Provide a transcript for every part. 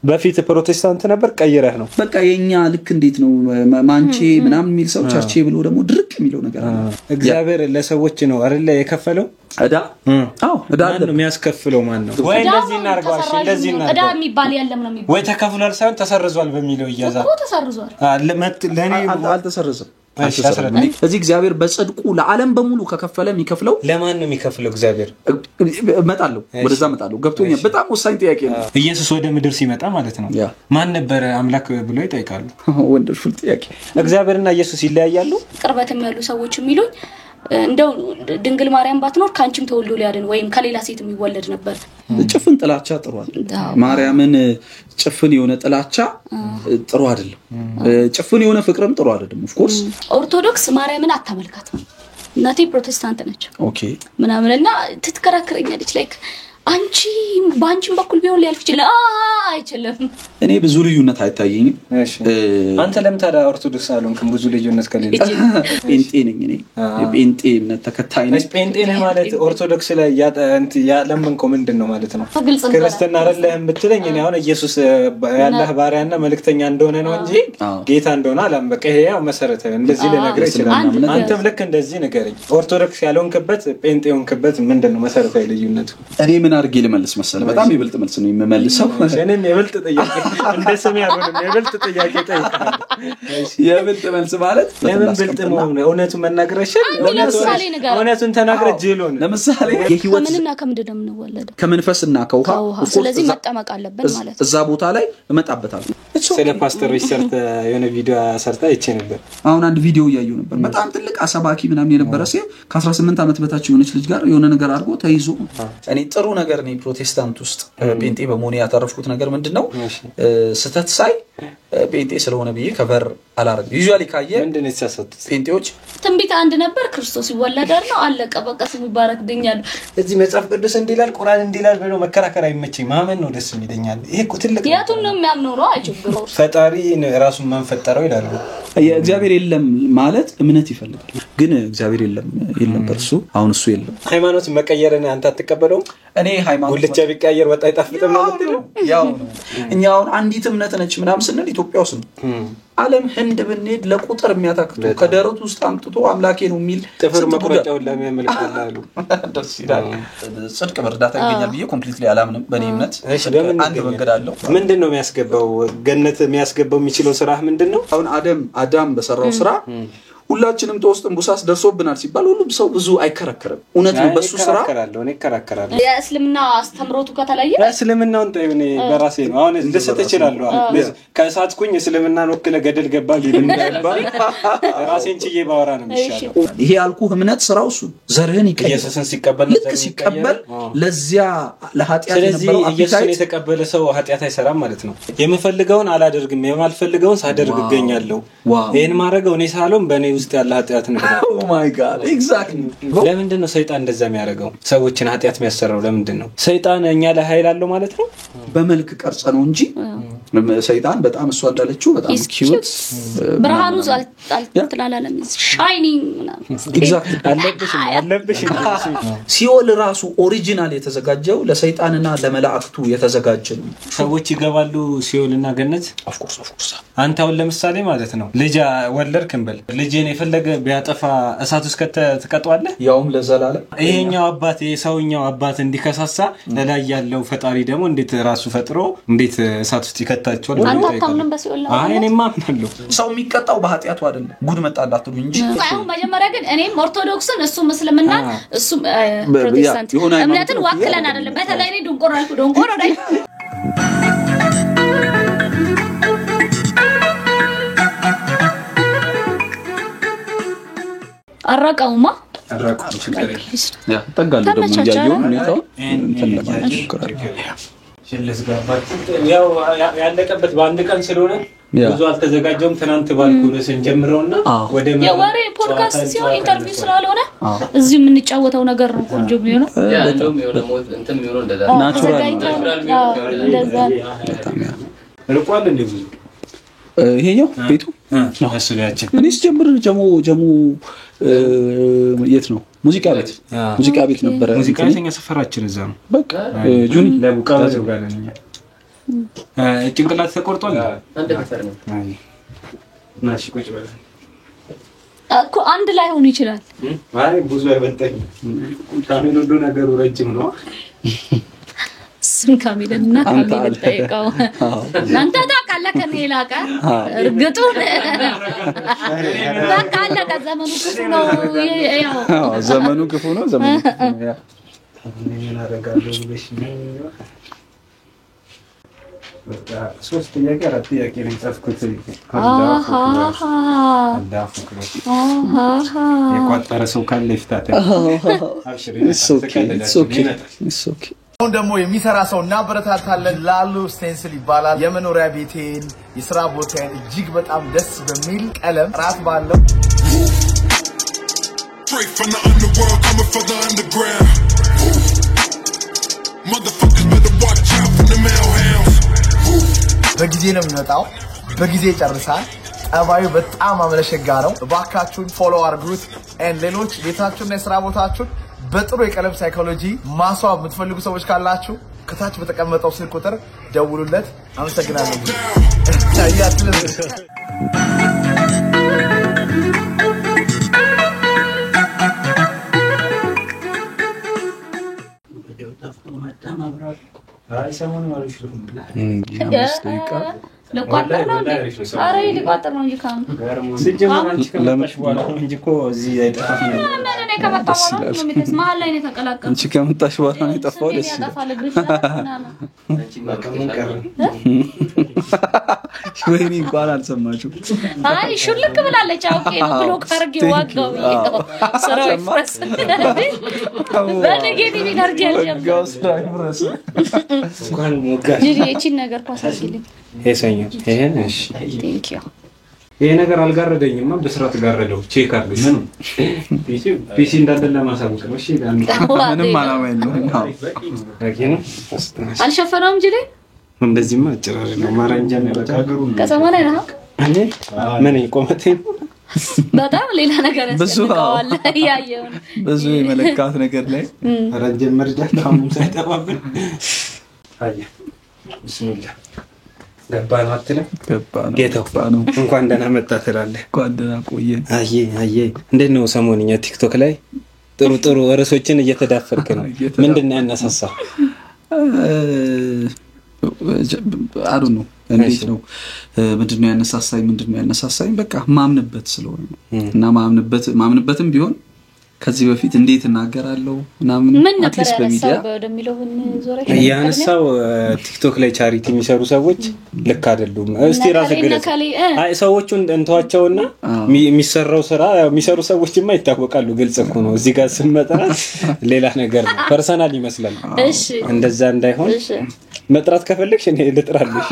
በፊት ፕሮቴስታንት ነበር ቀይረህ ነው በቃ የኛ ልክ እንዴት ነው ማንቼ ምናምን የሚል ሰው ቸርቼ ብሎ ደግሞ ድርቅ የሚለው ነገር አለ እግዚአብሔር ለሰዎች ነው አይደል የከፈለው እዳ እዳ ነው የሚያስከፍለው ማን ነው ወይ እንደዚህ እናርጋው እንደዚህ እናርጋው እዳ የሚባል ያለም ነው የሚባል ወይ ተከፍሏል ሳይሆን ተሰርዟል በሚለው ይያዛል ተሰርዟል ለኔ አልተሰረዘም እዚህ እግዚአብሔር በጽድቁ ለዓለም በሙሉ ከከፈለ የሚከፍለው ለማን ነው የሚከፍለው እግዚአብሔር መጣለው ወደዛ መጣለው ገብቶኛል በጣም ወሳኝ ጥያቄ ነው ኢየሱስ ወደ ምድር ሲመጣ ማለት ነው ማን ነበር አምላክ ብሎ ይጠይቃሉ ወንደርፉል ጥያቄ እግዚአብሔርና ኢየሱስ ይለያያሉ ቅርበትም ያሉ ሰዎች የሚሉኝ እንደው ድንግል ማርያም ባትኖር ካንቺም ተወልዶ ሊያድን ወይም ከሌላ ሴት የሚወለድ ነበር ጭፍን ጥላቻ ጥሩ አይደለም ማርያምን ጭፍን የሆነ ጥላቻ ጥሩ አይደለም ጭፍን የሆነ ፍቅርም ጥሩ አይደለም ኦፍ ኮርስ ኦርቶዶክስ ማርያምን አታመልካት እናቴ ፕሮቴስታንት ነች ኦኬ ምናምንና ትትከራከረኛለች ላይክ አንቺ ባንቺም በኩል ቢሆን ሊያልፍ ይችላል አይችልም እኔ ብዙ ልዩነት አይታየኝም አንተ ለምን ታዲያ ኦርቶዶክስ አልሆንክም ብዙ ልዩነት ከሌለ ጴንጤ ነኝ እኔ ጴንጤ እምነት ተከታይ ነኝ ጴንጤ ነህ ማለት ኦርቶዶክስ ላይ ያለምንከው ምንድነው ማለት ነው ክርስቲያና አይደለህም ብትለኝ እኔ አሁን ኢየሱስ ያላህ ባሪያና መልእክተኛ እንደሆነ ነው እንጂ ጌታ እንደሆነ አላም በቃ ይሄ ያው መሰረታዊ እንደዚህ ለነገር ይችላል አንተም ልክ እንደዚህ ንገረኝ ኦርቶዶክስ ያልሆንክበት ጴንጤ ሆንክበት ምንድነው መሰረታዊ ልዩነቱ እኔ ምን አድርጌ ልመልስ መሰለ በጣም ይበልጥ መልስ ነው የምመልሰው እኔም ይበልጥ ጥያቄ እንደ ስም ያሉን ይበልጥ ጥያቄ ጠይቃለሁ ይበልጥ መልስ ማለት ለምን ብልጥ ነው እውነቱን መናገርሽን እውነቱን ተናግረ ጅሎን ለምሳሌ የህይወት ከምንና ከምንድን ነው የምንወለደው ከመንፈስና ከውሃ ስለዚህ መጠመቅ አለብን ማለት እዛ ቦታ ላይ እመጣበታለሁ ስለ ፓስተር ሪሰርች የሆነ ቪዲዮ ሰርታ ይቼ ነበር አሁን አንድ ቪዲዮ ያዩ ነበር በጣም ትልቅ አሰባኪ ምናምን የነበረ ሰው ከ18 አመት በታች የሆነች ልጅ ጋር የሆነ ነገር አድርጎ ተይዞ እኔ ጥሩ ነገር ነው ፕሮቴስታንት ውስጥ ጴንጤ በመሆኔ ያተረፍኩት ነገር ምንድነው ስተት ሳይ ጴንጤ ስለሆነ ብዬ ከቨር አላረግ ዩዥዋሊ ካየ ምንድነው ሲያሰጡት ጴንጤዎች ትንቢት አንድ ነበር ክርስቶስ ይወለዳል ነው አለቀ በቃ ስሙ ይባረክ ደኛል እዚህ መጽሐፍ ቅዱስ እንዲላል ቁርአን እንዲላል ብሎ መከራከር አይመችኝ ማመን ነው ደስ የሚደኛል ይሄ እኮ ትልቅ ያቱን ነው የሚያምነው ነው አይችግሩ ፈጣሪ ራሱን መንፈጠረው ይላሉ እግዚአብሔር የለም ማለት እምነት ይፈልጋል ግን እግዚአብሔር የለም በርሱ አሁን እሱ የለም ሃይማኖት መቀየርን አንተ አትቀበለው እኔ ሃይማኖት ወልቻ ቢቀየር ወጣ ይጣፍጥም ነው የምትለው ያው ነው እኛው አንዲት እምነት ነች ምናም ስንል ኢትዮጵያ ውስጥ ነው ዓለም ህንድ ብንሄድ ለቁጥር የሚያታክቱ ከደረቱ ውስጥ አምጥቶ አምላኬ ነው የሚል ጥፍር መቁረጫው ለሚያመልካሉ ደስ ይላል ጽድቅ በርዳታ ይገኛል ብዬ ኮምፕሊትሊ አላምንም በኔ እምነት አንድ መንገድ አለው ምንድነው የሚያስገባው ገነት የሚያስገባው የሚችለው ስራ ምንድነው አሁን አዳም በሰራው ስራ ሁላችንም ተወስጠን ቡሳስ ደርሶብናል ሲባል ሁሉም ሰው ብዙ አይከራከርም እውነት ነው በሱ ስራ እኔ ከራከራለሁ የእስልምና አስተምሮቱ ከተለየ እስልምናውን ጠይኔ በራሴ ነው አሁን እንደሰተ ይችላል ከሳትኩኝ እስልምናን ወክለ ገደል ገባል ይልምዳባል ራሴን ጭዬ ባወራ ነው የሚሻለው ይሄ ያልኩህ እምነት ስራው እሱ ዘርህን ይቀበል ኢየሱስን ሲቀበል ለዚያ ለኃጢአት ስለዚህ ኢየሱስን የተቀበለ ሰው ኃጢአት አይሰራም ማለት ነው የምፈልገውን አላደርግም የማልፈልገውን ሳደርግ እገኛለሁ ይሄን ማረገው እኔ ሳሎም በኔ ውስጥ ያለ ኃጢአት ነው ኦ ማይ ጋድ ኤግዛክትሊ ለምንድን ነው ሰይጣን እንደዛ የሚያደርገው ሰዎችን ኃጢአት የሚያሰራው ለምንድን ነው ሰይጣን እኛ ላይ ኃይል አለው ማለት ነው በመልክ ቀርጸ ነው እንጂ ሰይጣን በጣም እሷ እንዳለችው በጣም ኪዩት ብርሃኑ አልተላላለም ሻይኒንግ ኤግዛክትሊ አለብሽ ሲኦል ራሱ ኦሪጂናል የተዘጋጀው ለሰይጣንና ለመላእክቱ የተዘጋጀ ነው ሰዎች ይገባሉ ሲኦልና ገነት ኦፍ ኮርስ አንተ አሁን ለምሳሌ ማለት ነው ልጅ ወለድክም በል ልጅን የፈለገ ቢያጠፋ እሳት ውስጥ ከተቀጣዋለህ ያውም ለዘላለም ይሄኛው አባት የሰውኛው አባት እንዲከሳሳ ለላይ ያለው ፈጣሪ ደግሞ እንዴት ራሱ ፈጥሮ እንዴት እሳት ውስጥ ይከታቸዋል አንተ ታምንም በሲኦል ነው እኔማ አምናለሁ ሰው የሚቀጣው በኃጢአቱ አይደለም ጉድ መጣላቱ እንጂ አሁን መጀመሪያ ግን እኔም ኦርቶዶክስን እሱ ሙስሊምና እሱ ፕሮቴስታንት እምነትን ወክለን አይደለም በተለይ ነው ዶንቆሮ ላይ አራቃውማ ያ ተጋለ ደግሞ ያየው ሁኔታው እንፈልጋለን ሽልስ ጋር ያው ያለቀበት በአንድ ቀን ስለሆነ ብዙ አልተዘጋጀውም ትናንት ባልኩ ስንጀምረውና ወደ የወሬ ፖድካስት ሲሆን ኢንተርቪው ስላልሆነ እዚህ ምን ጫወተው ነገር ነው ቆንጆ ቢሆነው እንደውም የሆነ ሞት እንትን የሚሆነው እንደዛ ናቹራል እንደዛ ልቋል እንደዚህ ይሄኛው ቤቱ አስላችን እኔስ ጀምር ጀሙ የት ነው ሙዚቃ ቤት ነበር ሙዚቃ ቤተኛ ሰፈራችን እዛ ነው በቃ ጁኒ ለቡቃው ጋር ነኝ ጭንቅላት ተቆርጧል አንድ ነገር ነው ማሽ ቁጭ በለ እኮ አንድ ላይ ሆኖ ይችላል አይ ብዙ አይበልጠኝም ካሜል ወዶ ነገሩ ረጅም ነው ስም ካሜልና ካሜል ጠይቀው አንተ ታውቃለህ ከኔላ ጋር እርግጡን ታውቃለህ ዘመኑ ክፉ ነው ያው ዘመኑ ክፉ ነው ያ ምን አደርጋለሁ ብለሽ ነው በቃ ሶስት ጥያቄ አራት ጥያቄ ነው ጻፍኩት የቋጠረ ሰው ካለ ይፍታተ ኦኬ አሁን ደግሞ የሚሰራ ሰው እናበረታታለን ላሉ ስቴንስል ይባላል የመኖሪያ ቤቴን የሥራ ቦታዬን እጅግ በጣም ደስ በሚል ቀለም ራስ ባለው Straight from the underworld coming from the underground Motherfuckers better watch out for the mailhounds በጊዜ ነው የሚመጣው በጊዜ ይጨርሳል ጠባዩ በጣም አመለሸጋ ነው እባካችሁን ፎሎ አድርጉት and ሌሎች ቤታችሁና የሥራ ቦታችሁን በጥሩ የቀለም ሳይኮሎጂ ማስዋብ የምትፈልጉ ሰዎች ካላችሁ ከታች በተቀመጠው ስልክ ቁጥር ደውሉለት አመሰግናለሁ አይ ሰሞኑን ማለት ነው ለቋጠር ነው አረ ይልቋጠር ነው ይካም ሲጀመር አንቺ ከመጣሽ በኋላ እንጂ እኮ እዚህ አይጠፋም እኔ ከመጣሁ በኋላ ነው የሚተስማል ላይ ነው ተቀላቀለ አንቺ ከመጣሽ በኋላ ነው የጠፋው ደስ ወይኔ እንኳን አልሰማችሁ አይ ሹልክ ብላለች አውቄ ነው ብሎ ካርጌ ዋጋው ሰራው ኤክስፕረስ በነገዲ ቢናርጂ ዋጋው ሰራው ኤክስፕረስ እንኳን ሞጋ እቺን ነገር ኳሳልኝ ሄሰኝ ይሄን እሺ ቴንክ ዩ ይሄ ነገር አልጋረደኝማ በስራት ጋረደው ቼክ አድርገሽ ምን ፒሲ እንዳደለ ማሳወቅ ነው እሺ ምንም አላማ የለውም አኪነ አልሸፈነውም ጅሌ እንደዚህማ አጭራሽ ነው ማራንጃ ነው ተጋገሩ ከሰማና ነው ምን ይቆመቴ በጣም ሌላ ነገር ያስፈልጋል ያየው ብዙ የመለካት ነገር ላይ አራንጀ መርዳት ታሙ ሳይጠባብን አየ ብስሚላህ ገባን አትለ ገባን ጌታው እንኳን ደህና መጣ ትላለህ እንኳን ደህና ቆየን አየ እንዴት ነው ሰሞኑኛ ቲክቶክ ላይ ጥሩ ርዕሶችን እየተዳፈርክ ነው ምንድነው ያነሳሳ አዱ ነው እንዴት ነው ምንድነው ያነሳሳኝ በቃ ማምንበት ስለሆነ እና ማምንበትም ቢሆን ከዚህ በፊት እንዴት እናገራለሁ ምን ነበር ያነሳው ወደሚለውን ዞረሽ ያነሳው ቲክቶክ ላይ ቻሪቲ የሚሰሩ ሰዎች ልክ አይደሉም እስቲ ራስ ገለጽ አይ ሰዎቹን እንተዋቸውና የሚሰራው ስራ የሚሰሩ ሰዎችማ ይታወቃሉ ግልጽ እኮ ነው እዚህ ጋር ስመጣ ሌላ ነገር ነው ፐርሰናል ይመስላል እሺ እንደዛ እንዳይሆን መጥራት ከፈለግሽ እኔ ልጥራልሽ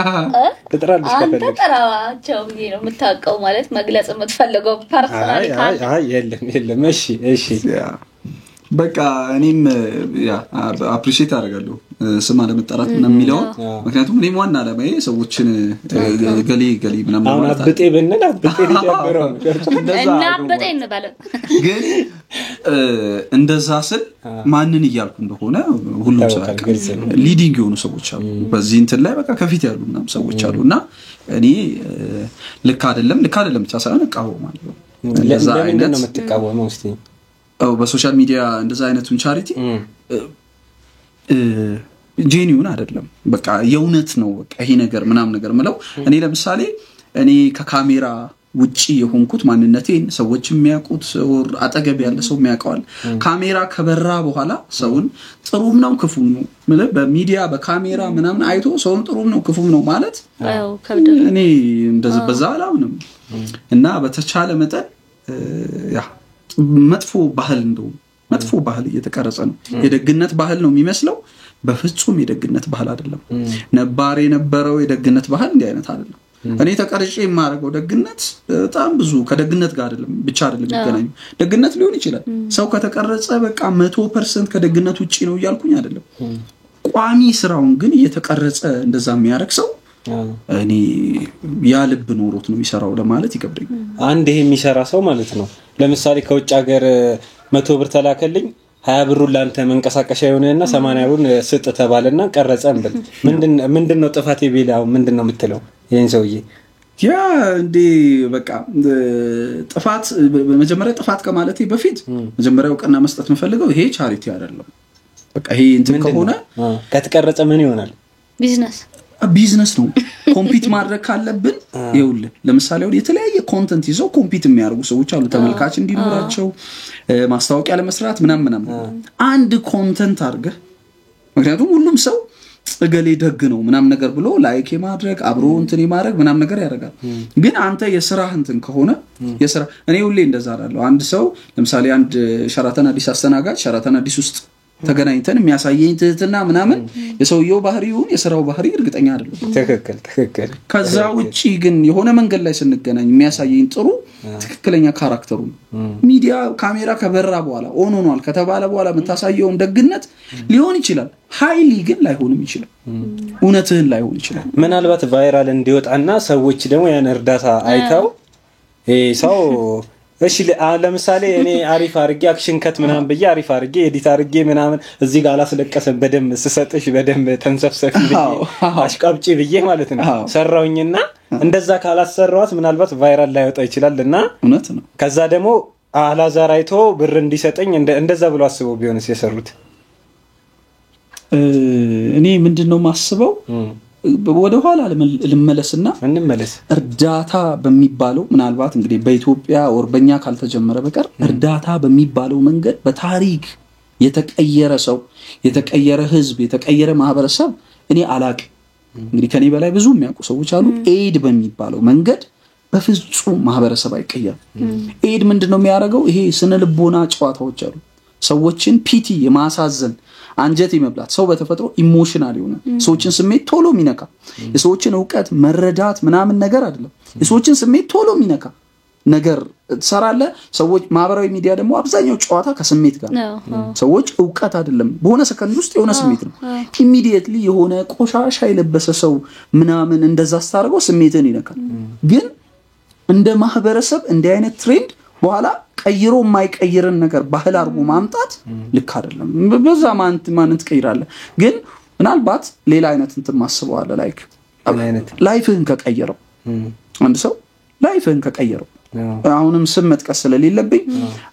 ከፈለግሽ አንተ ጥራቸው ነው የምታውቀው ማለት መግለጽ የምትፈልገው ፐርሰናል አይ የለም እሺ በቃ እኔም ያ አፕሪሺየት አደርጋለሁ ስም አለመጣራት እና የሚለው ምክንያቱም እኔም ዋና አላማዬ ሰዎችን ገሊ ምናምን ማለት አብጤ በእነና አብጤ ሊያበረው እና አብጤ እንባለ ግን እንደዛ ስል ማንን ይያልኩ እንደሆነ ሁሉም ሰው ሊዲንግ የሆኑ ሰዎች አሉ በዚህ እንትን ላይ በቃ ከፊት ያሉ ምናምን ሰዎች አሉና እኔ ልክ አይደለም ብቻ ሳይሆን እቃወማለሁ ለዛ አይነት ነው የምትቃወመው እስቲ በሶሻል ሚዲያ እንደዛ አይነቱን ቻሪቲ ጄኒውን አይደለም በቃ የውነት ነው በቃ ይሄ ነገር ምናም ነገር ምለው እኔ ለምሳሌ እኔ ከካሜራ ውጪ የሆንኩት ማንነቴን ሰዎች የሚያውቁት ወር አጠገብ ያለ ሰው የሚያውቀዋል ካሜራ ከበራ በኋላ ሰውን ጥሩም ነው ክፉም ነው ማለት በሚዲያ በካሜራ ምናምን አይቶ ሰውን ጥሩም ነው ክፉም ነው ማለት እኔ እንደዛ በዛላምንም እና በተቻለ መጠን ያ መጥፎ ባህል እየተቀረጸ ነው የደግነት ባህል ነው የሚመስለው በፍጹም የደግነት ባህል አይደለም ነባር የነበረው የደግነት ባህል እንዲህ አይነት አይደለም እኔ ተቀርጬ የማረገው ደግነት በጣም ብዙ ከደግነት ጋር አይደለም ብቻ አይደለም ይገናኙ ደግነት ሊሆን ይችላል ሰው ከተቀረጸ በቃ 100% ከደግነት ውጪ ነው ይያልኩኝ አይደለም ቋሚ ስራውን ግን እየተቀረጸ እንደዛ የሚያረክ ሰው እኔ ያልብ ኖሮት ነው የሚሰራው ለማለት ይከብደኝ አንድ ይሄ የሚሰራ ሰው ማለት ነው ለምሳሌ ከውጭ ሀገር 100 ብር ተላከልኝ 20 ብሩን ላንተ መንቀሳቀሻ የሆነና 80 ብሩን ስጥ ተባለና ቀረጸን ብል ምንድነው ጥፋቴ ቢላው ምንድነው የምትለው ይሄን ሰውዬ ያ እንዴ በቃ ጥፋት መጀመሪያ ጥፋት ከማለቴ በፊት መጀመሪያ እውቅና መስጠት የምፈልገው ይሄ ቻሪቲ አይደለም በቃ ይሄ እንትን ከሆነ ከተቀረጸ ምን ይሆናል ቢዝነስ ነው ኮምፒት ማድረግ ካለብን ይኸውልህ ለምሳሌ ወደ የተለያየ ኮንተንት ይዘው ኮምፒት የሚያደርጉ ሰዎች አሉ ተመልካች እንዲኖራቸው ማስታወቂያ ለመስራት ምናምን አንድ ኮንተንት አድርገህ ምክንያቱም ሁሉም ሰው እገሌ ደግ ነው ምናምን ነገር ብሎ ላይክ የማድረግ አብሮ እንትን የማድረግ ምናምን ነገር ያደርጋል ግን አንተ የሥራህ እንትን ከሆነ የሥራ እኔ ሁሌ እንደዛ አላለሁ አንድ ሰው ለምሳሌ አንድ ሸራተን አዲስ አስተናጋጅ ሸራተን አዲስ ውስጥ ተገናኝተን የሚያሳየኝ ትህትና ምናምን የሰውየው ባህሪውን የሥራው ባህሪ እርግጠኛ አይደለም ትክክል ከዛ ውጪ ግን የሆነ መንገድ ላይ ስንገናኝ የሚያሳየኝ ጥሩ ትክክለኛ ካራክተሩ ሚዲያ ካሜራ ከበራ በኋላ ኦኖኗል ከተባለ በኋላ መታሳየው ደግነት ሊሆን ይችላል ሃይሊ ግን ላይሆንም ይችላል እውነትህን ላይሆን ይችላል ምናልባት ቫይራል እንዲወጣና ሰዎች ደግሞ ያን እርዳታ አይተው ሰው እሺ ለምሳሌ እኔ አሪፍ አርጌ አክሽን ከት ምናምን በየ አሪፍ አርጌ ኤዲት አርጌ ምናምን እዚህ ጋር አላስለቀሰም በደም ስሰጥሽ በደም ተንሰፍሰፍ ብዬ አሽቃብጪ ብዬ ማለት ነው ሰራውኝና እንደዛ ካላሰራዋት ምናልባት ቫይራል ላይወጣ ይችላልና እውነት ነው ከዛ ደግሞ አላዛር አይቶ ብር እንዲሰጠኝ እንደዛ ብሎ አስበው ቢሆንስ የሰሩት እኔ ምንድነው ማስበው ወደ ኋላ ልመለስና እንመለስ እርዳታ በሚባለው ምናልባት እንግዲህ በኢትዮጵያ ወርበኛ ካልተጀመረ በቀር እርዳታ በሚባለው መንገድ በታሪክ የተቀየረ ሰው የተቀየረ ህዝብ የተቀየረ ማህበረሰብ እኔ አላቅ እንግዲህ ከኔ በላይ ብዙ የሚያውቁ ሰዎች አሉ ኤድ በሚባለው መንገድ በፍጹም ማህበረሰብ አይቀየርም ኤድ ምንድነው የሚያደርገው ይሄ ስነ ልቦና ጨዋታዎች አሉ ሰዎችን ፒቲ የማሳዘን አንጀት ይመብላት ሰው በተፈጥሮ ኢሞሽናል ይሆናል ሰዎችን ስሜት ቶሎ ሚነካ የሰዎችን ዕውቀት መረዳት ምናምን ነገር አይደለም የሰዎችን ስሜት ቶሎ ሚነካ ነገር ተሰራለ ሰዎች ማህበራዊ ሚዲያ ደግሞ አብዛኛው ጨዋታ ከስሜት ጋር ሰዎች ዕውቀት አይደለም በሆነ ሰከንድ ውስጥ የሆነ ስሜት ነው ኢሚዲየትሊ የሆነ ቆሻሻ የለበሰ ሰው ምናምን እንደዛ አስተርጎ ስሜትን ይነካል ግን እንደ ማህበረሰብ እንደ አይነት ትሬንድ በኋላ ቀይሮ የማይቀይርን ነገር ባህል አርጎ ማምጣት ልክ አይደለም በዛ ማንት ቀይራለ ግን ምናልባት ሌላ አይነት እንትን ማስበው አለ ላይክ ላይፍህን ከቀየረው አንድ ሰው ላይፍህን ከቀየረው አሁንም ስም መጥቀስ ስለሌለብኝ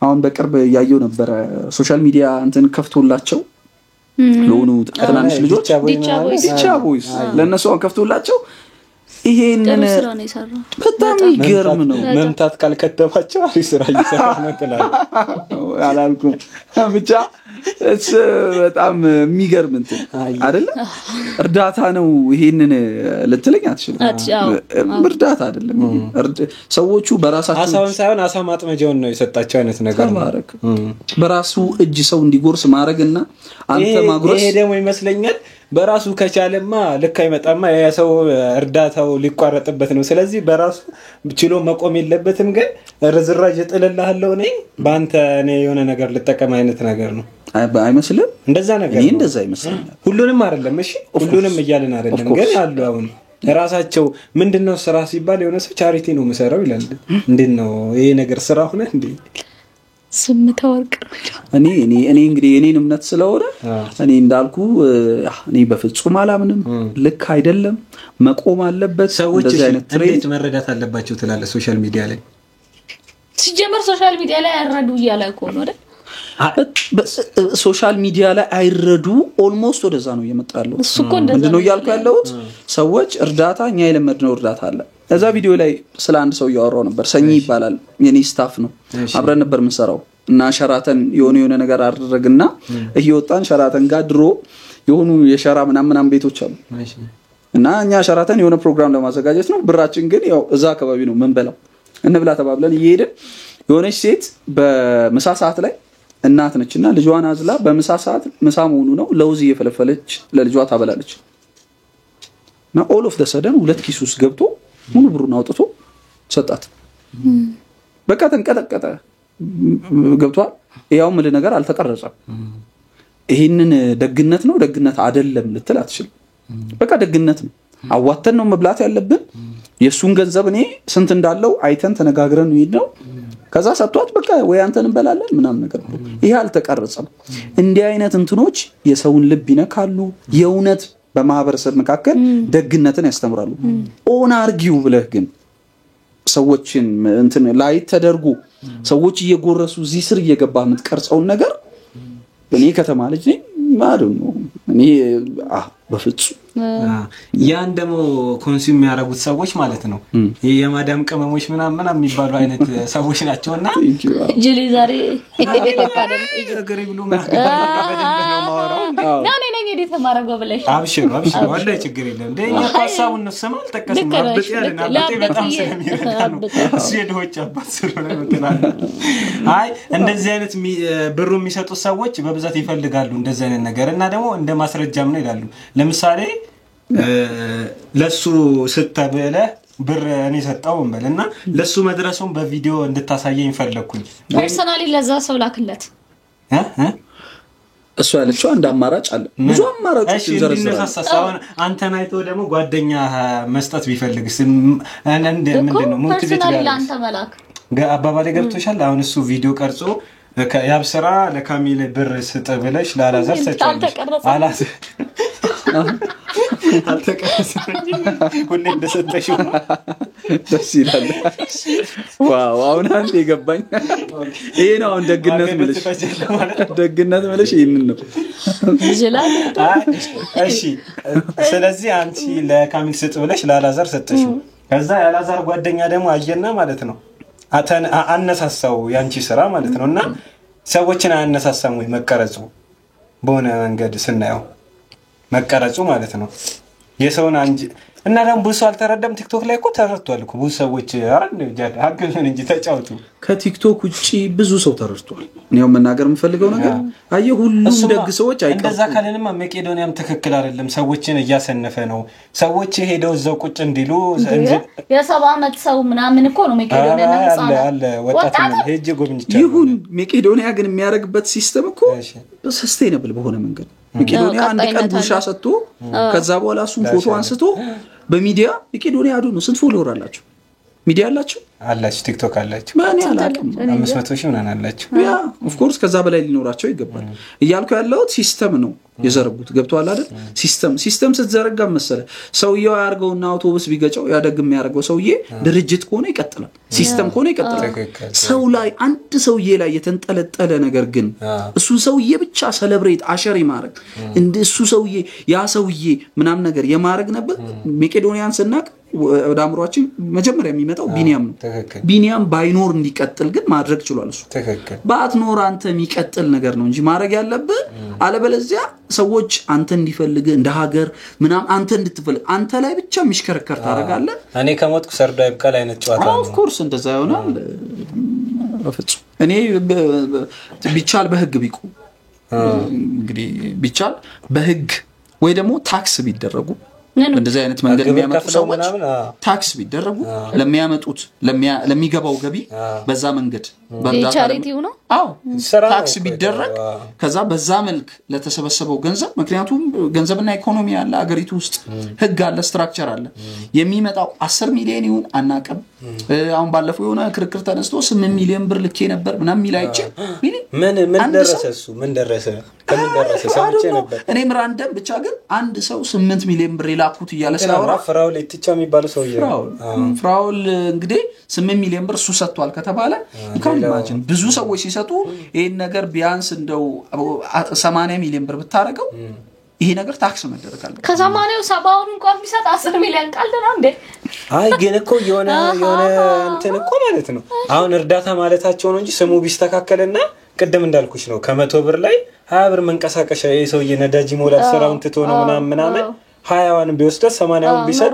አሁን በቅርብ ያየው ነበር ሶሻል ሚዲያ እንትን ከፍቶላቸው ለሆኑ ተቀናንሽ ልጆች ዲቻ ቦይስ ለነሱ ከፍቶላቸው ይሄንን በጣም ይገርም ነው መምታት ካልከተባቸው አሪፍ ስራ እየሰራ ነው ተላል አላልኩም ብቻ በጣም የሚገርም እንትን አይደለ እርዳታ ነው ይሄንን ልትለኝ አትችልም እርዳታ አይደለም ሰዎቹ በራሳቸው አሳውን ሳይሆን አሳ ማጥመጃውን ነው የሰጣቸው አይነት ነገር ማረክ በራሱ እጅ ሰው እንዲጎርስ ማረግና አንተ ማግሮስ ይሄ ደግሞ ይመስለኛል በራሱ ከቻለማ ልክ አይመጣማ ያሰው እርዳታው ሊቋረጥበት ነው ስለዚህ በራሱ ችሎ መቆም የለበትም ግን ርዝራጅ ጥልልሃለው ነኝ ባንተ እኔ የሆነ ነገር ልጠቀም አይነት ነገር ነው አይመስልም እንደዛ ነገር እኔ እንደዛ አይመስልም ሁሉንም አይደለም እሺ ሁሉንም እያልን አይደለም ግን አሉ አሁን ራሳቸው ምንድነው ስራ ሲባል የሆነ ሰው ቻሪቲ ነው መሰራው ይላል እንዴነው ይሄ ነገር ስራ ሆነ እንዴ ስምታ ወርቅ እኔ እንግዲህ የኔን እምነት ስለሆነ እኔ እንዳልኩ እኔ በፍጹም አላምንም ልክ አይደለም መቆም አለበት ሰዎች እንዴት መረዳት አለባቸው ትላለ ሶሻል ሚዲያ ላይ ሲጀመር ሶሻል ሚዲያ ላይ አረዱ ይያላል እኮ ነው አይደል ሶሻል ሚዲያ ላይ አይረዱ ኦልሞስት ወደዛ ነው እየመጣለው ምንድነው ያልኩ ያለውት ሰዎች እርዳታ እኛ የለመድነው እርዳታ አለ እዛ ቪዲዮ ላይ ስለ አንድ ሰው ያወራው ነበር ሰኚ ይባላል የኔ ስታፍ ነው አብረን ነበር ምንሰራው እና ሸራተን የሆነ ነገር አደረግና እየወጣን ሸራተን ጋር ድሮ የሆኑ የሸራ ምናምን ቤቶች አሉ እና እኛ ሸራተን የሆነ ፕሮግራም ለማዘጋጀት ነው ብራችን ግን ያው እዛ አካባቢ ነው መንበላው እንብላ ተባብለን እየሄድን የሆነች ሴት በመሳ ሰዓት ላይ እናት ነችና ልጇን አዝላ በመሳ ሰዓት መሳ መሆኑ ነው ለውዝ እየፈለፈለች ለልጇ ታበላለች እና ኦል ኦፍ ዘ ሰደን ሁለት ኪስ ውስጥ ገብቶ ሙሉ ብሩን አውጥቶ ሰጣት በቃ ተንቀጠቀጠ ገብቷል ያው ምን ነገር አልተቀረጸም ይሄንን ደግነት ነው ደግነት አይደለም ልትል አትችልም በቃ ደግነት ነው አዋተን ነው መብላት ያለብን የሱን ገንዘብ እኔ ስንት እንዳለው አይተን ተነጋግረን ነው ከዛ ሰጥቷት በቃ ወይ አንተን እንበላለን ምናምን ነገር ብሎ ይሄ አልተቀረጸም። እንዲህ አይነት እንትኖች የሰውን ልብ ይነካሉ። የእውነት በማህበረሰብ መካከል ደግነትን ያስተምራሉ። ኦን አርጊው ብለህ ግን ሰዎችን እንትን ላይ ተደርጎ ሰዎች እየጎረሱ እዚህ ስር እየገባ የምትቀርጸውን ነገር እኔ ከተማ ልጅ ነኝ ማለት ነው እኔ በፍጹም ያን ደግሞ ኮንሱም የሚያደርጉት ሰዎች ማለት ነው የማዳም ቅመሞች ምናምን የሚባሉ አይነት ሰዎች ናቸውና ጅሊ ዛሬ እግሬ ብሎ ማገባበደን ነው ማወራው ናኔ ነኝ እንዴት ተማረገው ብለሽ አብሽሩ ወላሂ ችግር የለም እንደኛ ሐሳቡን ነው ሰማል ተቀስም አብጥ ያለና አብጥ በጣም ስለሚረዳ ነው እሱ የድሆች አባት ስለሆነ ነው። አይ እንደዚህ አይነት ብሩ የሚሰጡ ሰዎች በብዛት ይፈልጋሉ እንደዚህ አይነት ነገር እና ደግሞ እንደ ማስረጃም ነው ይላሉ። ለምሳሌ ለሱ ስተበለ ብር እኔ ሰጣው እንበልና ለሱ መድረሱን በቪዲዮ እንድታሳየኝ ፈለኩኝ ፐርሰናሊ ለዛ ሰው ላክለት እሱ ያለችው አንድ አማራጭ አለ ብዙ አማራጮች ይዘረዘራሉ። አንተን አይቶ ደግሞ ጓደኛ መስጠት ቢፈልግስ ምንድነው ሙክት ፐርሰናሊ ለአንተ መላክ አባባሌ ገብቶሻል። አሁን እሱ ቪዲዮ ቀርጾ ያብስራ ለካሚል ብር ስጥ ብለሽ ላላዛር ሰጫለሽ አላስ አልተቀረጸም ሁሌ እንደሰጠሽው ደስ ይላል። ዋው አሁን አንዴ ገባኝ። ይሄ ነው አሁን ደግነት ማለት ይሄንን ነው ይችላል። እሺ ስለዚህ አንቺ ለካሚል ስጥ ብለሽ ላላዛር ሰጠሽው ከዛ ያላዛር ጓደኛ ደግሞ አየና ማለት ነው አነሳሳው ያንቺ ስራ ማለት ነውና ሰዎችን አነሳሳም ወይ መቀረጹ በሆነ መንገድ ስናየው መቀረጹ ማለት ነው የሰውን አንጂ እና ደግሞ ብዙ አልተረዳም። ቲክቶክ ላይ እኮ ተረድቷል እኮ ብዙ ሰዎች አረን አገልን እንጂ ተጫውቱ ከቲክቶክ ውጪ ብዙ ሰው ተረድቷል። እኔው መናገር የምፈልገው ነገር አየ ሁሉም ደግ ሰዎች አይቀርም። እንደዛ ካለንማ መቄዶንያም ትክክል አይደለም። ሰዎችን እያሰነፈ ነው። ሰዎች ሄደው እዛው ቁጭ እንዲሉ የ70 አመት ሰው ምናምን እኮ ነው መቄዶንያ ነፃ አለ ወጣት ነው ሄጄ ጎብኝቻለሁ። ይሁን መቄዶንያ ግን የሚያደርግበት ሲስተም እኮ ሰስቴይነብል በሆነ መንገድ መቄዶንያ አንድ ቀን ቡሻ ሰጥቶ ከዛ በኋላ እሱን ፎቶ አንስቶ በሚዲያ መቄዶንያ አዱ ነው። ስንት ፎሎወር አላችሁ? ሚዲያ አላችሁ? አላችሁ ቲክቶክ አላችሁ? ማን ያላቀም 500,000 ምናምን አላችሁ? ያ ኦፍ ኮርስ ከዛ በላይ ሊኖራቸው ይገባል። እያልኩ ያለው ሲስተም ነው የዘረጉት። ገብቷል አይደል? ሲስተም ስትዘረጋ መሰለ ሰውየው ያርገውና አውቶቡስ ቢገጨው ያደግም ያርገው ሰውዬ ድርጅት ከሆነ ይቀጥላል፣ ሲስተም ከሆነ ይቀጥላል። ሰው ላይ አንድ ሰውዬ ላይ የተንጠለጠለ ነገር ግን እሱ ሰውዬ ብቻ ሰለብሬት አሸሪ ማድረግ እንደ እሱ ሰውዬ ያ ሰውዬ ምናምን ነገር የማድረግ ነበር። መቄዶንያን ስናቅ ወደ አምሮአችን መጀመሪያ የሚመጣው ቢኒያም ነው። ቢኒያም ባይኖር እንዲቀጥል ግን ማድረግ ችሏል። እሱ ባትኖር አንተ የሚቀጥል ነገር ነው እንጂ ማድረግ ያለብህ አለበለዚያ ሰዎች አንተ እንዲፈልግ እንደ ሀገር ምናም አንተ እንድትፈልግ አንተ ላይ ብቻ የሚሽከረከር ታረጋለህ። እኔ ከሞትኩ ሰርዶ አይብቃል አይነት ጨዋታ ነው። ኦፍ ኮርስ እንደዛ ይሆናል። በፍጹም እኔ ቢቻል በህግ ቢቁ እንግዲህ ቢቻል በህግ ወይ ደግሞ ታክስ ቢደረጉ እንደዚህ አይነት መንገድ የሚያመጡ ሰዎች ታክስ ቢደረጉ ለሚያመጡት ለሚገባው ገቢ በዛ መንገድ በቻሪቲው ነው አዎ ታክስ ቢደረግ ከዛ በዛ መልክ ለተሰበሰበው ገንዘብ ምክንያቱም ገንዘብና ኢኮኖሚ ያለ አገሪቱ ውስጥ ህግ አለ ስትራክቸር አለ የሚመጣው 10 ሚሊዮን ይሁን አናቀም አሁን ባለፈው የሆነ ክርክር ተነስቶ 8 ሚሊዮን ብር ልኬ ነበር ምናምን ሚላይቼ ምን ደረሰ እሱ ምን ደረሰ ከምን ደረሰ ሰምቼ ነበር እኔ ምራንደም ብቻ ግን አንድ ሰው 8 ሚሊዮን ብር ይላኩት ይያለ ሳውራ ፍራውል እትቻ የሚባል ሰው ፍራውል እንግዲህ 8 ሚሊዮን ብር እሱ ሰጥቷል ከተባለ ኢማጂን ብዙ ሰዎች ሲሰጡ ይሄን ነገር ቢያንስ እንደው 80 ሚሊዮን ብር ብታረገው ይሄ ነገር ታክስ መደረግ አለ ከ80 70 እንኳን ቢሰጥ 10 ሚሊዮን ቀልድ ነው እንዴ አይ ግን እኮ የሆነ እንትን እኮ ማለት ነው አሁን እርዳታ ማለታቸው ነው እንጂ ስሙ ቢስተካከልና ቀደም እንዳልኩሽ ነው ከ100 ብር ላይ 20 ብር መንቀሳቀሻ የሰውዬ ነዳጅ ሞላል ስራውን ትቶ ነው ምናምን 20 ቢወስደት 80 ቢሰጥ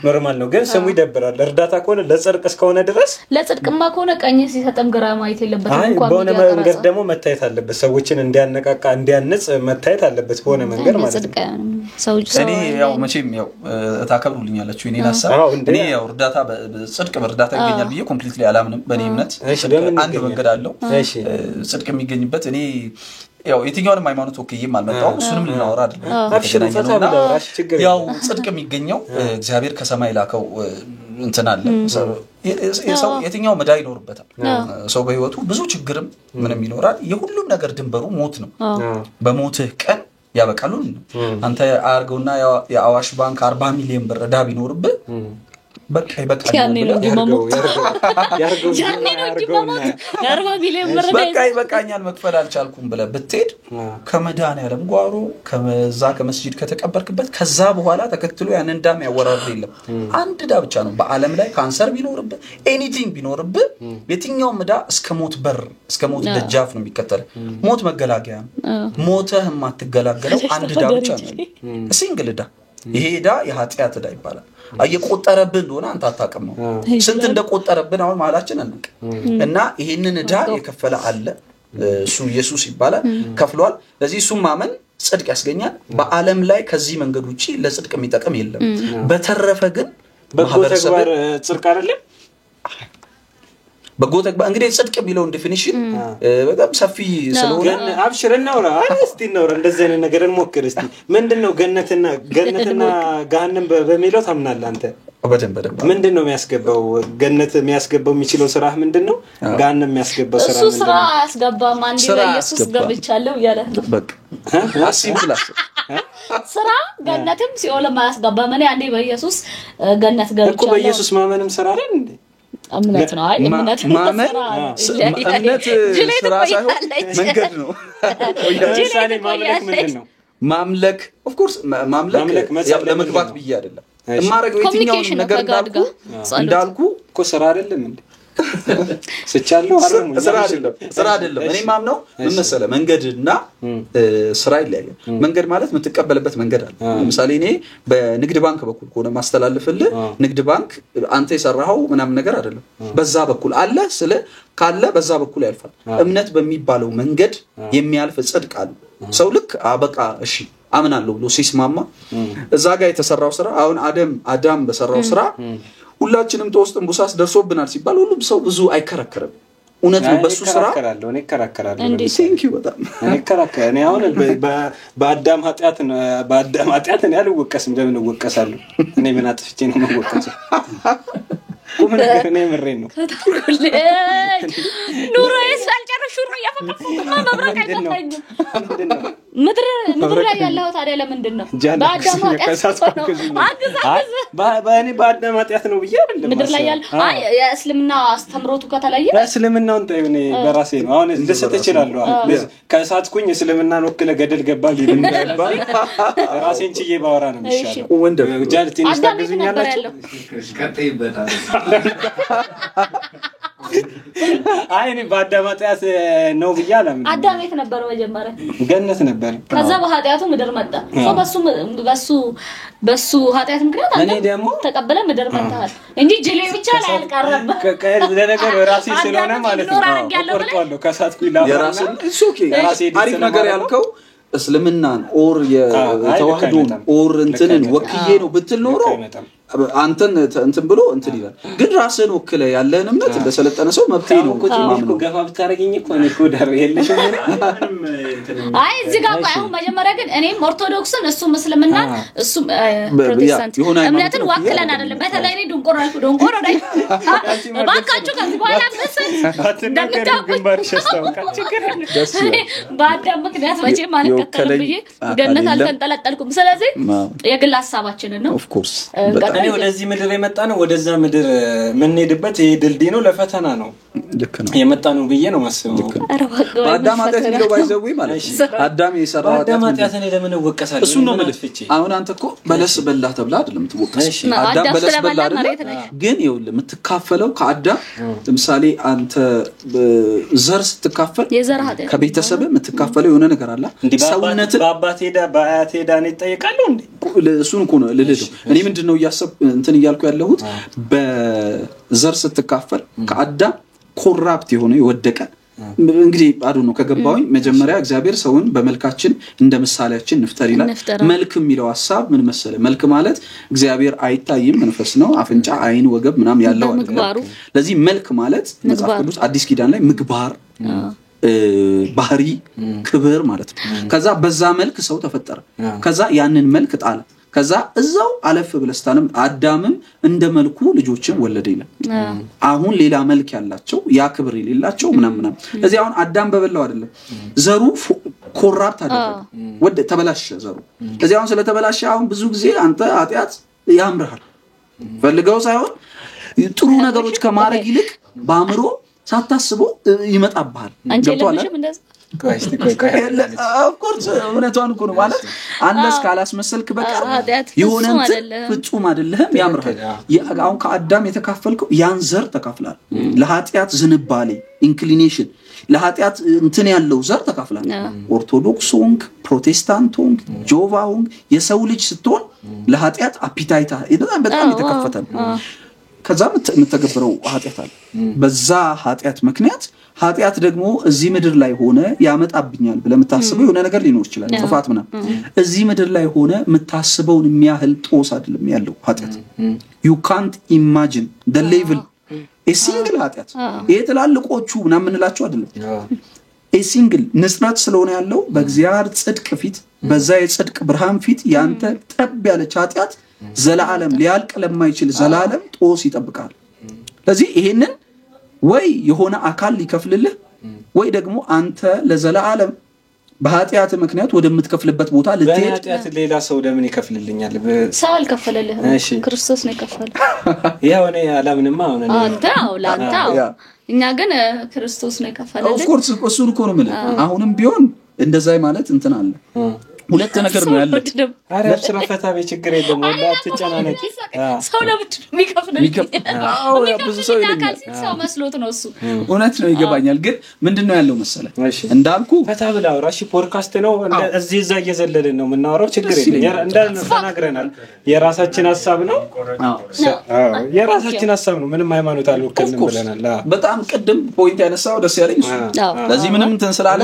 ኖርማል ነው ግን ስሙ ይደብራል እርዳታ ከሆነ ለጽድቅ እስከሆነ ድረስ ለጽድቅማ ከሆነ ቀኝ ሲሰጠም ግራ ማየት የለበትም እንኳን በሆነ መንገድ ደግሞ መታየት አለበት ሰዎችን እንዲያነቃቃ እንዲያንጽ መታየት አለበት በሆነ መንገድ ማለት ነው እኔ ያው መቼም ያው ታከብሩልኛላችሁ እኔን ሐሳብ እኔ ያው እርዳታ ጽድቅ በእርዳታ ይገኛል ብዬ ኮምፕሊትሊ አላምንም በእኔ እምነት አንድ መንገድ አለው ጽድቅ የሚገኝበት እኔ ያው የትኛውንም ሃይማኖት ወክዬም አልመጣሁም እሱንም ልናወራ አይደለም ያው ጽድቅ የሚገኘው እግዚአብሔር ከሰማይ ላከው እንትን አለ ሰው የትኛው መዳይ ይኖርበታል ሰው በህይወቱ ብዙ ችግርም ምንም ይኖራል የሁሉም ነገር ድንበሩ ሞት ነው በሞትህ ቀን ያበቃሉ አንተ አርገውና የአዋሽ ባንክ 40 ሚሊዮን ብር ዕዳ ቢኖርብህ በቃ ያኔ ነው ይበቃኛል መክፈል አልቻልኩም ብለህ ብትሄድ ከመድኃኒዓለም ጓሮ ከዛ ከመስጂድ ከተቀበርክበት ከዛ በኋላ ተከትሎ ያንን ዳም ያወራርድ የለም አንድ ዳ ብቻ ነው በአለም ላይ ካንሰር ቢኖርብህ ኤኒቲንግ ቢኖርብህ የትኛውም ዳ እስከ ሞት በር እስከ ሞት ደጃፍ ነው የሚከተል ሞት መገላገያ ሞተህ ማትገላገለው አንድ ዳ ብቻ ነው ሲንግል ዳ ይሄ ዳ የኃጢአት ዳ ይባላል አየቆጠረብን እንደሆነ አንተ አታቀም ነው ስንት እንደቆጠረብን አሁን ማላችን አንቀ እና ይሄንን ዳ የከፈለ አለ እሱ ኢየሱስ ይባላል ከፍሏል ለዚህ እሱ ማመን ጽድቅ ያስገኛል በአለም ላይ ከዚህ መንገድ ውጪ ለጽድቅ የሚጠቅም የለም በተረፈ ግን በተግባር ጽድቅ አይደለም በጎተክ እንግዲህ ጽድቅ የሚለው ዲፊኒሽን በጣም ሰፊ ስለሆነ አብሽርና ወራ እስቲ ነው እንደዚህ አይነት ነገር እንሞክር እስቲ ምንድነው ገነትና ገሃነም በሚለው ታምናለህ አንተ በደንብ ምንድነው የሚያስገባው ገነት የሚያስገባው የሚችለው ስራ ምንድነው ገሃነም የሚያስገባው ስራ ምንድነው እሱ ስራ ያስገባው ማን ኢየሱስ ገብቻለሁ ያለ በቃ አሲምፕላስ ስራ ገነትም ሲኦል ማያስገባ ማን አንዴ በኢየሱስ ገነት ገብቻለሁ እኮ በኢየሱስ ማመንም ስራ አይደል እንዴ እምነት ነው አይ እምነት እምነት ስራ ሳይሆን መንገድ ነው ለምሳሌ ማምለክ ምንድነው ማምለክ ኦፍ ኮርስ ማምለክ ለመግባት ብዬ አይደለም ማረገው የትኛው ነገር እንዳልኩ እኮ ስራ አይደለም እንዴ ስቻለው ስራ አይደለም እኔ ማምነው ምን መሰለ መንገድና ስራ ይለያያል መንገድ ማለት የምትቀበልበት መንገድ አለ ለምሳሌ እኔ በንግድ ባንክ በኩል ሆነ ማስተላለፍልህ ንግድ ባንክ አንተ የሰራው ምናምን ነገር አይደለም በዛ በኩል አለ ስለ ካለ በዛ በኩል ያልፋል እምነት በሚባለው መንገድ የሚያልፍ ጽድቅ አለ ሰው ልክ አበቃ እሺ አምናለሁ ብሎ ሲስማማ እዛ ጋር የተሰራው ስራ አሁን አዳም በሰራው ስራ ሁላችንም ተወስጠን ቡሳስ ደርሶብናል ሲባል ሁሉም ሰው ብዙ አይከራከርም እውነት ነው በሱ ስራ እኔ ከራከራለሁ ቴንክ ዩ በጣም እኔ ከራከራ እኔ አሁን በአዳም ኃጢአት ነው ያልወቀስም ለምን ወቀሳለሁ እኔ ምን አጥፍቼ ነው መወቀሰው ቁምን እኔ ምሬ ነው ኑሮ ያሳልጨርሹ ነው ያፈቀፈማ መብረቅ አይተፈኝ ምድር ላይ ያለው ታዲያ ለምንድነው በአዳም ባኔ በአዳም ኃጢአት ነው ብዬ አይደለም ምድር ላይ ያለው አይ የእስልምና አስተምሮቱ ከተለየ እስልምናው እንታዩኔ በራሴ ነው አሁን እንደሰተ ይችላል ከሳትኩኝ እስልምናን ወክለ ገደል ገባል ይልምዳል ራሴን ችዬ ባወራ ነው የሚሻለው ወንደም ጃልቲ እንስታገዙኛላችሁ ቀጥይበታል አይ እኔ በአዳም ኃጢአት ነው ብያለሁ አዳም የት ነበር መጀመሪያ ገነት ነበር ከዛ በኃጢአቱ ምድር መጣ በሱ ኃጢአት ምክንያት እኔ ደግሞ ተቀበለ ምድር መጣል እንጂ ጅሌ ብቻ ላይ አልቀረበ ለነገር ራሴ ስለሆነ ማለት ነው ቆርጧለሁ ከሳትኩ ይላል የራስን እሱ ኦኬ አሪፍ ነገር ያልከው እስልምናን ኦር የተዋህዶን ኦር እንትንን ወክዬ ነው ብትል ኖሮ አንተን እንትን ብሎ እንትን ይላል ግን ራስን ወክለ ያለህን እምነት እንደሰለጠነ ሰው መብቴ ነው ማምነው ገፋ ብታረጋኝ እኮ እኔ እኮ ዳር የለሽም አይ እዚህ ጋር አሁን መጀመሪያ ግን እኔም ኦርቶዶክስን እሱ ሙስሊምና እሱ ፕሮቴስታንት እምነትን ወክለን አይደለም በተለይ ነው ዶንቆሮ ላይ ባካችሁ ከዚህ በኋላ መስል እንደምታውቁ ግንባር ሸስታውቃ ችግር በአዳም ምክንያት መቼም አልከተልም ብዬ ገነት አልተንጠለጠልኩም ስለዚህ የግል ሐሳባችንን ነው ኦፍ ኮርስ እኔ ወደዚህ ምድር የመጣ ነው ወደዛ ምድር ምን ሄድበት ይሄ ድልድይ ነው ለፈተና ነው ልክ ነው የመጣ ነው ብዬ ነው ማስበው አዳም ኃጢአት ነው ባይዘው ማለት አዳም የሰራው ኃጢአት እኔ ለምን ወቀሳለሁ እሱ ነው ማለት አሁን አንተ እኮ በለስ በላ ተብላ አይደለም ትወቀስ አዳም በለስ በላ አይደለም ግን ይኸውልህ የምትካፈለው ከአዳም ለምሳሌ አንተ ዘር ስትካፈል ከቤተሰብ የምትካፈለው የሆነ ነገር አለ ሰውነት በአባት ሄዳ ነው ይጠይቃሉ እንዴ እሱን እኮ ነው ልልህ እኔ ምንድነው ያሰብ እንትን ይያልኩ ያለሁት በዘር ስትካፈል ከአዳም ኮራፕት የሆነ ይወደቀ እንግዲህ አዱ ነው ከገባውኝ መጀመሪያ እግዚአብሔር ሰውን በመልካችን እንደ ምሳሌያችን ንፍጠር ይላል መልክ የሚለው ሐሳብ ምን መሰለ መልክ ማለት እግዚአብሔር አይታይም መንፈስ ነው አፍንጫ አይን ወገብ ምናም ያለው አይደል ለዚህ መልክ ማለት መጽሐፍ ቅዱስ አዲስ ኪዳን ላይ ምግባር ባህሪ ክብር ማለት ነው ከዛ በዛ መልክ ሰው ተፈጠረ ከዛ ያንን መልክ ጣለ ከዛ እዛው አለፍ ብለስታንም አዳምም እንደ መልኩ ልጆችን ወለደ ይላል አሁን ሌላ መልክ ያላቸው ያ ክብር የሌላቸው ምናምን ስለዚህ አሁን አዳም በበላው አይደለም ዘሩ ኮራፕት አደረገ ወደ ተበላሸ ዘሩ ስለዚህ አሁን ስለተበላሸ አሁን ብዙ ጊዜ አንተ ኃጢያት ያምርሃል ፈልገው ሳይሆን ጥሩ ነገሮች ከማድረግ ይልቅ ባምሮ ሳታስበው ይመጣብሃል አንጀለሽም እንደዛ of course እውነቷን እኮ ነው ማለት አንለስ ካላስመሰልክ በቃ የሆነ ፍጹም አይደለም ያምርሃል አሁን ከአዳም የተካፈልከው ያን ዘር ተካፍላል ለኃጢያት ዝንባሌ ኢንክሊኔሽን ለኃጢያት እንትን ያለው ዘር ተካፍላል ኦርቶዶክስ ሆንክ ፕሮቴስታንት ሆንክ ጆቫ ሆንክ የሰው ልጅ ስትሆን ለኃጢያት አፒታይታ በጣም የተከፈተ ነው ከዛ የምትተገብረው ኃጢያት አለ በዛ ኃጢያት ምክንያት ኃጢያት ደግሞ እዚህ ምድር ላይ ሆነ ያመጣብኛል ብለ የምታስበው የሆነ ነገር ሊኖር ይችላል ጥፋት ምናምን እዚህ ምድር ላይ ሆነ የምታስበውን የሚያህል ጦስ አይደለም ያለው ኃጢያት you can't imagine the level a single ኃጢያት ይሄ ተላልቆቹ ምናምን እንላቸው አይደለም a single ንጽናት ስለሆነ ያለው በእግዚአብሔር ጽድቅ ፊት በዛ የጽድቅ ብርሃን ፊት ያንተ ጠብ ያለች ኃጢያት ዘላለም ሊያልቅ ለማይችል ዘላለም ጦስ ይጠብቃል ስለዚህ ይሄንን ወይ የሆነ አካል ሊከፍልልህ ወይ ደግሞ አንተ ለዘላለም በኃጢያት ምክንያት ወደምትከፍልበት ቦታ ልትሄድ በኃጢያት ሌላ ሰው ለምን ይከፍልልኛል ሰው አልከፈለልህ ክርስቶስ ነው የከፈለው ያው እኔ አላምንማ አሁን አንተው ላንተው እኛ ግን ክርስቶስ ነው የከፈለልህ of course እሱን እኮ ነው ማለት አሁንም ቢሆን እንደዛይ ማለት እንትን አለ ሁለት ነገር ነው ያለው አረ አብስራ ፈታ በችግር የለም ወላ ተጨናነቅ ሰው ለብቻ የሚከፍልልኝ አዎ ብዙ ሰው ይልኛል ሰው መስሎት ነው እሱ እውነት ነው ይገባኛል ግን ምንድነው ያለው መሰለ እንዳልኩ ፈታ ብላው ራሺ ፖድካስት ነው እዚህ እዛ እየዘለልን ነው የምናወራው ችግር የለም እንዳልን ተናግረናል የራሳችን ሐሳብ ነው የራሳችን ሐሳብ ነው ምንም ሃይማኖት አልወከልንም ብለናል በጣም ቅድም ፖይንት ያነሳው ደስ ያለኝ እሱ ለዚህ ምንም እንትን ስላለ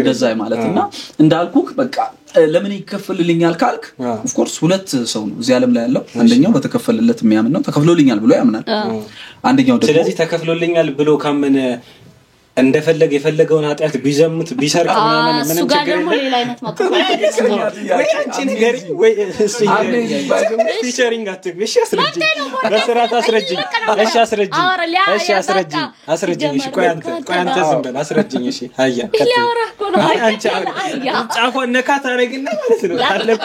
እንደዛ ማለትና እንዳልኩ በቃ ለምን ይከፈልልኛል ካልክ of course ሁለት ሰው ነው እዚህ ዓለም ላይ ያለው አንደኛው በተከፈለለት የሚያምን ነው ተከፍሎልኛል ብሎ ያምናል አንደኛው ደግሞ ስለዚህ ተከፍሎልኛል ብሎ ካመነ እንደፈለገ የፈለገውን ኃጢያት ቢዘምት ቢሰርቅ ምንም ችግር የለም ሌላ አይነት ማጥፋት ወይ አንቺ ንገሪ ወይ እሺ ፊቸሪንግ አትግ እሺ አስረጅ በስራት አስረጅኝ እሺ አስረጅኝ እሺ ቆይ አንተ ዝም በል አስረጅኝ እሺ አያ ሊያወራ እኮ ነው አንቺ ጫፎ ነካት አረግና ማለት ነው አለኩ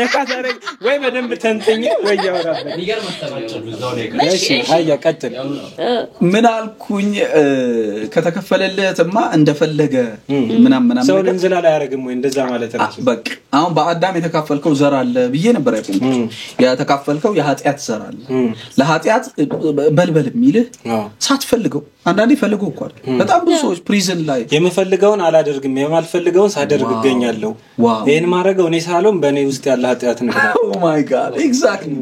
ነካት አረግ ወይ በደንብ ተንተኝ ወይ ያወራበት ይገርም ተባጭ እሺ አያ ቀጥል ምን አልኩኝ ከተከፈለለትማ እንደፈለገ ምናምን ሰው እንዝላል አያረግም ወይ እንደዛ ማለት ነው በቃ አሁን በአዳም የተካፈልከው ዘር አለ ብዬ ነበር ያቆምኩት የተካፈልከው የኃጢያት ዘር አለ ለኃጢያት በልበል የሚልህ ሳትፈልገው አንዳንዴ ፈልገው እኮ አይደል በጣም ብዙ ሰዎች ፕሪዝን ላይ የምፈልገውን አላደርግም የማልፈልገውን ሳደርግ እገኛለሁ ይሄን ማረገው እኔ ሳሎም በእኔ ውስጥ ያለ ኃጢያት ነው ኦ ማይ ጋድ ኤግዛክትሊ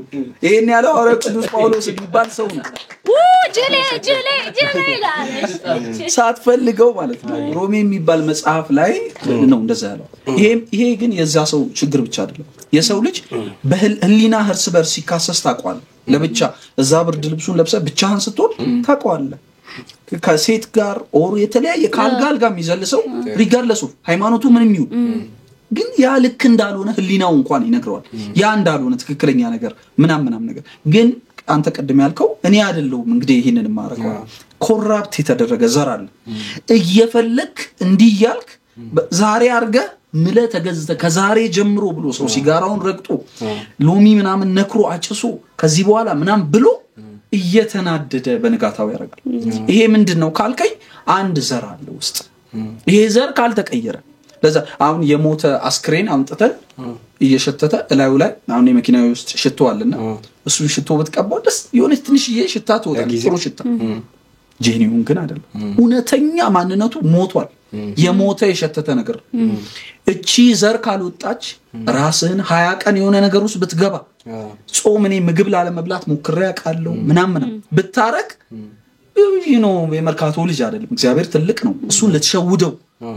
ይሄን ያለው ሐዋርያው ቅዱስ ጳውሎስ የሚባል ሰው ነው ጀሌ ሳትፈልገው ማለት ነው ሮሜ የሚባል መጽሐፍ ላይ ነው እንደዛ ያለው ይሄ ግን የዛ ሰው ችግር ብቻ አይደለም የሰው ልጅ በህሊና እርስ በርስ ሲካሰስ ታቋል ለብቻ እዛ ብርድ ልብሱን ለብሰ ብቻህን ስትሆን ታቋል ከሴት ጋር ኦር የተለያየ ካልጋል ጋር የሚዘልሰው ሪጋርለስ ኦፍ ሃይማኖቱ ምንም ይሁን ግን ያ ልክ እንዳልሆነ ህሊናው እንኳን ይነግረዋል ያ እንዳልሆነ ትክክለኛ ነገር ምናምን ነገር ግን አንተ ቀድም ያልከው እኔ አይደለም እንግዲህ ይሄንን ማረከው ኮራፕት የተደረገ ዘር አለ እየፈለክ እንዲያልክ ዛሬ አርገ ምለ ተገዝተ ከዛሬ ጀምሮ ብሎ ሰው ሲጋራውን ረግጦ ሎሚ ምናምን ነክሮ አጭሶ ከዚህ በኋላ ምናምን ብሎ እየተናደደ በነጋታው ያረጋል ይሄ ምንድነው ካልከኝ አንድ ዘር አለ ውስጥ ይሄ ዘር ካልተቀየረ ለዛ አሁን የሞተ አስክሬን አምጥተን እየሸተተ እላዩ ላይ አሁን የመኪናው ውስጥ ሽቶ አለና እሱ ሽቶ በተቀባው ደስ የሆነች ትንሽዬ ሽታ ተወጣ ጥሩ ሽታ ጄኒውን ግን አይደለም እውነተኛ ማንነቱ ሞቷል የሞተ የሸተተ ነገር እቺ ዘር ካልወጣች ራስህን 20 ቀን የሆነ ነገር ውስጥ ብትገባ ጾም እኔ ምግብ ላለ መብላት ሞክሬ ያቃለው ምናምን ብታረክ የመርካቶ ልጅ አይደለም እግዚአብሔር ትልቅ ነው እሱን ለተሸውደው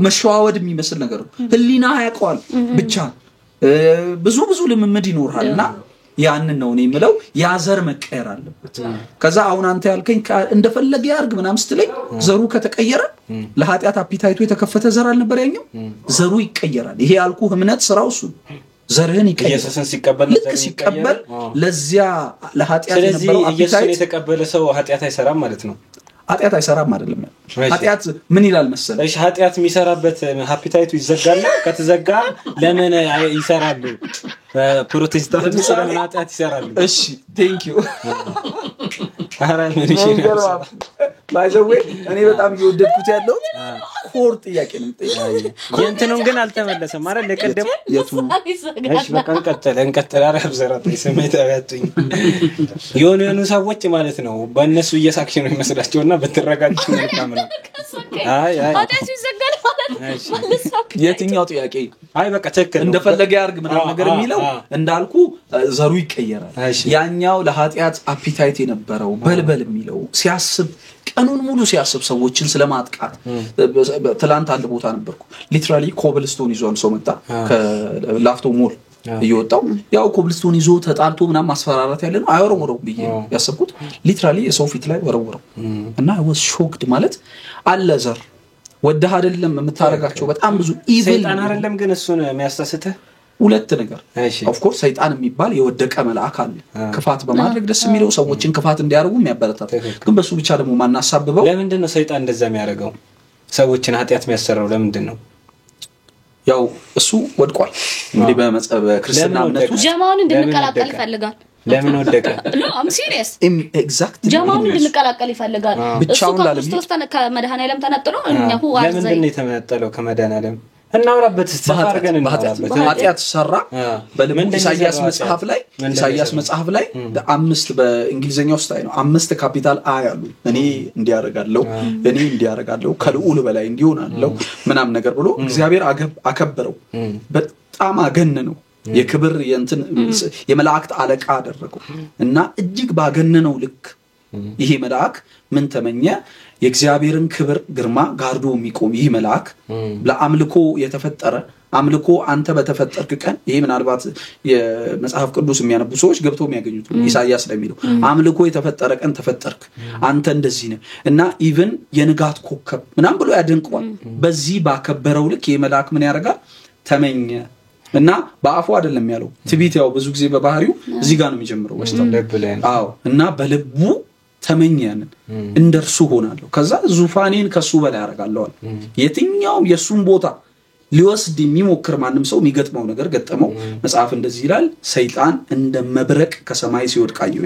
መሸዋወድ የሚመስል ነገር ህሊና ያቀዋል ብቻ ብዙ ልምምድ ይኖርሃልና ያንን ነው እኔ የምለው ያዘር መቀየር አለበት ከዛ አሁን አንተ ያልከኝ እንደፈለገ ያርግ ምናምን ስትለኝ ዘሩ ከተቀየረ ለኃጢአት አፒታይቱ የተከፈተ ዘር አልነበር ያኛው ዘሩ ይቀየራል ይሄ ያልኩ እምነት ስራው እሱ ዘርህን ይቀየራል ኢየሱስን ሲቀበል ለዚያ ለኃጢአት የነበረው ኢየሱስን የተቀበለ ሰው ኃጢአት አይሰራም ማለት ነው ኃጢአት አይሰራም አይደለም ኃጢአት ምን ይላል መሰለህ እሺ ኃጢአት የሚሰራበት አፒታይቱ ይዘጋል ከተዘጋ ለምን ይሰራሉ ፕሮቴስታንት ስለምን ኃጢአት ይሰራሉ እሺ ቴንክ ዩ አራን ምንሽ ባይዘዌ እኔ በጣም ይወደድኩት ያለው ኮር ጥያቄ ነው የእንትኑን ግን አልተመለሰም ማለት ለቀደም የቱ እሺ በቃ እንቀጥል አረብ ዘራት ስሜታው ያጡኝ የሆኑ ሰዎች ማለት ነው በእነሱ እየሳክሽ ነው የሚመስላቸውና በትረጋግጥ መልካም ነው አይ ኃጢአት ይዘጋል ማለት የትኛው ጥያቄ አይ በቃ ተከለ እንደፈለገ ያርግ ምናምን ነገር የሚለው እንዳልኩ ዘሩ ይቀየራል ያኛው ለኃጢአት አፒታይት የነበረው በልበል የሚለው ሲያስብ ቀኑን ሙሉ ሲያስብ ሰዎችን ስለማጥቃት ትላንት አንድ ቦታ ነበርኩ ሊትራሊ ኮብልስቶን ይዞን ሰው መጣ ከላፍቶ ሞል እየወጣው ያው ኮብልስቶን ይዞ ተጣልቶ ምናምን ማስፈራራት ያለ ነው አይወረወረው ብዬ ያሰብኩት ሊትራሊ የሰው ፊት ላይ ወረወረው እና I was shocked ማለት አለዘር ወደህ አይደለም የምታረጋቸው በጣም ብዙ ኢቪል ሰይጣን አይደለም ግን እሱን የሚያስተስተህ ሁለት ነገር ኦፍ ኮርስ ሰይጣን የሚባል የወደቀ መልአክ አለ ክፋት በማድረግ ደስ የሚለው ሰዎችን ክፋት እንዲያርጉ የሚያበረታታ ግን በሱ ብቻ ደግሞ ማናሳብበው ለምንድን ነው ሰይጣን እንደዛ የሚያደርገው ሰዎችን ኃጢአት የሚያሰራው ለምንድን ነው ያው እሱ ወድቋል እንግዲህ በክርስትና እምነቱ ጀማውን እንድንቀላቀል ይፈልጋል ለምን ወደቀ no I'm serious exactly ጀማውን እንድንቀላቀል ይፈልጋል ብቻውን ላለም ከመድኃኔዓለም ተነጥሎ እኛሁ ለምን ነው የተመነጠለው ከመድኃኔዓለም እናውራበት ተፋርገን እናውራበት ኃጢአት ሰራ በልቡ ኢሳይያስ መጽሐፍ ላይ በአምስት በእንግሊዘኛው ውስጥ ነው አምስት ካፒታል አይ አሉ እኔ እንዲያረጋለሁ ከልዑል በላይ እንዲሆናለሁ ምናም ነገር ብሎ እግዚአብሔር አከበረው በጣም አገነነው የክብር የመላእክት አለቃ አደረገው እና እጅግ ባገነነው ልክ ይሄ መልአክ ምን ተመኘ የእግዚአብሔርን ክብር ግርማ ጋርዶ የሚቆም ይሄ መልአክ ለአምልኮ የተፈጠረ አምልኮ አንተ በተፈጠርክ ቀን ይሄ ምናልባት የመጽሐፍ ቅዱስ የሚያነቡ ሰዎች ገብተው የሚያገኙት ኢሳይያስ ላይ የሚለው አምልኮ የተፈጠረ ቀን ተፈጠርክ አንተ እንደዚህ ነህ እና ኢቭን የንጋት ኮከብ ምናም ብሎ ያደንቀዋል በዚህ ባከበረው ልክ ይሄ መልአክ ምን ያደርጋል ተመኘ እና በአፉ አይደለም ያለው ትቢት ያው ብዙ ጊዜ በባህሪው እዚህ ጋር ነው የሚጀምረው አዎ እና በልቡ ተመኘን እንደርሱ ሆናለሁ ከዛ ዙፋኔን ከሱ በላይ ያረጋለሁ የትኛው የሱን ቦታ ሊወስድ የሚሞክር ማንም ሰው የሚገጥመው ነገር ገጠመው መጽሐፍ እንደዚህ ይላል ሰይጣን እንደ መብረቅ ከሰማይ ሲወድቅ አየሁ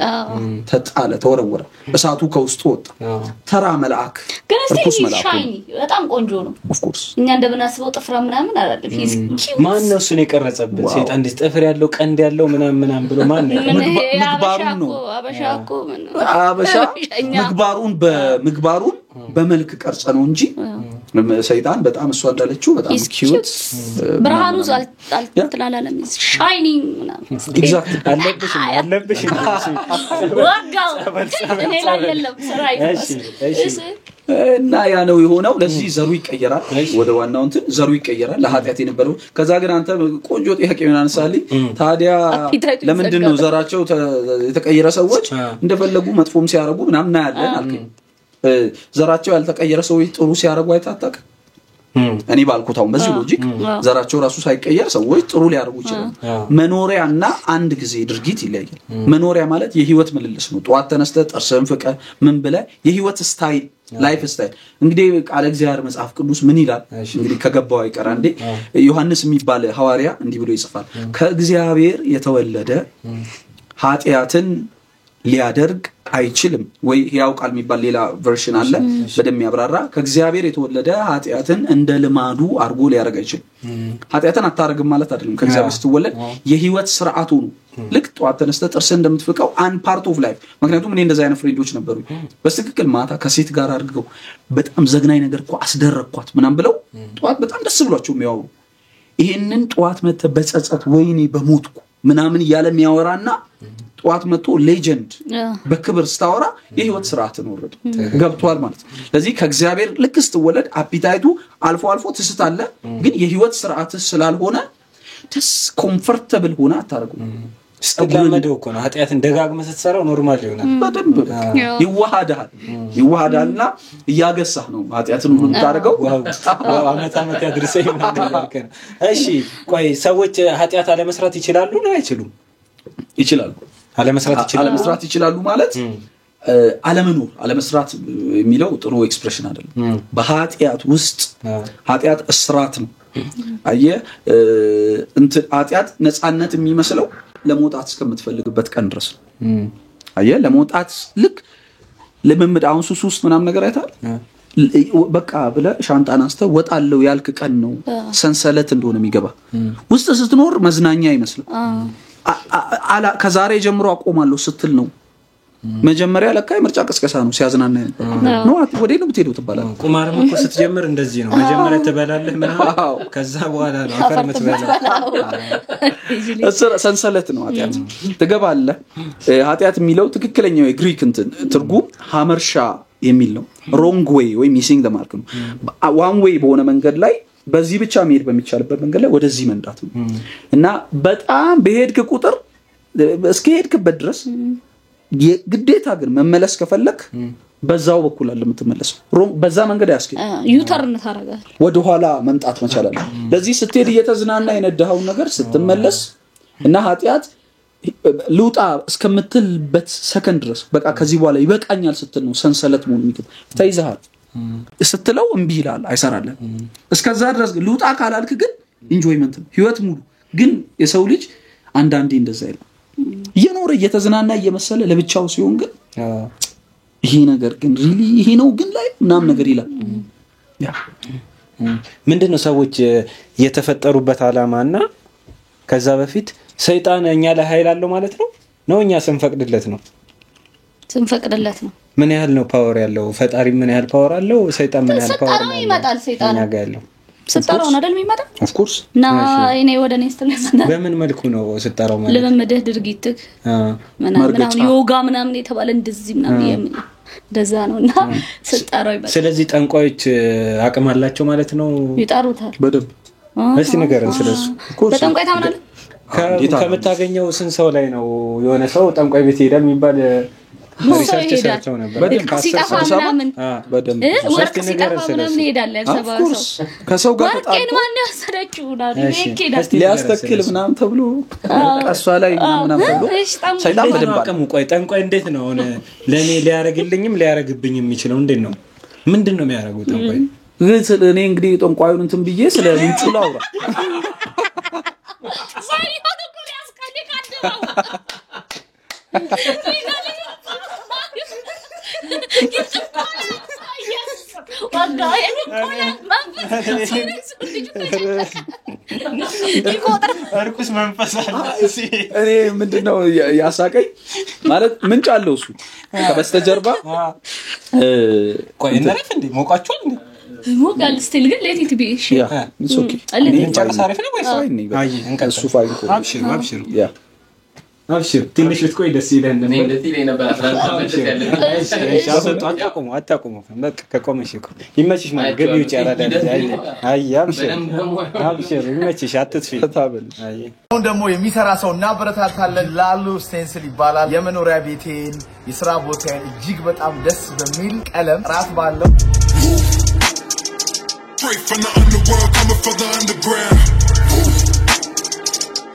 ተጣለ ተወረወረ እሳቱ ከውስጡ ወጣ ተራ መልአክ እርኩስ መልአክ በጣም ቆንጆ ነው ኦፍ ኮርስ እኛ እንደምናስበው ጥፍራ ምናምን አይደለም ማን ነው እሱን የቀረጸበት ሰይጣን እንደ ጥፍር ያለው ቀንድ ያለው ምናምን ብሎ ማን ነው ምግባሩን ነው አበሻ ምግባሩን በመልክ ቀርጸ ነው እንጂ ሰይጣን በጣም እሷ እንዳለችው በጣም ኪዩት ብርሃኑ አልተላላለም ሻይኒንግ ምናምን ኤግዛክትሊ አለብሽ ዋጋው እኔ ላይ የለም ስራይ እና ያ ነው የሆነው ለዚህ ዘሩ ይቀየራል ወደ ዋናው እንትን ዘሩ ይቀየራል ለኃጢአት የነበረው ከዛ ግን አንተ ቆንጆ ጥያቄ ምን አንሳልኝ ታዲያ ለምንድን ነው ዘራቸው የተቀየረ ሰዎች እንደፈለጉ መጥፎም ሲያረጉ ምናምን ያለን አልከኝ ዘራቸው ያልተቀየረ ሰዎች ጥሩ ሲያረጉ አይታጣቅ እኔ ባልኩታው በዚህ ሎጂክ ዘራቸው ራሱ ሳይቀየር ሰዎች ጥሩ ሊያርጉ ይችላል መኖሪያና አንድ ጊዜ ድርጊት ይለያያል መኖሪያ ማለት የህይወት ምልልስ ነው ጧት ተነስተ ጥርስን ፍቀ ምን ብለ የህይወት ስታይል ላይፍ ስታይል እንግዲህ ቃል እግዚአብሔር መጽሐፍ ቅዱስ ምን ይላል እንግዲህ ከገባው አይቀር አንዴ ዮሐንስ የሚባል ሐዋርያ እንዲህ ብሎ ይጽፋል ከእግዚአብሔር የተወለደ ኃጢአትን ሊያደርግ አይችልም ወይ ያው ቃል የሚባል ሌላ ቨርሽን አለ በደም ያብራራ ከእግዚአብሔር የተወለደ ኃጢአትን እንደ ልማዱ አርጎ ሊያደርግ አይችልም ኃጢአትን አታረግም ማለት አይደለም ከእግዚአብሔር ስትወለድ የህይወት ስርዓቱ ነው ልክ ጧት ተነስተ ጥርስ እንደምትፍቀው አን ፓርት ኦፍ ላይፍ ምክንያቱም እኔ እንደዛ አይነት ፍሬንዶች ነበሩ በትክክል ማታ ከሴት ጋር አድርገው በጣም ዘግናኝ ነገር እኮ አስደረኳት ምናም ብለው ጧት በጣም ደስ ብሏቸው የሚያወሩ ይሄንን ጧት መተ በጸጸት ወይኔ በሞትኩ ምናምን ያለ የሚያወራና ጧት መጥቶ ሌጀንድ በክብር ስታወራ የህይወት ስርዓት ነው ወረደ ገብቷል ማለት ነው ስለዚህ ከእግዚአብሔር ልክ ስትወለድ አፒታይቱ አልፎ ትስታለ ግን የህይወት ስርዓት ስላልሆነ ደስ ኮምፎርታብል ሆነ አታረጉ ስትላመደው እኮ ነው ኃጢአትን ደጋግመህ ስትሰራው ኖርማል ይሆናል በደንብ ይዋሃዳልና እያገሳህ ነው ኃጢአትን ሁሉ ታረጋው አመት ያድርሰኝ ማለት ነው እሺ ቆይ ሰዎች ኃጢአት አለ መስራት ይችላሉ ነው አይችሉም ይችላሉ አለ መስራት ይችላሉ ማለት አለ መስራት የሚለው ጥሩ ኤክስፕሬሽን አይደለም በኃጢአት ውስጥ ኃጢአት እስራት ነው አየ ኃጢአት ነፃነት የሚመስለው ለመውጣት እስከምትፈልግበት ቀን ድረስ አየ ለመውጣት ልክ ለምምድ አሁን ሱስ ውስጥ ምናምን ነገር አይታል በቃ ብለ ሻንጣን አንስተ ወጣለው ያልክ ቀን ነው ሰንሰለት እንደሆነ የሚገባ ውስጥ ስትኖር መዝናኛ አይመስልም ከዛሬ ጀምሮ አቆማለሁ ስትል ነው መጀመሪያ ለካ የምርጫ ቅስቀሳ ነው ሲያዝናና ነው ወዴት ነው የምትሄደው ትባላለህ ቁማርም እኮ ስትጀምር እንደዚህ ነው መጀመሪያ ትበላለህ ምናምን ከዛ በኋላ ነው አፈር የምትበላው ሰንሰለት ነው ኃጢአት ትገባለህ ኃጢአት የሚለው ትክክለኛው የግሪክ ትርጉም ሀመርሻ የሚል ነው wrong way ወይ missing the mark ነው one way በሆነ መንገድ ላይ በዚህ ብቻ መሄድ በሚቻልበት መንገድ ላይ ወደዚህ መንዳት ነው እና በጣም በሄድክ ቁጥር እስከሄድክበት ድረስ የግዴታ ግን መመለስ ከፈለክ በዛው በኩል አለ የምትመለሰው በዛ መንገድ ያስከኝ ዩተርን ታረጋል ወደ ኋላ መምጣት መቻል አለ ለዚህ ስትሄድ እየተዝናና የነዳው ነገር ስትመለስ እና ኃጢአት ሉጣ እስከምትልበት ሰከንድ ድረስ በቃ ከዚህ በኋላ ይበቃኛል ስትል ነው ሰንሰለት ሞን የሚገባ ተይዘሃል ስትለው እምቢ ይላል አይሰራለን እስከዛ ድረስ ሉጣ ካላልክ ግን ኢንጆይመንት ነው ህይወት ሙሉ ግን የሰው ልጅ አንዳንዴ እንደዛ ይላል የኖር እየተዝናና እየመሰለ ለብቻው ሲሆን ግን ይሄ ነገር ግን ሪሊ ይሄ ነው ግን ላይ ምናም ነገር ይላል ያ ምንድነው ሰዎች የተፈጠሩበት አላማና ከዛ በፊት ሰይጣን እኛ ላይ ኃይል አለው ማለት ነው እኛ ስንፈቅድለት ነው ምን ያህል ነው ፓወር ያለው ፈጣሪ ምን ያህል ፓወር አለው ሰይጣን ምን ያህል ፓወር ነው ይመጣል ሰይጣን ያጋለው ስትጠራው ነው አይደል የሚመጣው of course ና እኔ ወደ ነስተለሰና በምን መልኩ ነው ስትጠራው ማለት ለመመደህ ድርጊትክ ምናምን ዮጋ ምናምን የተባለ እንደዚህ ምናምን እንደዛ ነውና ስትጠራው ይመጣል ስለዚህ ጠንቋዮች አቅም አላቸው ማለት ነው ይጣሩታል በደብ እስቲ ንገረን ስለሱ በጠንቋይ ታምናለህ ከምታገኘው ስንሰው ላይ ነው የሆነ ሰው ጠንቋይ ቤት ሄዳል የሚባል ሪሰርች ሰርተው ነበር ሲጣፋምን በደም ወርቅ ሲጣፋምን ይሄዳል ሰባው ከሰው ጋር ወርቄን ማን ያሰደችው ይሄዳል ሊያስተክል ምናም ተብሎ ቀሷ ላይ ምናም ተብሎ ሰይጣን በደም አቀሙ ቆይ ጠንቋይ እንዴት ነው ለኔ ሊያረግልኝም ሊያረግብኝ የሚችለው እንዴት ነው ምንድነው የሚያረጋው ጠንቋይ እኔ እንግዲህ ጠንቋዩን እንትን ብዬ ስለ ምንጩ ላውራ ሳይሆን እኮ ያስቀልካደው አርኩስ መንፈሳል እኔ ምንድነው ያሳቀኝ ማለት ምንጭ አለው እሱ ከበስተጀርባ ቆይ እናረፍ እንዴ ሞቃቹ እንዴ ሞቃል ስቲል ግን ሌት ቢ እሺ ያ ኢትስ ኦኬ እንጨርስ አሪፍ ነው ወይስ አይ እንቀጥል እሱ ፋይል ኮ አብሽሩ ያ አብሽር ትንሽ ልትቆይ ደስ ይላል እኔ እንደዚህ ላይ ነበር አታቆሙ በቃ ከቆመሽ እኮ ይመችሽ ማለት ገቢው ይጫራል አይ አብሽር ይመችሽ አትጥፊ ታበል አይ አሁን ደግሞ የሚሰራ ሰው እናበረታታለን ላሉ ስቴንስል ይባላል የመኖሪያ ቤቴን የሥራ ቦታዬን እጅግ በጣም ደስ በሚል ቀለም ራስ ባለው Straight from the underworld, coming for the underground.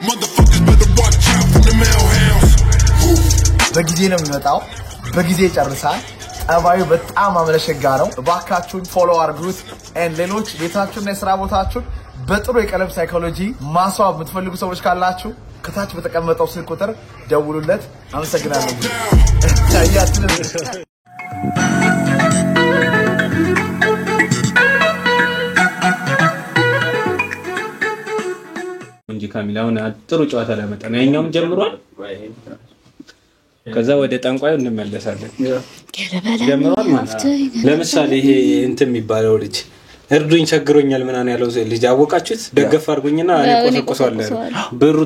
Motherfuckers better watch out for the mailhounds. በጊዜ ነው የሚመጣው በጊዜ ይጨርሳል ጠባዩ በጣም አመለሸጋ ነው እባካችሁን ፎሎ አድርጉት and ሌሎች ቤታችሁና የሥራ ቦታችሁን በጥሩ የቀለም ሳይኮሎጂ ማስዋብ የምትፈልጉ ሰዎች ካላችሁ ከታች በተቀመጠው ስልክ ቁጥር ደውሉለት አመሰግናለሁ እንጂ ካሚላውን ጥሩ ጨዋታ ለመጣ ነው ያኛውም ጀምሯል ከዛ ወደ ጠንቋዩ እንመለሳለን ጀምሯል ማለት ለምሳሌ ይሄ እንትን የሚባለው ልጅ እርዱኝ ቸግሮኛል ምናን ያለው ልጅ አወቃችሁት ደገፍ አርጉኝና እኔ ቆሰቆሰዋለሁ ብሩ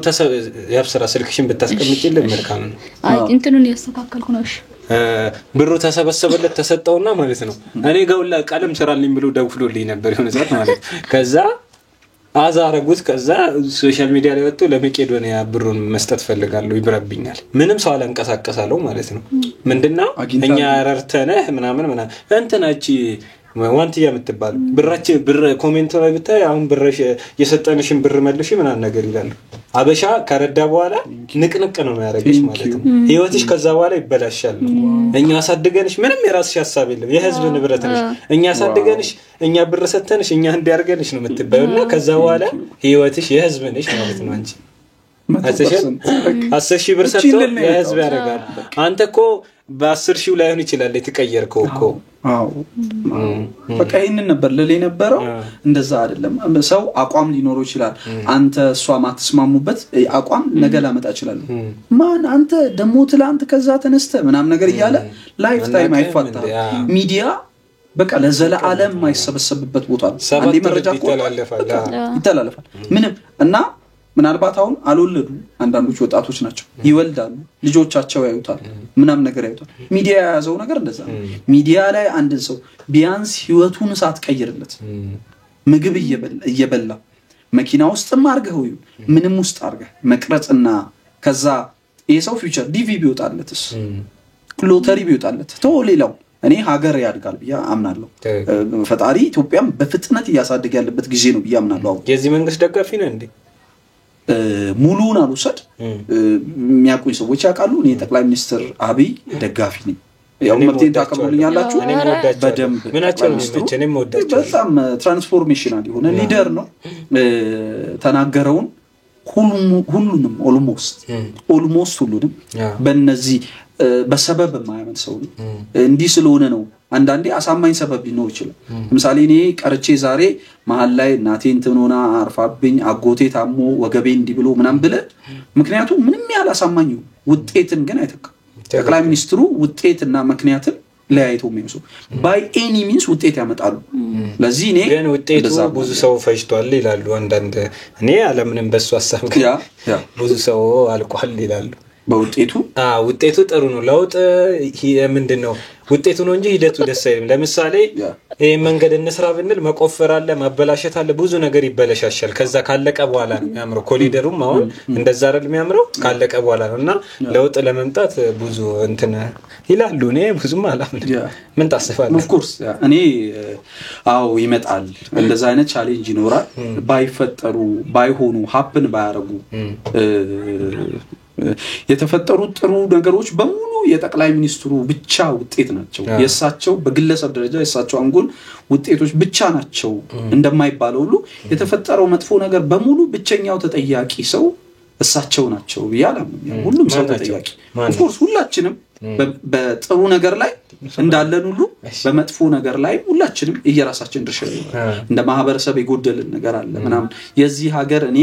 ያብስራ ስልክሽን ብታስቀምጪልኝ መልካም ነው አይ እንትኑን ያስተካከልኩ ነው እሺ ብሩ ተሰበሰበለት ተሰጠውና ማለት ነው እኔ ጋውላ ቀለም ስራልኝ ብሎ ደውሎልኝ ነበር የሆነ ሰዓት ማለት ከዛ አዛረጉት ከዛ ሶሻል ሚዲያ ላይ ወጥቶ ለመቄዶንያ ብሩን መስጠት ፈልጋለሁ ይብረብኛል ምንም ሰው አላንቀሳቀሳለው ማለት ነው ምንድነው እኛ ረርተነህ ምናምን እንትናቺ ዋንቲያ የምትባል ብር ኮሜንት ላይ ብታይ አሁን ብርሽ የሰጠንሽን ብር መልሽ ምናምን ነገር ይላል አበሻ ከረዳ በኋላ ንቅንቅ ነው ያረጋግሽ ማለት ነው ህይወትሽ ከዛ በኋላ ይበላሻል እኛ አሳድገንሽ ምንም የራስሽ ሐሳብ የለም የህዝብ ንብረት ነሽ እኛ አሳድገንሽ እኛ ብር ሰጠንሽ እኛ እንዲያርገንሽ ነው የምትባዩና ከዛ በኋላ ህይወትሽ የህዝብ ነሽ ማለት ነው አንቺ አሰሽ ብር ሰጥቶ የህዝብ ያረጋል አንተኮ በ10,000 ላይ ሆነ ይችላል የተቀየርከው እኮ አዎ በቃ ይሄንን ነበር ለሌ ነበረው እንደዛ አይደለም ሰው አቋም ሊኖረው ይችላል አንተ እሷ ማትስማሙበት አቋም ነገ ላመጣ ይችላል ማን አንተ ደሞ ትላንት ከዛ ተነስተ ምናም ነገር ይያለ ላይፍ ታይም አይፋታ ሚዲያ በቃ ለዘላ ዓለም ማይሰበሰብበት ቦታ አንዴ መረጃ ይተላለፋል ምንም እና ምናልባት አሁን አልወለዱ አንዳንዶች ወጣቶች ናቸው ይወልዳሉ ልጆቻቸው ያዩታል ምናም ነገር ያዩታል ሚዲያ ያዘው ነገር እንደዛ ሚዲያ ላይ አንድን ሰው ቢያንስ ህይወቱን ሳትቀይርለት ምግብ እየበላ መኪና ውስጥ ማርገው ምንም ውስጥ አርገ መቅረጽና ከዛ የሰው ፊውቸር ዲቪ ቢወጣለትስ ሎተሪ ቢወጣለት ተወሌላው እኔ ሀገር ያድጋል ቢያ አምናለሁ ፈጣሪ ኢትዮጵያም በፍጥነት ያሳድግ ያለበት ጊዜ ነው ቢያ አምናለሁ የዚህ መንግስት ደጋፊ ነው እንዴ ሙሉን አሉሰድ የሚያቆይ ሰዎች ያቃሉ እኔ ጠቅላይ ሚኒስትር አብይ ደጋፊ ነኝ ያው መብቴን ታቀበሉኛላችሁ በደንብ ምናቸው ነው እኔም ወዳቸው በጣም ትራንስፎርሜሽናል የሆነ ሊደር ነው ተናገረውን ሁሉንም ኦልሞስት ሁሉንም በእነዚህ በሰበብ የማያመን ሰው እንዲህ ስለሆነ ነው አንዳንዴ አሳማኝ ሰበብ ሊኖር ይችላል ለምሳሌ እኔ ቀርቼ ዛሬ መሃል ላይ እናቴን ተኖና አርፋብኝ አጎቴ ታሞ ወገቤ እንዲ ብሎ ምናም ብለ ምክንያቱም ምንም ያላሳማኝ ውጤትን ግን አይተካ ጠቅላይ ሚኒስትሩ ውጤትና ምክንያትን ለያይቶ የሚያምሱ ባይ ኤኒ ሚንስ ውጤት ያመጣሉ ለዚህ እኔ ግን ውጤቱ ብዙ ሰው ፈጅቷል ይላሉ አንዳንድ እኔ አለምንም በሱ ሐሳብ ብዙ ሰው አልቋል ይላሉ ውጤቱ ጥሩ ነው ለውጥ ምንድነው ውጤቱ ነው እንጂ ሂደቱ ደስ አይልም ለምሳሌ ይሄ መንገድ እንስራ ብንል መቆፈር አለ ማበላሸት አለ ብዙ ነገር ይበላሻሻል ከዛ ካለቀ በኋላ ነው የሚያምረው ኮሊደሩም አሁን እንደዛ አይደል የሚያምረው ካለቀ በኋላ ነውና ለውጥ ለመምጣት ብዙ እንትን ይላሉ እኔ ብዙም አላምንም ምን ታስፋለህ ኦፍ ኮርስ እኔ አው ይመጣል እንደዛ አይነት ቻሌንጅ ይኖራል ባይፈጠሩ ባይሆኑ ሃፕን ባያረጉ የተፈጠሩ ጥሩ ነገሮች በሙሉ የጠቅላይ ሚኒስትሩ ብቻ ውጤት ናቸው የሳቸው በግለሰብ ደረጃ የሳቸው አንጎል ውጤቶች ብቻ ናቸው እንደማይባለው ሁሉ የተፈጠረው መጥፎ ነገር በሙሉ ብቸኛው ተጠያቂ ሰው እሳቸው ናቸው ይያላም ሁሉም ሰው ተጠያቂ ኦፍ ኮርስ ሁላችንም በጥሩ ነገር ላይ እንዳለን ሁሉ በመጥፎ ነገር ላይ ሁላችንም እየራሳችን ድርሻ እንደ ማህበረሰብ የጎደልን ነገር አለ ምናምን የዚህ ሀገር እኔ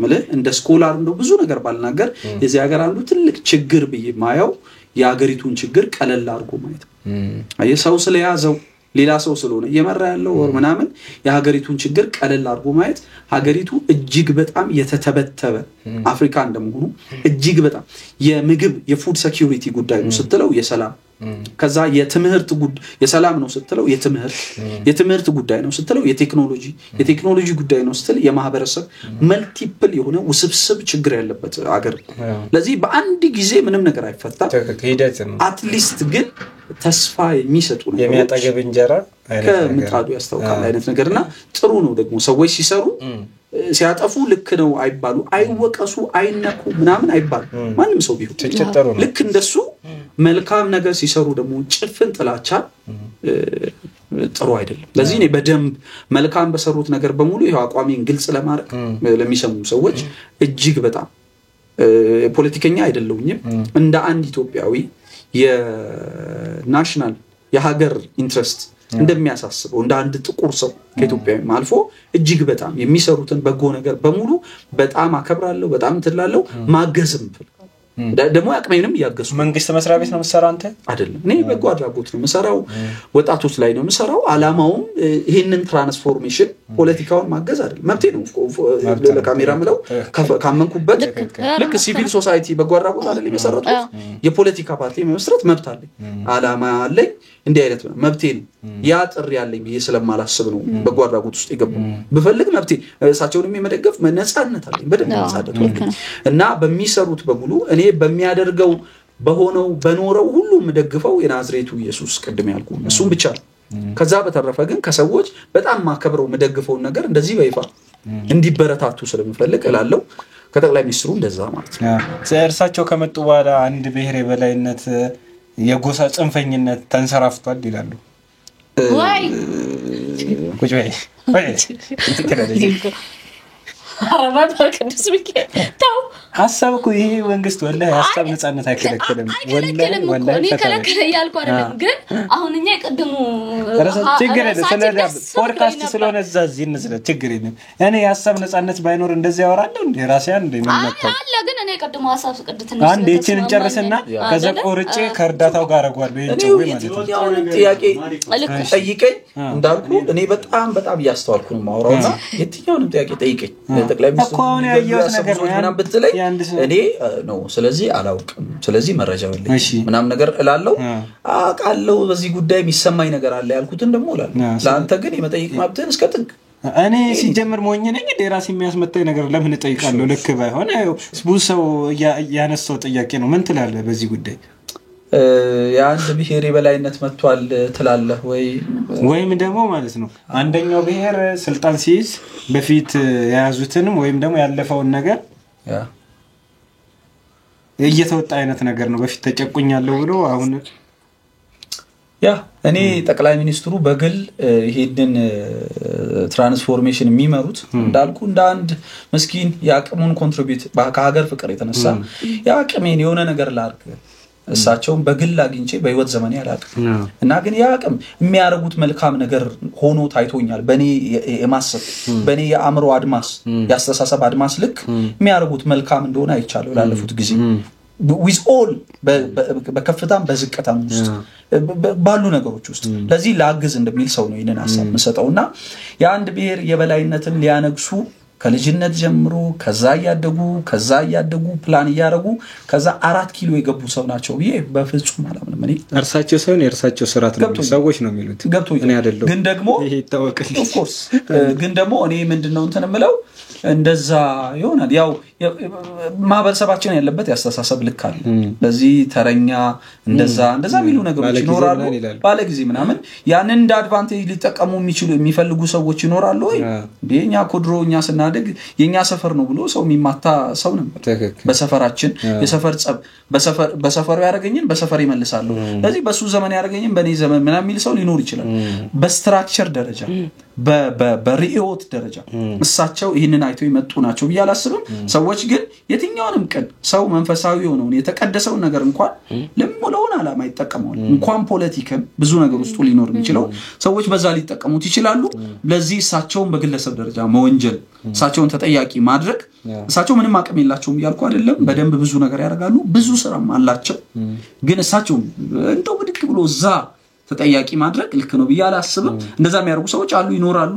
ማለት እንደ ስኮላር እንደው ብዙ ነገር ባልናገር የዚህ ሀገር አንዱ ትልቅ ችግር በየማያው የሀገሪቱን ችግር ቀለል አድርጎ ማለት አየሰው ስለያዘው ሌላ ሰው ስለሆነ እየመራ ያለው ወር ምናምን የሀገሪቱን ችግር ቀለል አድርጎ ማየት ሀገሪቱ እጅግ በጣም የተተበተበ አፍሪካ እንደመሆኑ እጅግ በጣም የምግብ የፉድ ሴኩሪቲ ጉዳይ ነው ስትለው የሰላም ከዛ የትምህርት ጉዳይ የሰላም ነው ስትለው የትምህርት ጉዳይ ነው ስትለው የቴክኖሎጂ ጉዳይ ነው ስትል የማህበረሰብ መልቲፕል የሆነ ውስብስብ ችግር ያለበት ሀገር ለዚህ በአንድ ጊዜ ምንም ነገር አይፈታ አትሊስት ግን ተስፋ የሚሰጡ ነው የሚያጠገብ እንጀራ ከምጣዱ ያስተውቃል አይነት ነገርና ጥሩ ነው ደግሞ ሰዎች ሲሰሩ ሲያጠፉ ልክ ነው አይባሉ አይወቀሱ አይነኩ ምናምን አይባሉ ማንንም ሰው ቢሆን ልክ እንደሱ መልካም ነገር ሲሰሩ ደግሞ ጭፍን ጥላቻ ጥሩ አይደለም ለዚህ እኔ በደንብ መልካም በሰሩት ነገር በሙሉ ይሄው አቋሚን ግልጽ ለማድረግ ለሚሰሙ ሰዎች እጅግ በጣም ፖለቲከኛ አይደለውኝም እንደ አንድ ኢትዮጵያዊ የናሽናል የሀገር ኢንትረስት እንደሚያሳስበው እንደ አንድ ጥቁር ሰው ከኢትዮጵያዊ ማልፎ እጅግ በጣም የሚሰሩትን በጎ ነገር በሙሉ በጣም አከብራለሁ በጣም ትላለው ማገዝም ደግሞ አቅሜንም ያገሱ መንግስት መስሪያ ቤት ነው የምሰራው አንተ አይደለም እኔ በጎ አድራጎት ነው የምሰራው ወጣቶች ላይ ነው የምሰራው አላማው ይሄንን ትራንስፎርሜሽን ፖለቲካውን ማገዝ አይደለም መብቴ ነው ለካሜራ ምለው ካመንኩበት ልክ ሲቪል ሶሳይቲ በጎ አድራጎት አይደለም የመሰረቱት የፖለቲካ ፓርቲ መስረት መብት አለኝ አላማ አለኝ እንዲህ አይነት መብቴ ነው ያ ጥሪ ያለኝ ብዬ ስለማላስብ ነው በጎ አድራጎት ውስጥ የገባው በፈልግ መብቴ እሳቸውንም የመደገፍ ነፃነት አለኝ በደንብ ነፃነት እና በሚሰሩት በሙሉ እኔ በሚያደርገው በሆነው በኖረው ሁሉ መደግፈው የናዝሬቱ ኢየሱስ ቀድም ያልኩ እሱም ብቻ ከዛ በተረፈ ግን ከሰዎች በጣም ማከብረው መደግፈው ነገር እንደዚህ በይፋ እንዲበረታቱ ስለምፈልግ እላለሁ ከጠቅላይ ሚኒስትሩ እንደዛ ማለት ነው እርሳቸው ከመጡ በኋላ አንድ ብሔር የበላይነት የጎሳ ጽንፈኝነት ተንሰራፍቷል ይላሉ ወይ ቁጭ በይ አረባባ ቅዱስ ሚካኤል ታው ሐሳብኩ ይሄ መንግስት ወላሂ ሐሳብ ነፃነት አይከለክልም ወላሂ እኔ ከለከለ ያልኩ አይደለም ግን አሁን እኛ ይቀድሙ ችግር የለም ስለዚህ ፖድካስት ስለሆነ እዚህ እንዝለ ችግር የለም እኔ ሐሳብ ነፃነት ባይኖር እንደዚህ ያወራለሁ እንዴ ራሴን እንዴ ምን አለ ግን እኔ ይቀድሙ ሐሳብ ቅድትን አንዴ እቺን እንጨርስና ከዛ ቆርጬ ከርዳታው ጋር አረጋግዋል በእንጨው ማለት ነው ጥያቄ ጠይቀኝ እንዳልኩ እኔ በጣም ያስተዋልኩ ነው ማውራውና የትኛውንም ጥያቄ ጠይቀኝ ጠቅላይ ሚኒስትሩ እኮ ነው ያየሁት ነገር ምናምን ብትለኝ እኔ ነው ስለዚህ አላውቅም ስለዚህ መረጃው የለኝ ምናምን ነገር እላለሁ አቃለው በዚህ ጉዳይ የሚሰማኝ ነገር አለ ያልኩትን ደግሞ እላለሁ ለአንተ ግን የመጠይቅ መብትህን እስከ ጥግ እኔ ሲጀምር ሞኝ ነኝ እንዴ ራሴ የሚያስመጣኝ ነገር ለምን እጠይቃለሁ ልክ ባይሆን ብዙ ሰው ያነሳው ጥያቄ ነው ምን ትላለህ በዚህ ጉዳይ የአንድ ብሔር የበላይነት መጥቷል ትላለህ ወይም ደግሞ ማለት ነው አንደኛው ብሔር ስልጣን ሲይዝ በፊት ያያዙትንም ወይም ደግሞ ያለፈውን ነገር እየተወጣ አይነት ነገር ነው በፊት ተጨቁኛለሁ ብሎ አሁን እኔ ጠቅላይ ሚኒስትሩ በግል ይሄንን ትራንስፎርሜሽን የሚመሩት እንዳልኩ እንደ አንድ መስኪን ያቅሙን ኮንትሪቢዩት ከሀገር ፍቅር የተነሳ ያቅሜን የሆነ ነገር ላርግ እሳቸውን በግል አግኝቼ በህይወት ዘመኔ ያላቅም እና ግን ያቅም የሚያረጉት መልካም ነገር ሆኖ ታይቶኛል በኔ የማሰብ በኔ የአእምሮ አድማስ ያስተሳሰብ አድማስ ልክ የሚያረጉት መልካም እንደሆነ አይቻለሁ ላለፉት ጊዜ with all በከፍታም በዝቅታም ውስጥ ባሉ ነገሮች ውስጥ ለዚህ ላግዝ እንደሚል ሰው ነው ይነን ሐሳብ መሰጠውና የአንድ ብሔር የበላይነትን ሊያነግሱ ከልጅነት ጀምሮ ከዛ ያደጉ ፕላን ያያረጉ ከዛ 4 ኪሎ የገቡ ሰው ናቸው ይሄ በፍጹም አላምንም እኔ እርሳቸው ሰውን የእርሳቸው ስራት ነው ሰዎች ነው የሚሉት እኔ አይደለም ግን ደግሞ ይሄ ይታወቃል of course ግን ደግሞ እኔ ምንድነው እንትን ምለው እንደዛ ይሆናል ያው ማህበረሰባችን ያለበት ያስተሳሰብ ልክ አለ ለዚህ ተረኛ እንደዛ የሚሉ ነገሮች ይኖራሉ ባለጊዜ ምናምን ያንን እንደ አድቫንቴጅ ሊጠቀሙ የሚፈልጉ ሰዎች ይኖራሉ ወይ በእኛ ኮድሮኛ ስናደግ የኛ ሰፈር ነው ብሎ ሰው የሚማታ ሰው ነበር በሰፈራችን የሰፈር ጸብ በሰፈሩ ያረጋኝን በሰፈር ይመልሳሉ ስለዚህ በሱ ዘመን ያረጋኝን በኔ ዘመን ምናምን የሚል ሰው ሊኖር ይችላል በስትራክቸር ደረጃ በሪዮት ደረጃ እሳቸው ይሄንን አይቶ ይመጡ ናቸው በያላስብም ሰዎች ግን የትኛውንም ቀን ሰው መንፈሳዊ ሆነው የተቀደሰው ነገር እንኳን ለሞለውን አላማ ይተቀማሉ እንኳን ፖለቲካም ብዙ ነገር ውስጥ ሊኖር የሚችለው ሰዎች በዛ ሊተቀሙት ይችላሉ ለዚህ እሳቸውን በግለሰብ ደረጃ መወንጀል እሳቸውን ተጠያቂ ማድረግ እሳቸው ምንም አቅም የላቸውም ይያልኩ አይደለም በደንብ ብዙ ነገር ያደርጋሉ ብዙ ስራም አላቸው ግን እሳቸው እንደው ብድቅ ብሎ ዛ ተጠያቂ ማድረግ ልክ ነው በያላስብም እንደዛ የሚያደርጉ ሰዎች አሉ ይኖራሉ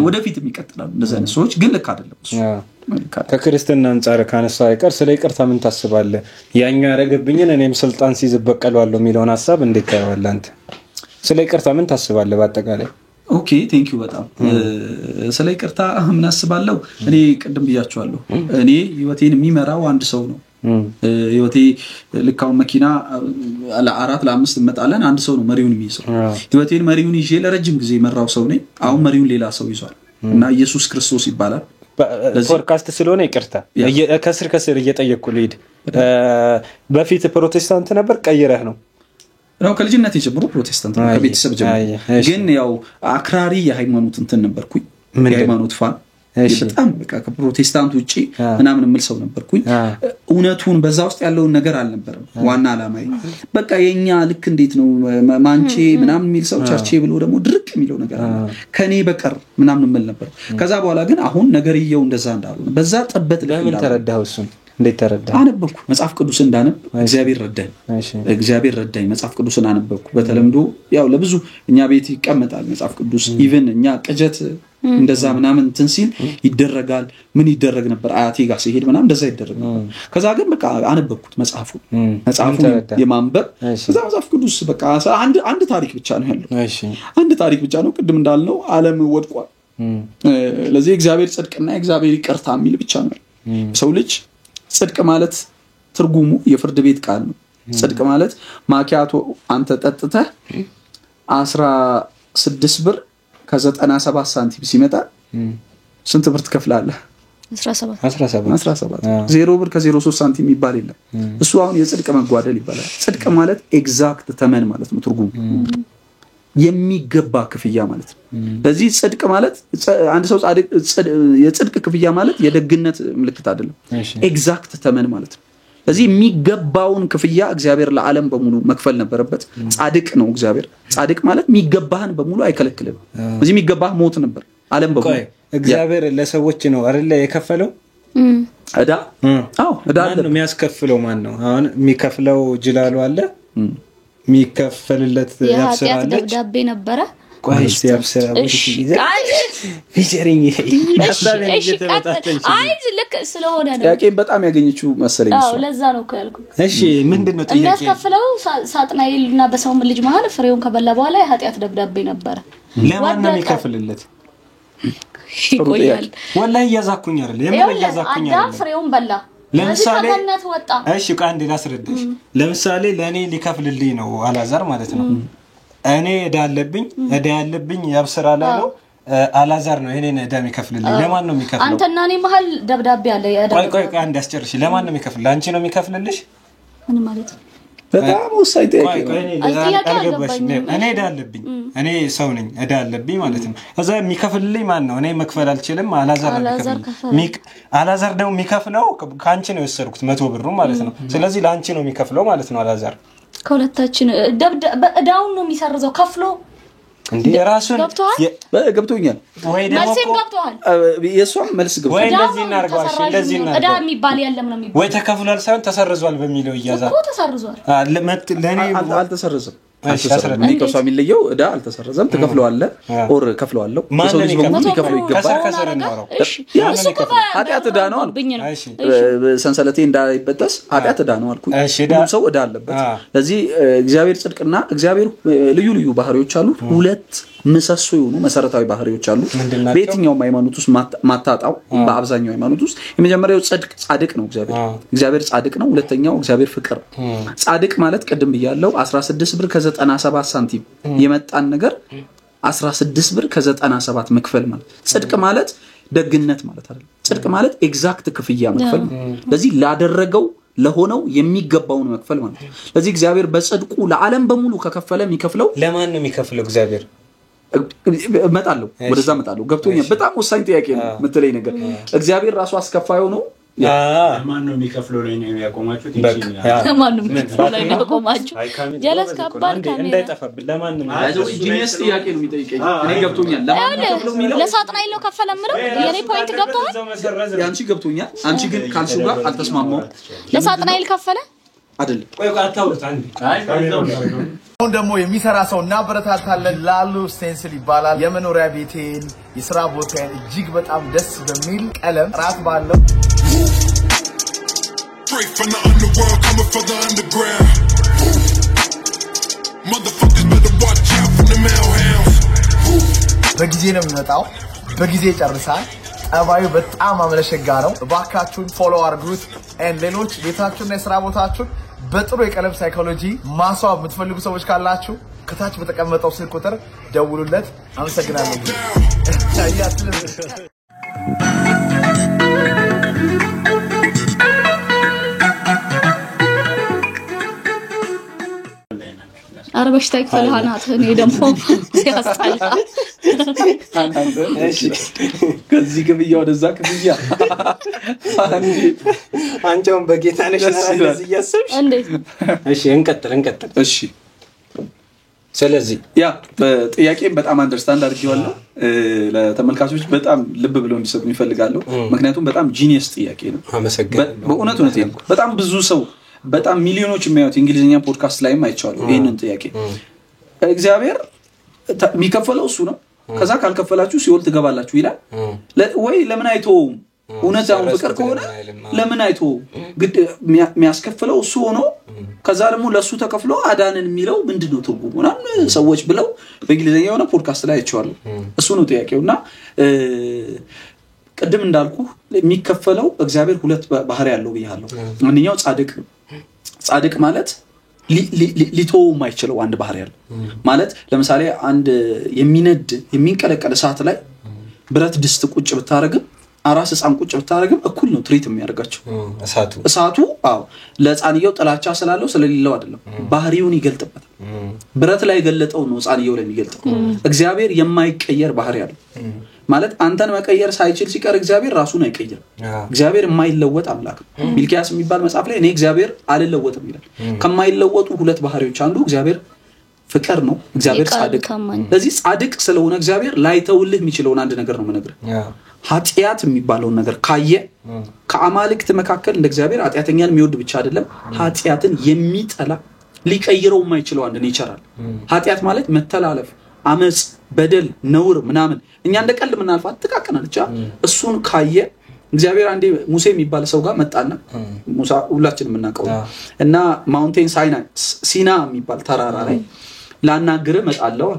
ወደፊትም ይቀጥላሉ እንደዛ አይነት ሰዎች ግን ልክ አይደለም እሱ ከክርስትና አንፃር ካነሳው አይቀር ስለ ይቅርታ ምን ታስባለህ ያኛው ያረገብኝን እኔም ስልጣን ሲይዝ በቀለዋለሁ የሚለውን ሐሳብ እንዴት ታያለህ አንተ ስለ ይቅርታ ምን ታስባለህ በአጠቃላይ ኦኬ ቴንክ ዩ በጣም ስለ ይቅርታ ምን አስባለሁ እኔ ቀደም ብያቸዋለሁ እኔ ህይወቴን የሚመራው አንድ ሰው ነው ህይወቴ ልካው መኪና ለ4 ለ5 እንመጣለን አንድ ሰው ነው መሪውን የሚይዘው ህይወቴን መሪውን ይዤ ለረጅም ጊዜ መራው ሰው ነኝ አሁን መሪውን ሌላ ሰው ይዟል እና ኢየሱስ ክርስቶስ ይባላል ፖድካስት ስለሆነ ይቅርታ ከስር እየጠየቅኩ ልሂድ በፊት ፕሮቴስታንት ነበር ቀይረህ ነው ከልጅነት ጀምሮ ፕሮቴስታንት ነው ከቤተሰብ ጀምሮ ግን ያው አክራሪ የሃይማኖት እንትን ነበርኩኝ የሃይማኖት ፋን በጣም በቃ ከፕሮቴስታንት ውጪ ምናምን መልሰው ነበርኩኝ እውነቱን በዛ ውስጥ ያለው ነገር አልነበረም ዋና አላማዬ በቃ የኛ ልክ እንዴት ነው ማንቼ ምናምን የሚል ሰው ቸርቼ ብሎ ደግሞ ድርቅ የሚለው ነገር አለ ከኔ በቀር ምናምን ምን ነበር ከዛ በኋላ ግን አሁን ነገርየው እንደዛ እንዳልሆነ በዛ ጥበት ለምን ተረዳው እሱ እንዴት ተረዳ አነበብኩ መጽሐፍ ቅዱስ እንዳነብ እግዚአብሔር ረዳኝ መጽሐፍ ቅዱስን አነበብኩ በተለምዶ ያው ለብዙ እኛ ቤት ይቀመጣል መጽሐፍ ቅዱስ ኢቭን እኛ ቅጀት እንደዛ ምናምን ትንሲል ይደረጋል ምን ይደረግ ነበር አያቴ ጋር ሲሄድ ምናምን እንደዛ ይደረግ ነበር ከዛ ግን በቃ አነበብኩት መጽሐፉን የማንበብ ከዛ መጽሐፍ ቅዱስ በቃ አንድ ታሪክ ብቻ ነው ያለው አንድ ታሪክ ብቻ ነው ቅድም እንዳልነው ዓለም ወድቋል ለዚህ እግዚአብሔር ጽድቅና እግዚአብሔር ይቅርታ የሚል ብቻ ነው ሰው ልጅ ጽድቅ ማለት ትርጉሙ የፍርድ ቤት ቃል ነው ጽድቅ ማለት ማኪያቶ አንተ ጠጥተህ 16 ብር ከ97 ሳንቲም ሲመጣ ስንት ብር ትከፍላለህ 17 0 ብር ከ03 ሳንቲም ይባል የለም እሱ አሁን የጽድቅ መጓደል ይባላል ጽድቅ ማለት ኤግዛክት ተመን ማለት ነው ትርጉሙ የሚገባ ክፍያ ማለት ነው ለዚህ ጽድቅ ማለት አንድ ሰው ጻድቅ የጽድቅ ክፍያ ማለት የደግነት ምልክት አይደለም ኤግዛክት ተመን ማለት ነው ለዚህ የሚገባውን ክፍያ እግዚአብሔር ለዓለም በሙሉ መክፈል ነበረበት ጻድቅ ነው እግዚአብሔር ጻድቅ ማለት የሚገባህን በሙሉ አይከለክልም ለዚህ የሚገባህ ሞት ነበር ዓለም በሙሉ እግዚአብሔር ለሰዎች ነው አይደል የከፈለው እዳ እዳ ነው የሚያስከፍለው ማን ነው አሁን የሚከፍለው ጅላሉ አለ የሚከፈልለት ያብስራለች ደብዳቤ ነበረ ቋይስ ያብስራ ፊቸሪንግ አይዝ ልክ ስለሆነ ነው ያቄን በጣም ያገኘችው መሰለኝ ለዛ ነው ካልኩ እሺ ምንድነው ጥያቄ የሚያስከፍለው ሳጥናኤልና በሰው ልጅ መሃል ፍሬውን ከበላ በኋላ የኃጢአት ደብዳቤ ነበረ ለማን ነው የሚከፍልለት ይቆያል ወላሂ ያዛኩኝ አይደል የምን ያዛኩኝ አይደል አዳም ፍሬውን በላ ለምሳሌ እሺ ቃንዴ ላስረዳሽ ለምሳሌ ለኔ ሊከፍልልኝ ነው አላዛር ማለት ነው እኔ እዳ ያለብኝ ያብስራላ ነው አላዛር ነው እኔን እዳ የሚከፍልልኝ ለማን ነው የሚከፍለው አንተና እኔ መሃል ደብዳቤ አለ ቆይ አንድ አስጨርሽ ለማን ነው የሚከፍል አንቺ ነው የሚከፍልልሽ ምን ማለት ነው በጣም ወሳኝ ጥያቄ እኔ እዳ አለብኝ እኔ ሰው ነኝ እዳ አለብኝ ማለት ነው ከዛ የሚከፍልልኝ ማን ነው እኔ መክፈል አልችልም አላዛር አላዛር ደግሞ የሚከፍለው ካንቺ ነው የወሰድኩት 100 ብሩ ማለት ነው ስለዚህ ላንቺ ነው የሚከፍለው ማለት ነው አላዛር ከሁለታችን እዳውን ነው የሚሰርዘው ከፍሎ እንዴ ራሱን ገብቶኛል ወይ ደግሞ የሷም መልስ ገብቶ ወይ እንደዚህ እናርጋሽ እንደዚህ እናርጋሽ እዳ የሚባል ያለም ነው የሚባል ወይ ተከፍሏል ሳይሆን ተሰርዟል በሚለው ይያዛል እኮ ተሰርዟል ለኔ አልተሰረዘም ከሷ የሚለየው እዳ አልተሰረዘም ተከፍሏል ኦር ከፍሏል ሰው ልጅ በሙሉ ይከፍለው ይገባል እሺ ኃጢአት እዳ ነው አልኩ ሰንሰለቴ እንዳይበጠስ ኃጢአት እዳ ነው አልኩ ሁሉም ሰው እዳ አለበት ለዚህ እግዚአብሔር ጽድቅና እግዚአብሔር ልዩ ልዩ ባህሪዎች አሉ ሁለት ምሰሶ የሆኑ መሰረታዊ ባህሪዎች አሉ በየትኛው ሃይማኖት ውስጥ ማታጣው በአብዛኛው ሃይማኖት ውስጥ የመጀመሪያው ጻድቅ ነው እግዚአብሔር ጻድቅ ነው ሁለተኛው እግዚአብሔር ፍቅር ጻድቅ ማለት ቀደም ብያለው 16 ብር ከ97 ሳንቲም የመጣን ነገር 16 ብር ከ97 መክፈል ማለት ጽድቅ ማለት ደግነት ማለት አይደል ጽድቅ ማለት ኤግዛክት ክፍያ መክፈል ለዚህ ላደረገው ለሆነው የሚገባውን መክፈል ማለት ለዚህ እግዚአብሔር በጽድቁ ለዓለም በሙሉ ከከፈለ የሚከፍለው ለማን ነው የሚከፍለው እግዚአብሔር መጣለው ወደዛ መጣለው ገብቶኛል በጣም ወሳኝ ጥያቄ ነው መተለይ ነገር እግዚአብሔር ራሱ አስከፋዩ ነው ለማን ነው የሚከፍለው ላይ ነው ያቆማችሁት ለማን ነው የሚከፍለው ላይ ነው ያቆማችሁ ጀለስ ከባድ ካሜራ እንዳይጠፋብን ለማን ነው ጂኒየስ ጥያቄ ነው የሚጠይቀኝ እኔ ገብቶኛል ለማን ነው የሚከፍለው የሚለው ለሳጥናኤል ነው ከፈለምረው የኔ ፖይንት ገብቷል ያንቺ ገብቶኛል አንቺ ግን ካልሹ ጋር አልተስማማው ለሳጥናኤል ከፈለ አይደለም ቆይ አታውሩት አንዴ አሁን ደግሞ የሚሰራ ሰው እናበረታታለን ላሉ ስቴንስል ይባላል የመኖሪያ ቤቴን የሥራ ቦታዬን እጅግ በጣም ደስ በሚል ቀለም ራስ ባለው Straight from the underworld, coming for the underground. Motherfuckers better watch out for the mailhounds. በጊዜ ነው የሚመጣው በጊዜ ይጨርሳል ጠባዩ በጣም አመለሸጋ ነው እባካችሁን ፎሎ አድርጉት and ሌሎች ቤታችሁና የሥራ ቦታችሁን በጥሩ የቀለም ሳይኮሎጂ ማስዋብ የምትፈልጉ ሰዎች ካላችሁ ከታች በተቀመጠው ስልክ ቁጥር ደውሉለት አመሰግናለሁ አረበሽታ ይፈልሃናት እኔ ደግሞ ሲያስጣላ እሺ ከዚህ ግብያ ወደዛ ግብያ አንቺውን በጌታ ነሽ እንደዚህ ያሰብሽ እንዴ እሺ እንቀጥል እሺ ስለዚህ ያ ጥያቄን በጣም አንደርስታንድ አድርጌዋለሁ ለተመልካቾች በጣም ልብ ብለው እንዲሰጡ ይፈልጋለሁ ምክንያቱም በጣም ጂኒየስ ጥያቄ ነው በእውነት ነው በጣም ብዙ ሰው በጣም ሚሊዮኖች የሚያዩት እንግሊዘኛ ፖድካስት ላይም አይቻለሁ ይሄንን ጥያቄ እግዚአብሔር የሚከፈለው እሱ ነው ከዛ ካልከፈላችሁ ሲኦል ትገባላችሁ ይላል ወይ ለምን አይተውም እውነታውን ፍቅር ከሆነ ለምን አይተው ግድ የሚያስከፍለው እሱ ሆኖ ከዛ ደግሞ ለሱ ተከፍሎ አዳንን የሚለው ምንድነው ትርጉሙ ሰዎች ብለው በእንግሊዘኛ የሆነ ፖድካስት ላይ አይቻለሁ እሱ ነው ጥያቄውና ቀደም እንዳልኩ የሚከፈለው እግዚአብሔር ሁለት ባህሪ ያለው ብያለሁ አንደኛው ጻድቅ ማለት ሊተው የማይችለው አንድ ባህሪ ያለው ማለት ለምሳሌ አንድ የሚንቀለቀል እሳት ላይ ብረት ድስት ቁጭ ብታረግም አራስ ህፃን ቁጭ ብታረግም እኩል ነው ትሪት የሚያደርጋቸው እሳቱ ለህፃንየው ጥላቻ ስላለው ስለሌለው አይደለም ባህሪውን ይገልጥበታል ብረት ላይ ገለጠው ነው ህፃንየው ላይ የሚገልጠው እግዚአብሔር የማይቀየር ባህሪ ያለው ማለት አንተን መቀየር ሳይችል ሲቀር እግዚአብሔር ራሱን አይቀየርም እግዚአብሔር የማይለወጥ አምላክ ነው ሚልኪያስ የሚባል መጽሐፍ ላይ እኔ እግዚአብሔር አልለወጥም ይላል ከማይለወጡ ሁለት ባህሪዎች አንዱ እግዚአብሔር ፍቅር ነው እግዚአብሔር ጻድቅ ስለዚህ ጻድቅ ስለሆነ እግዚአብሔር ላይተውልህ የሚችለውን አንድ ነገር ነው መነግርህ ኃጢያት የሚባለው ነገር ካየ ከአማልክት መካከል እንደ እግዚአብሔር ኃጢያተኛን የሚወድ ብቻ አይደለም ኃጢያትን የሚጠላ ሊቀይረው የማይችለው አንድ ኔቸር አለ ኃጢያት ማለት መተላለፍ አመጽ በደል ነውር ምናምን እኛ እንደቀልድ ምናልፋት ተቃቀናለች እሱን ካየ እግዚአብሔር አንዴ ሙሴ የሚባል ሰው ጋር መጣና ሙሳ ሁላችንም እናቀው እና ማውንቴን ሲና የሚባል ተራራ ላይ ላናግረ መጣለው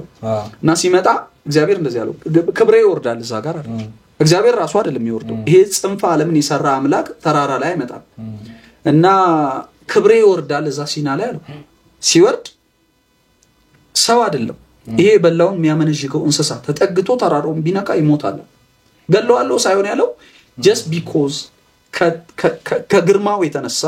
እና ሲመጣ እግዚአብሔር እንደዚህ ያለው ክብሬ ይወርዳል እዛ ጋር አይደል እግዚአብሔር ራሱ አይደለም የሚወርደው ይሄ ጽንፈ ዓለምን የሰራ አምላክ ተራራ ላይ አይመጣም እና ክብሬ ይወርዳል እዛ ሲና ላይ አለው ሲወርድ ሰው አይደለም ይሄ በላውን የሚያመነጅገው እንስሳ ተጠግቶ ተራራውን ቢነካ ይሞታል ገለዋለው ሳይሆን ያለው just because ከግርማው የተነሳ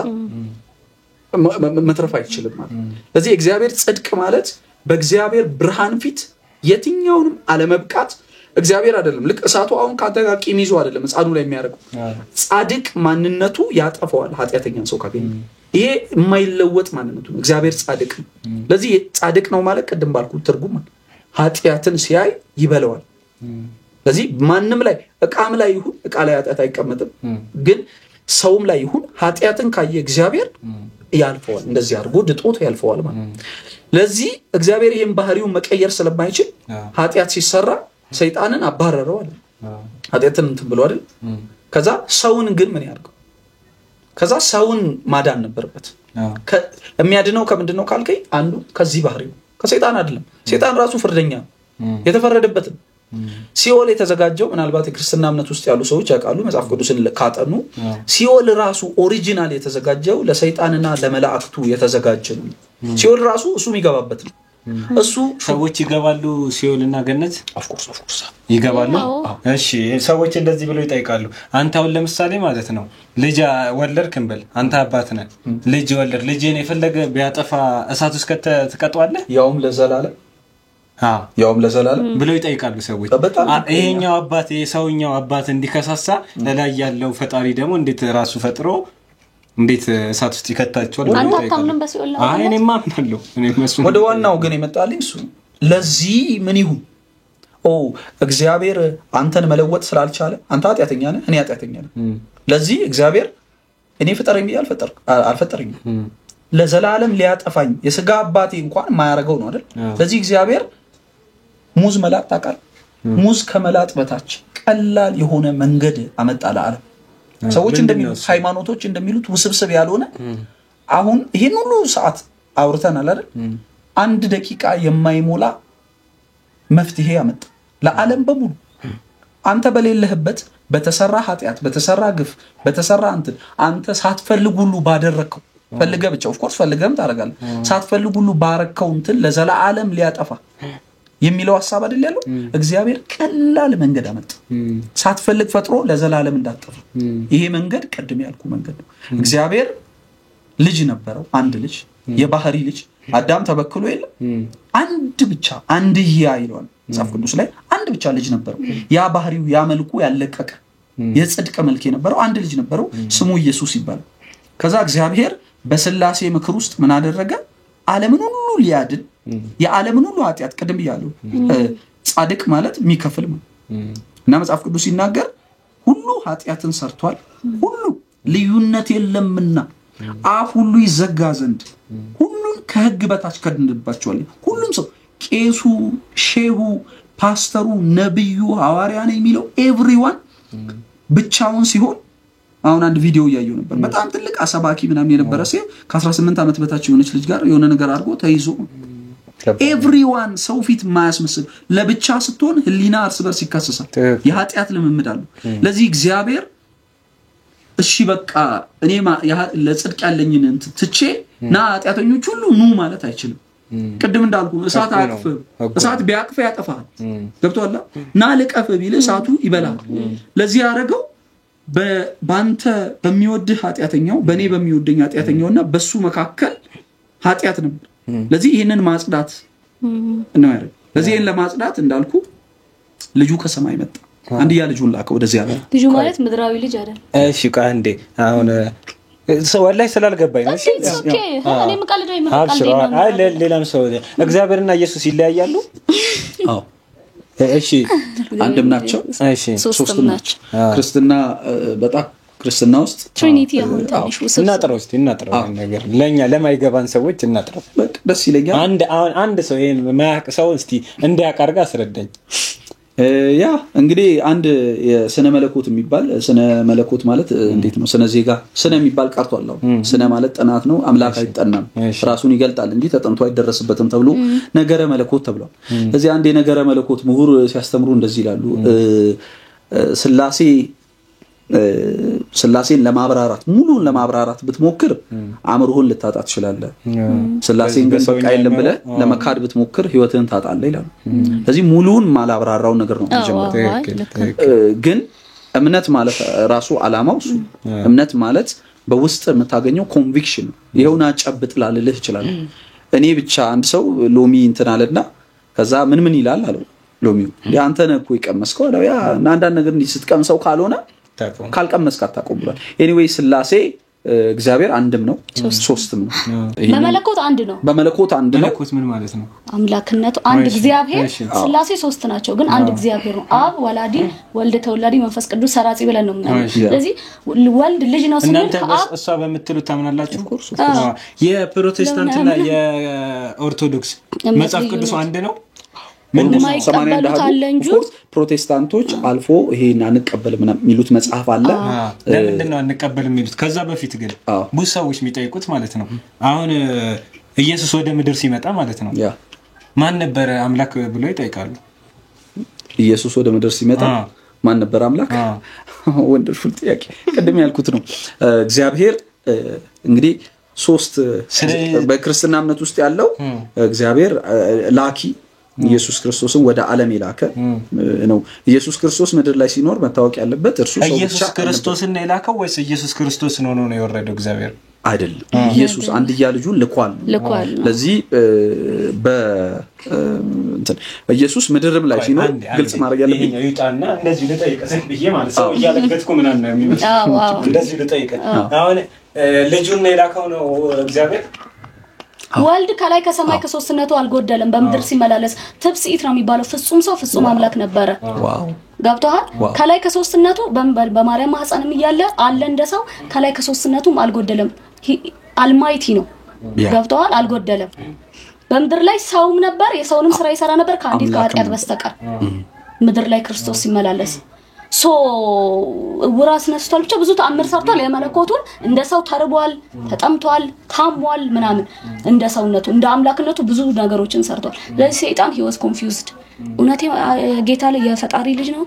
መትረፍ አይችልም ማለት ስለዚህ እግዚአብሔር ጽድቅ ማለት በእግዚአብሔር ብርሃን ፊት የትኛውንም አለመብቃት እግዚአብሔር አይደለም ልክ እሳቱ አሁን ካተጋቂ ሚዞ አይደለም ጻዱ ላይ የሚያደርገው ጻድቅ ማንነቱ ያጠፋዋል ኃጢያተኛን ሰው ካገኘ ይሄ የማይለወጥ ማንነቱ እግዚአብሔር ጻድቅ ነው ለዚህ ጻድቅ ነው ማለት ቀደም ባልኩት ትርጉም ኃጢያትን ሲያይ ይበለዋል ለዚህ ማንንም ላይ እቃም ላይ ይሁን እቃ ላይ ኃጢያት አይቀመጥም ግን ሰውም ላይ ይሁን ኃጢያትን ካየ እግዚአብሔር ያልፈዋል እንደዚህ አድርጎ ድጦት ያልፈዋል ማለት ለዚህ እግዚአብሔር ይሄን ባህሪውን መቀየር ስለማይችል ኃጢያት ሲሰራ ሰይጣንን አባረረው አለ ኃጢያትን እንትን ብሎ አይደል ከዛ ሰውን ግን ምን ያርገው ከዛ ሰውን ማዳን ነበርበት የሚያድነው ከምንድነው ካልከኝ አንዱ ከዚህ ባህሪው ከሰይጣን አይደለም ሰይጣን ራሱ ፍርደኛ የተፈረደበት ሲኦል የተዘጋጀው ምናልባት የክርስትና እምነት ውስጥ ያሉ ሰዎች ያውቃሉ መጽሐፍ ቅዱስን ካጠኑ ሲኦል ራሱ ኦሪጂናል የተዘጋጀው ለሰይጣንና ለመላእክቱ የተዘጋጀ ነው ሲኦል ራሱ እሱ የሚገባበት ነው እሱ ሰዎች ይገባሉ ሲኦልና ገነት of course ይገባሉ እሺ ሰዎች እንደዚህ ብለው ይጠይቃሉ አንተ አሁን ለምሳሌ ማለት ነው ልጅ ወለድክ እንበል አንተ አባት ነህ ልጅ ወለድ ልጅን የፈለገ ቢያጠፋ እሳት ውስጥ ከተቀጣዋለህ ያውም ለዘላለም ብለው ይጠይቃሉ ሰዎች ይሄኛው አባት የሰውኛው አባት እንዲከሳሳ ለላይ ያለው ፈጣሪ ደግሞ እንዴት ራሱ ፈጥሮ እንዴት እሳት ውስጥ ይከታቸዋል አንተ ታምነን በሲኦል ነው እኔ ማምናለሁ እኔ መስሎ ወደ ዋናው ግን ይመጣልኝ እሱ ለዚህ ምን ይሁን እግዚአብሔር አንተን መለወጥ ስላልቻለ አንተ ኃጢያተኛ ነህ እኔ ኃጢያተኛ ነኝ ለዚህ እግዚአብሔር እኔ ፈጠረኝ አልፈጠረኝ ለዘላለም ሊያጠፋኝ የሥጋ አባቴ እንኳን ማያረጋው ነው አይደል ለዚህ እግዚአብሔር ሙዝ መላጥ ታቃል ሙዝ ከመላጥ በታች ቀላል የሆነ መንገድ አመጣ ለዓለም ሰዎች እንደሚሉት ሃይማኖቶች እንደሚሉት ውስብስብ ያልሆነ አሁን ይሄን ሁሉ ሰዓት አውርተናል አይደል አንድ ደቂቃ የማይሞላ መፍትሄ አመጣ ለዓለም በሙሉ አንተ በሌለህበት በተሰራ ኃጢያት በተሰራ ግፍ በተሰራ አንተ ሳትፈልግ ሁሉ ባደረከው ፈልገ ብቻ of course ፈልገም ታረጋለህ ሳትፈልግ ሁሉ ባረከው ለዘላለም ሊያጠፋ የሚለው ሐሳብ አይደል ያለው እግዚአብሔር ቀላል መንገድ አመጣ ሳትፈልግ ፈጥሮ ለዘላለም እንዳጠፋ ይሄ መንገድ ቀድም ያልኩ መንገድ ነው እግዚአብሔር ልጅ ነበረው አንድ ልጅ የባህሪ ልጅ አዳም ተበክሎ የለም አንድ ይላል መጽሐፍ ቅዱስ ላይ አንድ ብቻ ልጅ ነበረው ያ ባህሪው ያ መልኩ ያለቀቀ የጽድቅ መልክ የነበረው አንድ ልጅ ነበረው ስሙ ኢየሱስ ይባላል ከዛ እግዚአብሔር በስላሴ ምክር ውስጥ ምን አደረገ ዓለምን ሁሉ ሊያድን የዓለምን ሁሉ ኃጢያት ቀደም ይያለው ጻድቅ ማለት የሚከፍል ነው እና መጽሐፍ ቅዱስ ሲናገር ሁሉ ኃጢያትን ሰርቷል ሁሉ ልዩነት የለምና አፍ ሁሉ ይዘጋ ዘንድ ሁሉን ከሕግ በታች ከድንባቸዋል ሁሉም ሰው ቄሱ ሼሁ ፓስተሩ ነብዩ ሐዋርያ ነው የሚለው ኤቭሪዋን ብቻውን ሲሆን አሁን አንድ ቪዲዮ ያያዩ ነበር በጣም ትልቅ አሰባኪ ምናምን የነበረ ሰው ከ18 ዓመት በታች የሆነች ልጅ ጋር የሆነ ነገር አድርጎ ተይዞ ኤቭሪዋን ሰው ፊት ማያስመስል ለብቻ ስትሆን ህሊና እርስ በርስ ይካሰሳል የኃጢያት ልምምድ አለ ለዚህ እግዚአብሔር እሺ በቃ እኔ ለጽድቅ ያለኝን ትቼ ና ኃጢያተኞች ሁሉ ኑ ማለት አይችልም ቅድም እንዳልኩ እሳት አቅፍ እሳት ቢያቅፍ ያጠፋል ገብቷል ና ለቀፍ ቢል እሳቱ ይበላል ለዚህ ያረጋው በአንተ በሚወድህ ኃጢያተኛው በኔ በሚወደኝ ኃጢያተኛውና በሱ መካከል ኃጢያት ነበር ለዚህ ይሄንን ማጽዳት ነው ያለው ለዚህ ይሄን ለማጽዳት እንዳልኩ ልጁ ከሰማይ መጣ አንድያ ልጁን ላከ ወደዚህ ያለ ልጁ ማለት ምድራዊ ልጅ አይደል እሺ ቃንዴ አሁን ሰው ወላይ ስላልገባኝ ነው እሺ እኔ መቃለዳይ መቃለዳይ አይ ሌላም ሰው እግዚአብሔርና ኢየሱስ ይለያያሉ አዎ እሺ አንድም ናቸው እሺ ሶስትም ናቸው ክርስትና በጣም ክርስትና ውስጥ ትሪኒቲ አሁን ትንሽ ውስጥ እናጥረው ነገር ለኛ ለማይገባን ሰዎች እናጥረው ደስ ይለኛል አንድ ሰው ይሄን ማያቅ ሰው እስቲ እንዲያቀርጋ አስረዳኝ ያ እንግዲህ አንድ የስነ መለኮት የሚባል ስነ መለኮት ማለት እንዴት ነው ስነ ዜጋ ስነ የሚባል ቀርቷል ስነ ማለት ጥናት ነው አምላክ አይጠናም ራሱን ይገልጣል እንጂ ተጠንቶ አይደረስበትም ተብሎ ነገረ መለኮት ተብሏል ስለዚህ አንድ የነገረ መለኮት ምሁር ሲያስተምሩ እንደዚህ ይላሉ ስላሴን ለማብራራት ሙሉን ለማብራራት ብትሞክር አምሩህን ልታጣ ትችላለህ ስላሴን ግን በቃ የለም ብለ ለመካድ ብትሞክር ህይወትህን ታጣለህ ይላሉ ስለዚህ ሙሉን ማላብራራው ነገር ነው ጀምሮ ግን እምነት ማለት ራሱ አላማው እምነት ማለት በውስጥ የምታገኘው ኮንቪክሽን ይሄውና ጨብጥላልህ ይችላል እኔ ብቻ አንድ ሰው ሎሚ እንትናልና ከዛ ምን ይላል አለው ሎሚው ያንተ ነህ እኮ ይቀመስከው አለው ያ አንዳንድ ነገር ስትቀምሰው ካልሆነ ካልቀመስክ አታቆምብሏል ኤኒዌይ ስላሴ እግዚአብሔር አንድም ነው ሶስትም ነው በመለኮት አንድ ነው መለኮት ምን ማለት ነው አምላክነቱ አንድ እግዚአብሔር ስላሴ ሶስት ናቸው ግን አንድ እግዚአብሔር ነው አብ ወላዲ ወልድ ተወላዲ መንፈስ ቅዱስ ሰራጺ ብለን ነው ማለት ስለዚህ ወልድ ልጅ ነው ስንል እሷ በመትሉ ታምናላችሁ የፕሮቴስታንትና የኦርቶዶክስ መጽሐፍ ቅዱስ አንድ ነው ምን ፕሮቴስታንቶች አልፎ ይሄን አንቀበል ምናምን የሚሉት መጽሐፍ አለ ለምንድን ነው አንቀበል የሚሉት ከዛ በፊት ግን ብዙ ሰዎች የሚጠይቁት ማለት ነው አሁን ኢየሱስ ወደ ምድር ሲመጣ ማለት ነው ማን ነበር አምላክ ብሎ ይጠይቃሉ ኢየሱስ ወደ ምድር ሲመጣ ማን ነበር አምላክ ወንደርፉል ጥያቄ ቀደም ያልኩት ነው እግዚአብሔር እንግዲህ ሶስት በክርስትና እምነት ውስጥ ያለው እግዚአብሔር ላኪ ኢየሱስ ክርስቶስን ወደ ዓለም ይላከ ነው ኢየሱስ ክርስቶስ ምድር ላይ ሲኖር መታወቅ ያለበት እርሱ ሰው ኢየሱስ ክርስቶስን ነው የላከው ወይስ ኢየሱስ ክርስቶስ ነው የወረደው እግዚአብሔር አይደለም ኢየሱስ አንድያ ልጁን ልኳል ለዚህ ኢየሱስ ምድርም ላይ ሲኖር ግልጽ ማድረግ ያለብኝ ይጣና እንደዚህ ልጠይቀኝ ብዬ ማለት ሰው ያለበትኩ ምን አና የሚመስለው እንደዚህ ልጠይቀኝ አሁን ልጁን ነው የላከው ነው እግዚአብሔር ወልድ ከላይ ከሰማይ ከሶስትነቱ አልጎደለም በመድር ሲመላለስ ትብስኢት ነው የሚባለው ፍጹም ሰው ፍጹም አምላክ ነበር ዋው ገብቷል ከላይ ከሶስትነቱ በማርያም ማህፀንም ይያለ አለ እንደሰው ከላይ ከሶስትነቱም አልጎደለም አልማይቲ ነው ገብቷል አልጎደለም በመድር ላይ ሰውም ነበር የሰውንም ስራ ይሰራ ነበር ከአንዲት ከኃጢአት በስተቀር ምድር ላይ ክርስቶስ ሲመላለስ ወራስ ነስቷል ብቻ ብዙ ተአምር ሰርቷል የመለኮቱን እንደ ሰው ተርቧል ተጠምቷል ታሟል ምናምን እንደ ሰውነቱ እንደ አምላክነቱ ብዙ ነገሮችን ሰርቷል ለዚህ ሰይጣን he was confused እውነቴ ጌታ ላይ የፈጣሪ ልጅ ነው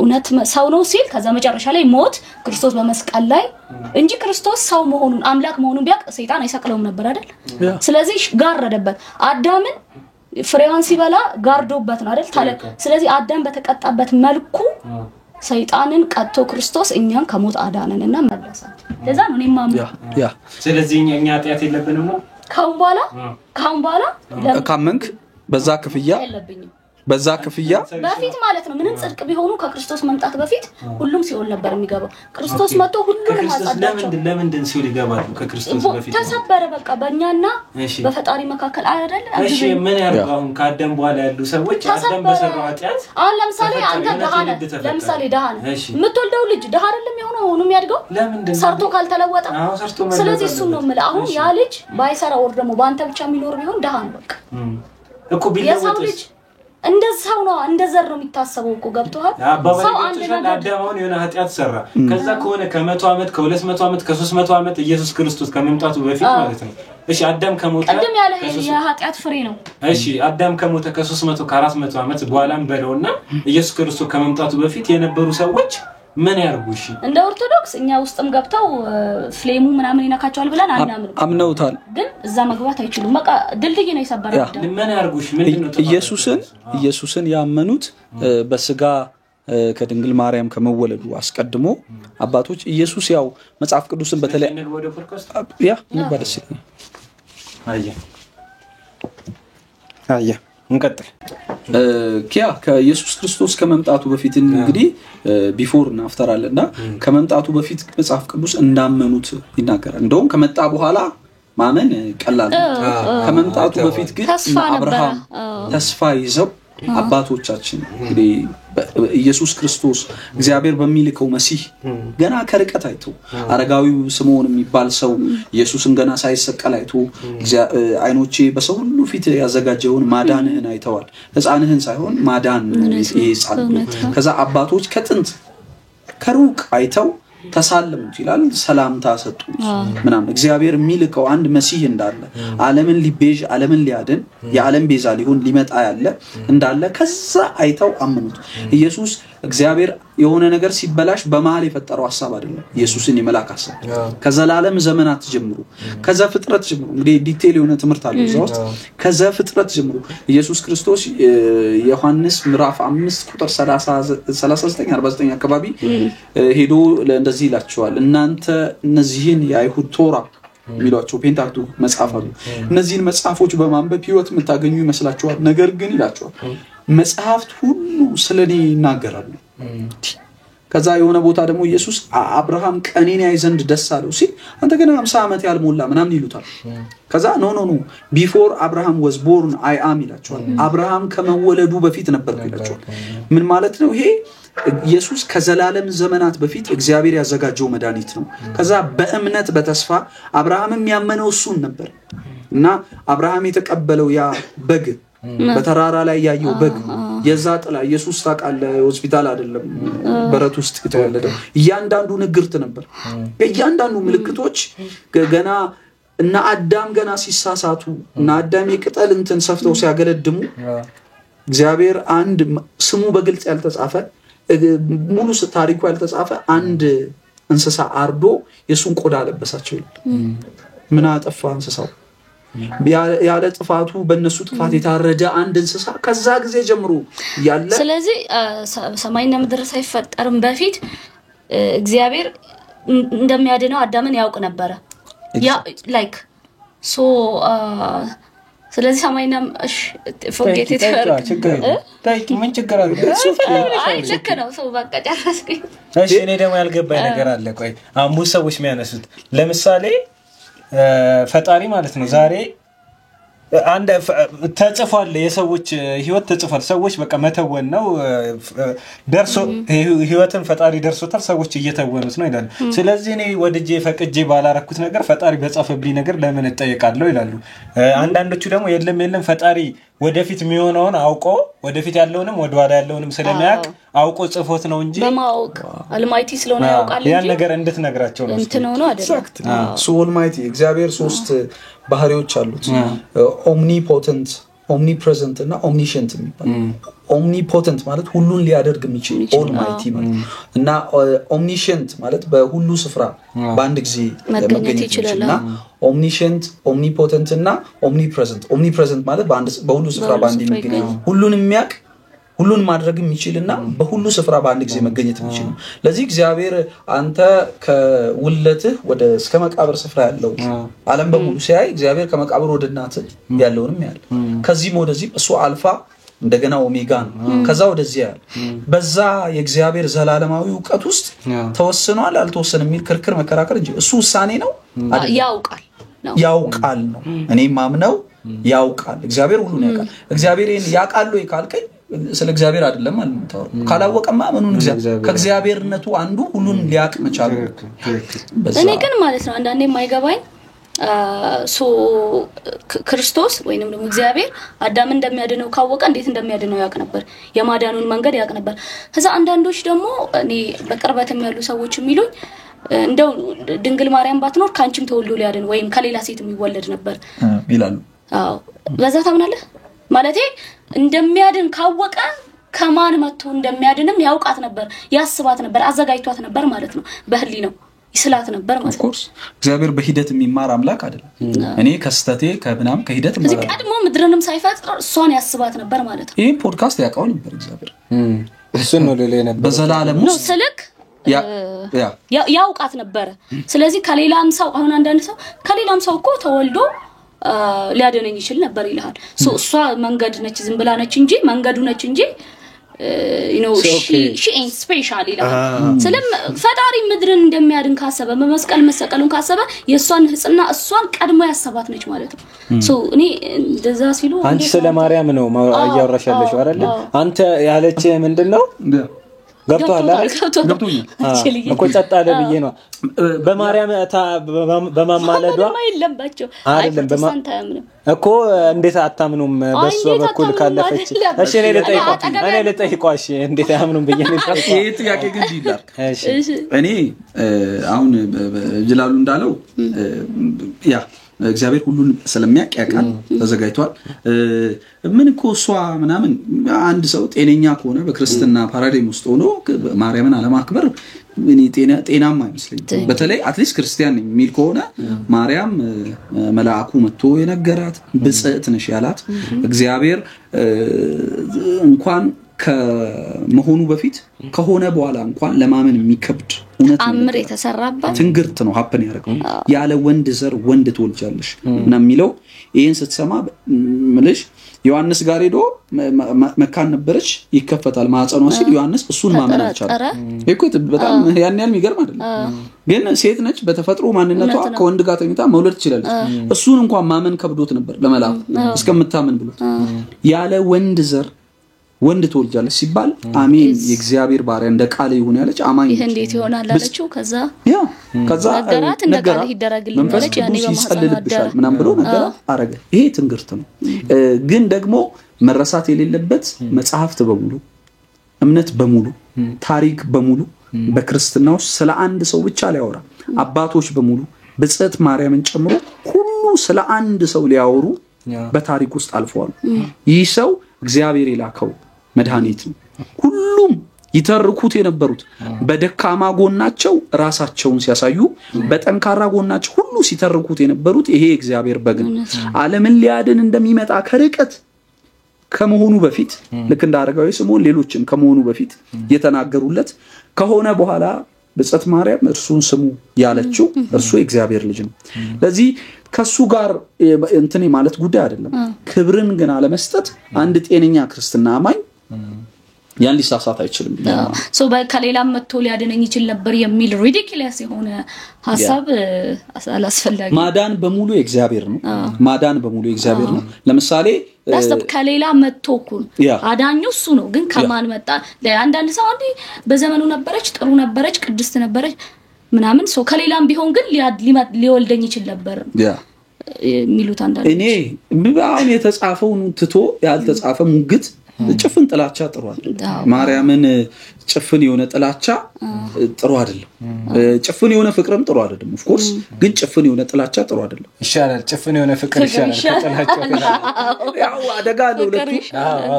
እውነት ሰው ነው ሲል ከዛ መጨረሻ ላይ ሞት ክርስቶስ በመስቀል ላይ እንጂ ክርስቶስ ሰው መሆኑን አምላክ መሆኑን ቢያቅ ሰይጣን አይሰቅለውም ነበር አይደል ስለዚህ ጋረደበት አዳምን ፍሬዋን ሲበላ ጋርዶበት ነው አይደል ስለዚህ አዳም በተቀጣበት መልኩ ሰይጣንን ቀጥቶ ክርስቶስ እኛን ከሞት አዳነንና መለሰን ለዛ ነው እኔ ማም ያ ስለዚህ እኛ ኃጢአት የለብንም ነው ካሁን በኋላ ካመንክ በዛ ክፍያ በዛ ክፍያ በፊት ማለት ነው ምንም ጽድቅ ቢሆኑ ከክርስቶስ መምጣት በፊት ሁሉም ሲኦል ነበር የሚገባው ክርስቶስ መጥቶ ሁሉንም አጻዳቸው ለምን ሲኦል ይገባሉ ከክርስቶስ በፊት ተሰበረ በቃ በእኛና በፈጣሪ መካከል አይደል እሺ ምን ያርጋው ከአዳም በኋላ ያሉ ሰዎች አዳም በሰራው ኃጢአት አሁን ለምሳሌ አንተ ደሃነ ለምሳሌ ደሃነ የምትወልደው ልጅ ደሃ አይደለም የሆነው ሆኖ የሚያድገው ሰርቶ ካልተለወጠ ስለዚህ እሱ ነው ማለት አሁን ያ ልጅ ባይሰራ ወር ደግሞ ባንተ ብቻ የሚኖር ቢሆን ደሃ ነው በቃ እኮ ቢለወጥ እንደዛው ነው እንደዘር ነው የሚታሰበው እኮ ገብቷል ሰው አንድ ነገር አዳማውን የሆነ ኃጢአት ሰራ ከዛ ከሆነ ከ100 አመት ከ200 አመት ከ300 አመት ኢየሱስ ክርስቶስ ከመምጣቱ በፊት ማለት ነው እሺ አዳም ከሞተ ቀደም ያለ የኃጢአት ፍሬ ነው እሺ አዳም ከሞተ ከ300 ከ400 አመት በኋላም በለውና ኢየሱስ ክርስቶስ ከመምጣቱ በፊት የነበሩ ሰዎች ምን ያርጉሽ እንደ ኦርቶዶክስ እኛ ውስጥም ገብተው ፍሌሙ ምናምን ይነካቸዋል ብለን አናምንም አምነውታል ግን እዛ መግባት አይችሉም በቃ ድልድይ ነው ይሰበራል ምን ያርጉሽ ምንድነው ኢየሱስን ያመኑት በስጋ ከድንግል ማርያም ከመወለዱ አስቀድሞ አባቶች ኢየሱስ ያው መጽሐፍ ቅዱስን በተለይ ያ ይባላል አያ እንቀጥል ኪያ ከኢየሱስ ክርስቶስ ከመምጣቱ በፊት እንግዲህ ቢፎር እና አፍተር አለና ከመምጣቱ በፊት መጽሐፍ ቅዱስ እንዳመኑት ይናገራል እንደውም ከመጣ በኋላ ማመን ቀላል ከመምጣቱ በፊት ግን አብርሃም ተስፋ ይዘው አባቶቻችን እንግዲህ ኢየሱስ ክርስቶስ እግዚአብሔር በሚልከው መሲህ ገና ከርቀት አይቶ አረጋዊው ስምዖን የሚባል ሰው ኢየሱስን ገና ሳይሰቀል አይቶ አይኖቼ በሰው ሁሉ ፊት ያዘጋጀውን ማዳንህን አይተዋል ሕፃንህን ሳይሆን ማዳን ይጻል ከዛ አባቶች ከጥንት ከሩቅ አይተው ተሳለሙት ይላል ሰላምታ ሰጡት ምናምን እግዚአብሔር የሚልከው አንድ መሲህ እንዳለ ዓለምን ሊቤዥ ዓለምን ሊያድን የዓለም ቤዛ ሊሆን ሊመጣ ያለ እንዳለ ከዛ አይተው አመኑት ኢየሱስ እግዚአብሔር የሆነ ነገር ሲበላሽ በመሃል የፈጠረው ሐሳብ አይደለም ኢየሱስን የመላክ ሐሳብ ከዘላለም ዘመናት ጀምሮ ከዛ ፍጥረት ጀምሮ እንግዲህ ዲቴል የሆነ ትምህርት አለ እዛው ከዛ ፍጥረት ጀምሮ ኢየሱስ ክርስቶስ ዮሐንስ ምዕራፍ 5 ቁጥር 39 49 አካባቢ ሄዶ እንደዚህ ይላቸዋል እናንተ እነዚህን የአይሁድ ቶራ ሚሏቸው ፔንታክቱ መጽሐፍ አሉ እነዚህን መጽሐፎች በማንበብ ህይወት የምታገኙ ይመስላችኋል ነገር ግን ይላቸዋል መጽሐፍት ሁሉ ስለኔ ይናገራሉ ከዛ የሆነ ቦታ ደግሞ ኢየሱስ አብርሃም ቀኔን ያይ ዘንድ ደስ አለው ሲል አንተ ገና 50 አመት ያልሞላ ምናምን ይሉታል ከዛ ኖ ቢፎር አብርሃም was born I am ይላቸዋል አብርሃም ከመወለዱ በፊት ነበር ይላቸዋል ምን ማለት ነው ይሄ ኢየሱስ ከዘላለም ዘመናት በፊት እግዚአብሔር ያዘጋጀው መድኃኒት ነው ከዛ በእምነት በተስፋ አብርሃም የሚያመነው እሱን ነበር እና አብርሃም የተቀበለው ያ በግ በተራራ ላይ ያየው በግ የዛ ጥላ ኢየሱስ ታቃለ ሆስፒታል አይደለም በረት ውስጥ የተወለደው እያንዳንዱ ንግርት ነበር እያንዳንዱ ምልክቶች ገና እና አዳም ገና ሲሳሳቱ እና አዳም የቅጠል እንትን ሰፍተው ሲያገለድሙ እግዚአብሔር አንድ ስሙ በግልጽ ያልተጻፈ ሙሉ ታሪኩ ያልተጻፈ አንድ እንስሳ አርዶ የሱን ቆዳ ለበሳቸው ምን አጠፋ እንስሳው ያለ ጥፋቱ በእነሱ ጥፋት የታረደ አንድ እንስሳ ከዛ ጊዜ ጀምሮ ያለ ስለዚህ ሰማይና ምድር ሳይፈጠርም በፊት እግዚአብሔር እንደሚያድነው አዳምን ያውቅ ነበር ያ ላይክ ሶ ስለዚህ ሰማይና እሺ forget it ታይክ ምን ችግር አለ አይ ልክ ነው ሰው በቃ ጨረስኩኝ እሺ እኔ ደግሞ ያልገባኝ ነገር አለ ቆይ አሁን ሰዎች የሚያነሱት ለምሳሌ ፈጣሪ ማለት ነው ዛሬ አንድ ተጽፏል የሰዎች ህይወት ተጽፏል ሰዎች በቃ መተወን ነው ደርሶ ህይወትን ፈጣሪ ደርሶታል ሰዎች እየተወኑት ነው ይላሉ ስለዚህ እኔ ወድጄ ፈቅጄ ባላረኩት ነገር ፈጣሪ በጻፈብኝ ነገር ለምን እጠየቃለሁ ይላሉ አንዳንዶቹ ደግሞ የለም ፈጣሪ ወደፊት የሚሆነውን አውቆ ወደፊት ያለውንም ወደኋላ ያለውንም ስለሚያውቅ አውቆ ጽፎት ነው እንጂ በማውቅ አልማይቲ ስለሆነ ያውቃል እንጂ ያን ነገር እንድትነግራቸው ነው እንት ነው አይደል ሶ አልማይቲ እግዚአብሔር ሶስት ባህሪዎች አሉት ኦምኒፖተንት ኦምኒፕሬዘንት እና ኦምኒሸንት የሚባል ኦምኒፖተንት ማለት ሁሉን ሊያደርግ የሚችል ኦልማይቲ ማለት እና ኦምኒሸንት ማለት በሁሉ ስፍራ በአንድ ጊዜ መገኘት ይችላልና ኦምኒሸንት ኦምኒፖተንት እና ኦምኒፕሬዘንት ማለት በሁሉ ስፍራ በአንድ የሚገኝ ሁሉን የሚያውቅ ሁሉን ማድረግ የሚችልና በሁሉ ስፍራ በአንድ ጊዜ መገኘት የሚችል ለዚህ እግዚአብሔር አንተ ከውለትህ ወደ እስከ መቃብር ስፍራ ያለው ዓለም በሙሉ ሲያይ እግዚአብሔር ከመቃብር ወደ እናት ያለውንም ያለ ከዚህም ወደዚህ እሱ አልፋ እንደገና ኦሜጋ ነው ከዛ ወደዚህ ያለ በዛ የእግዚአብሔር ዘላለማዊ ዕውቀት ውስጥ ተወስኗል አልተወሰነም የሚል ክርክር መከራከር እንጂ እሱ ውሳኔ ነው ያውቃል ነው እኔ ማምነው ያውቃል እግዚአብሔር ሁሉን ያውቃል እግዚአብሔርን ያውቃል ወይ ካልከኝ ስለ እግዚአብሔር አይደለም ማለት ነው ካላወቀማ ምኑን ከእግዚአብሔርነቱ አንዱ ሁሉን ሊያቅ መቻል እኔ ግን ማለት ነው አንዳንዴ የማይገባኝ ክርስቶስ ወይንም ደግሞ እግዚአብሔር አዳም እንደሚያድነው ካወቀ እንዴት እንደሚያድነው ያውቅ ነበር የማዳኑን መንገድ ያውቅ ነበር ከዛ አንዳንዶች ደግሞ እኔ በቅርበትም ያሉ ሰዎች የሚሉኝ እንደው ድንግል ማርያም ባትኖር ካንቺም ተወልዶ ሊያድን ወይም ከሌላ ሴት የሚወለድ ነበር ይላሉ አዎ በዛ ታምናለህ ማለቴ እንደሚያድን ካወቀ ከማን መጥቶ እንደሚያድንም ያውቃት ነበር ያስባት ነበር አዘጋጅቷት ነበር ማለት ነው በህሊናው ይስላት ነበር ማለት ነው እግዚአብሔር በሂደት የሚማር አምላክ አይደለም እኔ ከስተቴ ከብናም ከሂደት ማለት ነው ቀድሞ ምድርንም ሳይፈጥር እሷን ያስባት ነበር ማለት ነው ይሄ ፖድካስት ያውቃው ነበር እግዚአብሔር እሱን ነው ለሌላ ነበር በዘላለም ነው ስልክ ያውቃት ነበር ስለዚህ ከሌላም ሰው አሁን አንዳንድ ሰው ከሌላም ሰው እኮ ተወልዶ ሊያደነኝ ይችላል ነበር ይላል እሷ መንገድ ነች ዝም ብላ ነች እንጂ መንገዱ ነች እንጂ you know she ain't special ይላል ስለም ፈጣሪ ምድርን እንደሚያድን ካሰበ በመስቀል መሰቀሉን ካሰበ የሷን ህጽና እሷን ቀድሞ ያሰባት ነች ማለት ነው እኔ እንደዛ ሲሉ አንቺ ስለ ማርያም ነው ያወራሻለሽ አይደል አንተ ያለች ምንድነው ገብቷል ገብቶኛል እኮ ጸጣለ ብዬ ነው በማርያም በማማለዷ ማይለምባቸው አይደለም በማንታምንም እኮ እንዴት አታምኑም በሷ በኩል ካለፈች እሺ እኔ ለጠይቀው እሺ እንዴት አያምኑም ብዬ ነው ይሄ ጥያቄ ግን ይላል እኔ አሁን ጅላሉ እንዳለው ያ እግዚአብሔር ሁሉን ስለሚያውቅ ያውቃል ተዘጋጅቷል ምን እኮ እሷ ምናምን አንድ ሰው ጤነኛ ከሆነ በክርስትና ፓራዳይም ውስጥ ሆኖ ማርያምን አለማክበር እኔ ጤናማ አይመስለኝም በተለይ አትሊስት ክርስቲያን የሚል ከሆነ ማርያም መልአኩ መጥቶ የነገራት ብጽዕት ነሽ ያላት እግዚአብሔር እንኳን ከመሆኑ በፊት ከሆነ በኋላ እንኳን ለማመን የሚከብድ እውነት አምር የተሰራባት ትንግርት ነው ሀፕን ያደርገው ያለ ወንድ ዘር ወንድ ትወልጃለሽ እና የሚለው ይሄን ስትሰማ ምልሽ ዮሐንስ ጋር ሄዶ መካን ነበረች ይከፈታል ማህፀኗ ሲል ዮሐንስ እሱን ማመን አልቻለም እኮ በጣም ያን የሚገርም አይደለም ግን ሴት ነች በተፈጥሮ ማንነቷ ከወንድ ጋር ተኝታ መውለድ ትችላለች እሱን እንኳን ማመን ከብዶት ነበር ለመላኩ እስከምታመን ብሎ ያለ ወንድ ዘር ወንድ ትወልጃለሽ ሲባል አሜን የእግዚአብሔር ባሪያ እንደ ቃል ይሁን ያለች አማኝ ይሄ እንዴት ይሆናል አለችው ከዛ ነገራት እንደ ቃል ይደረግልኝ አለች ያኔ በማሳደር ምናም ብሎ ነገር አረገ ይሄ ትንግርት ነው ግን ደግሞ መረሳት የሌለበት መጽሐፍት በሙሉ እምነት በሙሉ ታሪክ በሙሉ በክርስትናው ስለ አንድ ሰው ብቻ ሊያወራ አባቶች በሙሉ ብጽዕት ማርያምን ጨምሮ ሁሉ ስለ አንድ ሰው ሊያወሩ በታሪክ ውስጥ አልፈዋል ይህ ሰው እግዚአብሔር ይላከው መድኃኒት ነው ሁሉም ይተርኩት የነበሩት በደካማ ጎናቸው ራሳቸውን ሲያሳዩ በጠንካራ ጎናቸው ሁሉ ሲተርኩት የነበሩት ይሄ እግዚአብሔር በግ ዓለምን ሊያድን እንደሚመጣ ከርቀት ከመሆኑ በፊት ልክ እንዳረጋዊ ስምዖን ሌሎችም ከመሆኑ በፊት የተናገሩለት ከሆነ በኋላ ብጽዕት ማርያም እርሱን ስሙ ያለችው እርሱ የእግዚአብሔር ልጅ ነው ለዚህ ከሱ ጋር እንትን ማለት ጉዳይ አይደለም ክብርን ግን አለመስጠት አንድ ጤነኛ ክርስትና አማኝ ያን ሊሳሳት አይችልም ሶ በከሌላም መጥቶ ሊያድነኝ ይችል ነበር የሚል ሪዲኩለስ የሆነ ሐሳብ አላስፈላጊ ማዳን በሙሉ የእግዚአብሔር ነው ማዳን በሙሉ የእግዚአብሔር ነው ለምሳሌ ከሌላ መጥቶ ኩን አዳኙ እሱ ነው ግን ከማን መጣ ለአንዳንድ ሰው እንዴ በዘመኑ ነበረች ጥሩ ነበረች ቅድስት ነበረች ምናምን ሶ ከሌላም ቢሆን ግን ሊወልደኝ ይችል ነበር የሚሉት አንዳንድ እኔ አሁን የተጻፈውን ትቶ ያልተጻፈ ሙግት ጭፍን ጥላቻ ጥሩ አይደለም ማርያምን ጭፍን የሆነ ጥላቻ ጥሩ አይደለም ጭፍን የሆነ ፍቅርም ጥሩ አይደለም ኦፍ ኮርስ ግን ጭፍን የሆነ ጥላቻ ጥሩ አይደለም ይሻላል ጭፍን የሆነ ፍቅር ይሻላል ከጥላቻ ያው አደጋ አለው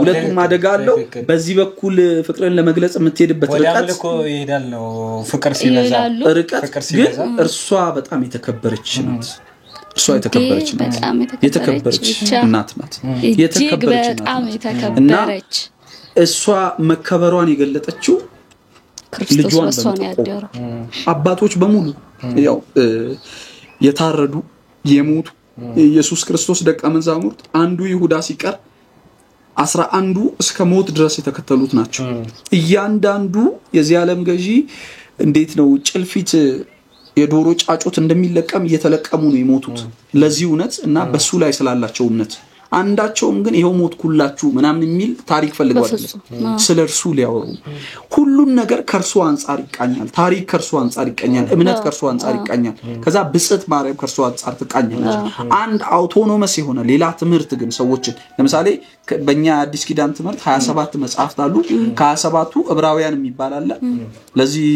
ሁለቱም አደጋ አለው በዚህ በኩል ፍቅርን ለመግለጽ የምትሄድበት ርቀት እኮ ይሄዳል ነው ፍቅር ሲበዛ ርቀት ግን እርሷ በጣም የተከበረች ናት እርሷ የተከበረች እናት ናት የተከበረች የተከበረች እሷ መከበሯን የገለጠችው ልጇን በመጠቆም አባቶች በሙሉ ያው የታረዱ የሞቱ ኢየሱስ ክርስቶስ ደቀ መዛሙርት አንዱ ይሁዳ ሲቀር 11ዱ እስከ ሞት ድረስ የተከተሉት ናቸው እያንዳንዱ የዚህ ዓለም ገዢ እንዴት ነው ጭልፊት የዶሮ ጫጩት እንደሚለቀም እየተለቀሙ ነው የሞቱት ለዚህ እውነት እና በሱ ላይ ስላላቸው እምነት አንዳቸውም ግን ይሄው ሞት ኩላችሁ ምናምን የሚል ታሪክ ፈልገው አይደለም ስለርሱ ሊያወሩ ሁሉን ነገር ከርሱ አንፃር ይቃኛል ታሪክ ከርሱ አንፃር ይቃኛል እምነት ከርሱ አንፃር ይቃኛል ከዛ ብጽት ማርያም ከርሱ አንፃር ትቃኛለች አንድ አውቶኖመስ የሆነ ሌላ ትምህርት ግን ሰዎች ለምሳሌ በእኛ አዲስ ኪዳን ትምህርት 27 መጽሐፍት አሉ ከ27ቱ ዕብራውያን የሚባል አለ ለዚህ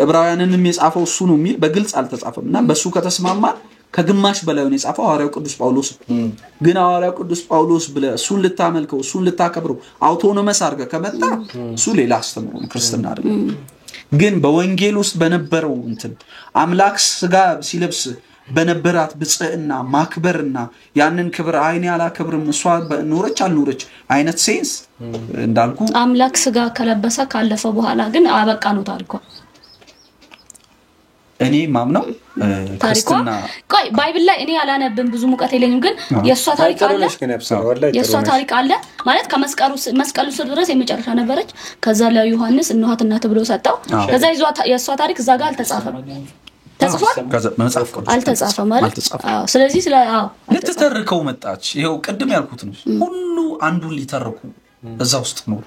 ዕብራውያንንም የጻፈው እሱ ነው የሚል በግልጽ አልተጻፈምና በሱ ከተስማማን ከግማሽ በላይ ነው የጻፈው ሐዋርያው ቅዱስ ጳውሎስ ግን ሐዋርያው ቅዱስ ጳውሎስ ብለ እሱን ልታመልከው እሱን ልታከብረው አውቶኖመስ አርገ ከመጣ እሱ ሌላ አስተምሮ ክርስትና አይደለም ግን በወንጌል ውስጥ በነበረው እንትን አምላክ ስጋ ሲለብስ በነበራት ብጽዕና ማክበርና ያንን ክብር አይኔ አላከብርም እሷ ኖረች አልኖረች አይነት ሴንስ እንዳልኩ አምላክ ስጋ ከለበሰ ካለፈ በኋላ ግን አበቃ ነው ታሪኳ እኔ ማምነው ክርስትና ቆይ ባይብል ላይ እኔ አላነብም ብዙ ሙቀት የለኝም ግን የሷ ታሪክ አለ የሷ ታሪክ አለ ማለት ከመስቀሉ ድረስ የመጨረሻ ነበረች ከዛ ለዮሐንስ እናት እናት ብሎ ሰጣው ከዛ የሷ ታሪክ እዛ ጋር አልተጻፈም ተጽፏል መጽሐፍ አልተጻፈም ማለት ስለዚህ ልትተርከው መጣች ይሄው ቅድም ያልኩት ነው ሁሉ አንዱን ሊተርኩ እዛ ውስጥ ነው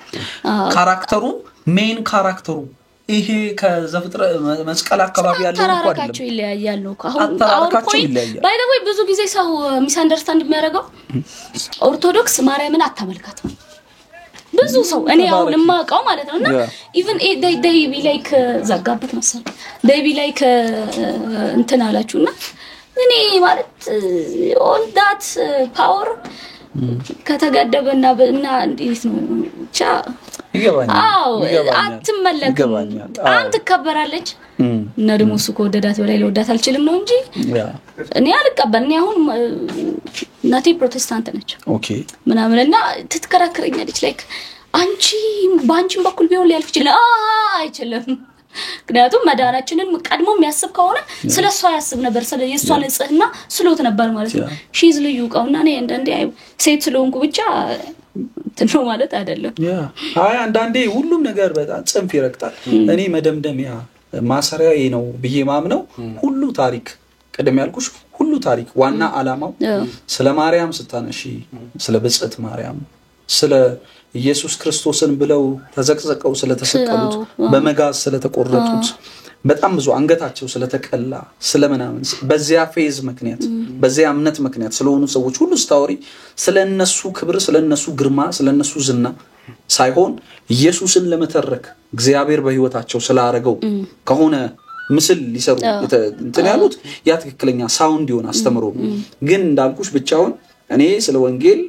ካራክተሩ ሜን ካራክተሩ ይሄ ከዘፍጥረ መስቀል አካባቢ ያለው እንኳን ታራካቸው ይለያያሉ አሁን ባይ ዘ ወይ ብዙ ጊዜ ሰው ሚስ አንደርስታንድ የሚያደርገው ኦርቶዶክስ ማርያምን አታመልካት ብዙ ሰው እኔ አሁን ማቃው ማለት ነውና even they be like ዘጋበት መሰል they be like እንትን አላችሁና እኔ ማለት all that power ከተገደበና እንዴት ነው ቻ ይገባኛል አትመለከም አንተ ከበራለች እና ደግሞ እሱ ከወደዳት በላይ ለወዳት አልችልም ነው እንጂ እኔ አልቀበል እኔ አሁን ናቲ ፕሮቴስታንት ነች ኦኬ ምናምንና ትትከራከረኛለች ላይክ አንቺ ባንቺም በኩል ቢሆን ሊያልፍ ይችላል አይችልም ምክንያቱም መዳናችንን ቀድሞ የሚያስብ ከሆነ ስለሷ ያስብ ነበር ስለ የሷ ንጽህና ስሎት ነበር ማለት ነው ሺዝ ልዩ ቀውና እኔ እንደንዴ ሴት ስለሆንኩ ብቻ ነው ማለት አይደለም አይ አንዳንዴ ሁሉም ነገር በጣም ጽንፍ ይረግጣል እኔ መደምደሚያ ማሰሪያዬ ነው ብዬ ማምነው ሁሉ ታሪክ ቀደም ያልኩሽ ሁሉ ታሪክ ዋና አላማው ስለ ማርያም ስታነሺ ስለ ብጽዕት ማርያም ስለ ኢየሱስ ክርስቶስን ብለው ተዘቅዘቀው ስለተሰቀሉት በመጋዝ ስለተቆረጡት በጣም ብዙ አንገታቸው ስለተቀላ ስለምናምን በዚያ ፌዝ ምክንያት በዚያ እምነት ምክንያት ስለሆኑ ሰዎች ሁሉ ስታወሪ ስለነሱ ክብር ስለነሱ ግርማ ስለነሱ ዝና ሳይሆን ኢየሱስን ለመተረክ እግዚአብሔር በህይወታቸው ስላረገው ከሆነ ምስል ሊሰሩ እንትን ያሉት ያ ትክክለኛ ሳውንድ ይሆን አስተምሮ ግን እንዳልኩሽ ብቻውን እኔ ስለ ወንጌል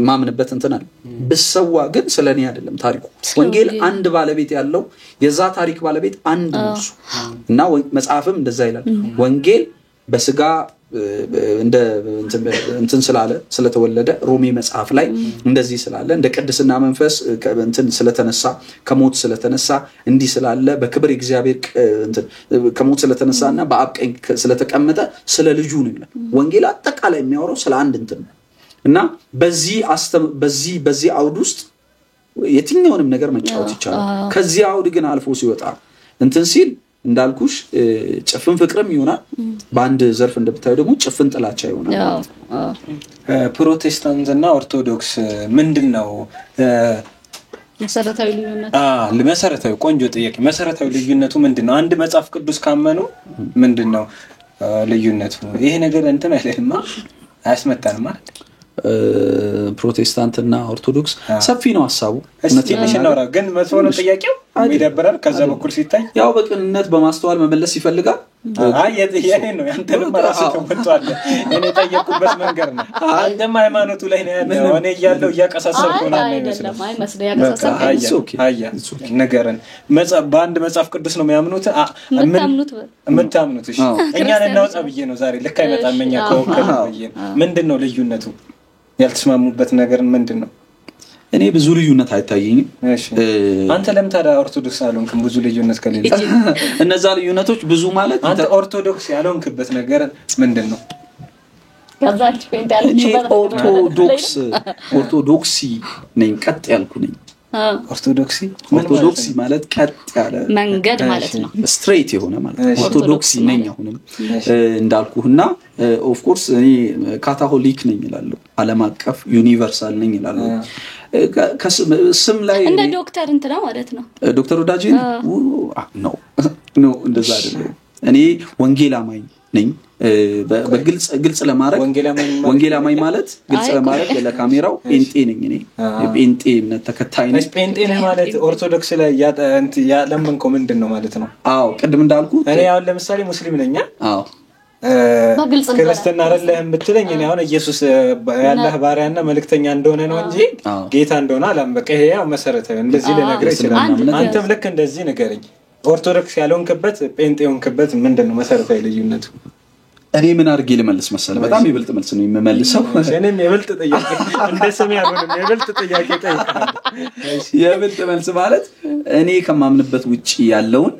ማምንበት እንተናል በሰዋ ግን ስለኔ አይደለም ታሪኩ ወንጌል አንድ ባለቤት ያለው የዛ ታሪክ ባለቤት አንድ ነው እና መጽሐፍም እንደዛ ይላል ወንጌል በስጋ እንደ እንትን ስላለ ስለተወለደ ሮሚ መጽሐፍ ላይ እንደዚህ ስላለ እንደ ቅድስና መንፈስ እንትን ስለተነሳ ከሞት ስለተነሳ እንዲህ ስላለ በክብር እግዚአብሔር እንትን ከሞት ስለተነሳና በአብቀኝ ስለተቀመጠ ስለ ልጁ ነው ይላል ወንጌል አጠቃላይ የሚያወራው ስለ አንድ እንትን እና በዚህ አውድ ውስጥ የትኛውንም ነገር መጫወት ይቻላል ከዚህ አውድ ግን አልፎ ሲወጣ እንትን ሲል እንዳልኩሽ ጭፍን ፍቅርም ይሆናል በአንድ ዘርፍ እንደምታዩ ደግሞ ጭፍን ጥላቻ ይሆናል ፕሮቴስታንትና ኦርቶዶክስ ምንድነው መሰረታዊ ልዩነቱ ለመሰረታዊ ቆንጆ ጥያቄ መሰረታዊ ልዩነቱ ምንድነው አንድ መጽሐፍ ቅዱስ ካመኑ ምንድነው ልዩነቱ ይሄ ነገር እንትን አይደለም አያስመጣንም ማለት ፕሮቴስታንትና ኦርቶዶክስ ሰፊ ነው ሐሳቡ ትንሽ ነው ግን መጥፎ ነው ጥያቄው ይደብራል ከዛ በኩል ሲታይ ያው በቅንነት በማስተዋል መመለስ ይፈልጋል አይ የኔ ነው ያንተንም ራስ ተወጥቷል እኔ ጠየቁበት መንገር ነው አንደማ ሃይማኖቱ ላይ ነው ያለው እኔ ያለው ያቀሳሰብኩ ነው አይደለም አይ መስለ ያቀሳሰብኩ አያ ነገርን በአንድ መጽሐፍ ቅዱስ ነው የሚያምኑት የምታምኑት እሺ እኛን እናውጣ ብዬ ነው ዛሬ ልክ አይመጣም እኛ ከወከለ ብዬ ምንድነው ልዩነቱ ያልተስማሙበት ነገር ምንድነው እኔ ብዙ ልዩነት አይታየኝም እሺ አንተ ለምታዳ ኦርቶዶክስ አልሆንክም ብዙ ልዩነት ከሌለ እነዛ ልዩነቶች ብዙ ማለት አንተ ኦርቶዶክስ ያልሆንክበት ነገር ምንድነው ከዛች ፔንት ያለችበት ኦርቶዶክሲ ነኝ ቀጥ ያልኩ ነኝ ኦርቶዶክሲ ማለት ቀጥ ያለ መንገድ ማለት ነው ስትሬት የሆነ ማለት ነው ኦርቶዶክሲ ነኝ አሁንም እንዳልኩና ኦፍ ኮርስ እኔ ካቶሊክ ነኝ ይላል ዓለም አቀፍ ዩኒቨርሳል ነኝ ይላል ከስም ላይ እንደ ዶክተር እንትና ማለት ነው ዶክተር ወዳጄ ነው እንደዛ አይደለም እኔ ወንጌላማኝ ነኝ በግልጽ ለማድረግ ወንጌላማኝ ማለት ግልጽ ለማድረግ ለካሜራው ጴንጤ ነኝ እኔ የጴንጤ እምነት ተከታይ ነኝ ጴንጤ ነኝ ማለት ኦርቶዶክስ ላይ ያለምንከው ምንድነው ማለት ነው አዎ ቅድም እንዳልኩት እኔ አሁን ለምሳሌ ሙስሊም ነኝ አዎ ክርስቲያን አይደለም ብትለኝ እኔ አሁን ኢየሱስ ያላህ ባሪያና መልእክተኛ እንደሆነ ነው እንጂ ጌታ እንደሆነ አላምበቀ ይሄ ያው መሰረታዊ እንደዚህ ለነገር ይችላል አንተም ልክ እንደዚህ ነገርኝ ኦርቶዶክስ ያለውንከበት ጴንጤውንከበት ምንድነው መሰረታዊ ልዩነቱ እኔ ምን አድርጌ ልመልስ መሰለ በጣም ይበልጥ መልስ ነው የምመልሰው እኔም ይበልጥ ጥያቄ እንደ ሰሚ ያሉን ይበልጥ ጥያቄ ጠይቃለሁ ይበልጥ መልስ ማለት እኔ ከማምንበት ውጪ ያለውን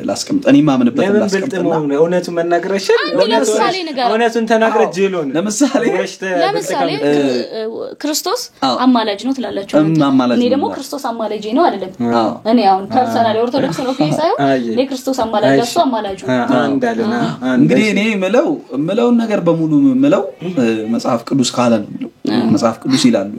ላስቀምጥ እኔ ማምንበት ላስቀምጥ እውነቱ መናገርሽ እውነቱን ተናግረ ጅሎን ለምሳሌ ክርስቶስ አማላጅ ነው ትላላችሁ እኔ ደግሞ ክርስቶስ አማላጅ ነው አይደለም እኔ አሁን ፐርሰናሊ ኦርቶዶክስ ነው ከይሳዩ እኔ ክርስቶስ አማላጅ እሱ አማላጁ አንዳለና እንግዲህ እኔ ምለውን ነገር በሙሉ ምለው መጽሐፍ ቅዱስ ካለ ነው መጽሐፍ ቅዱስ ይላሉ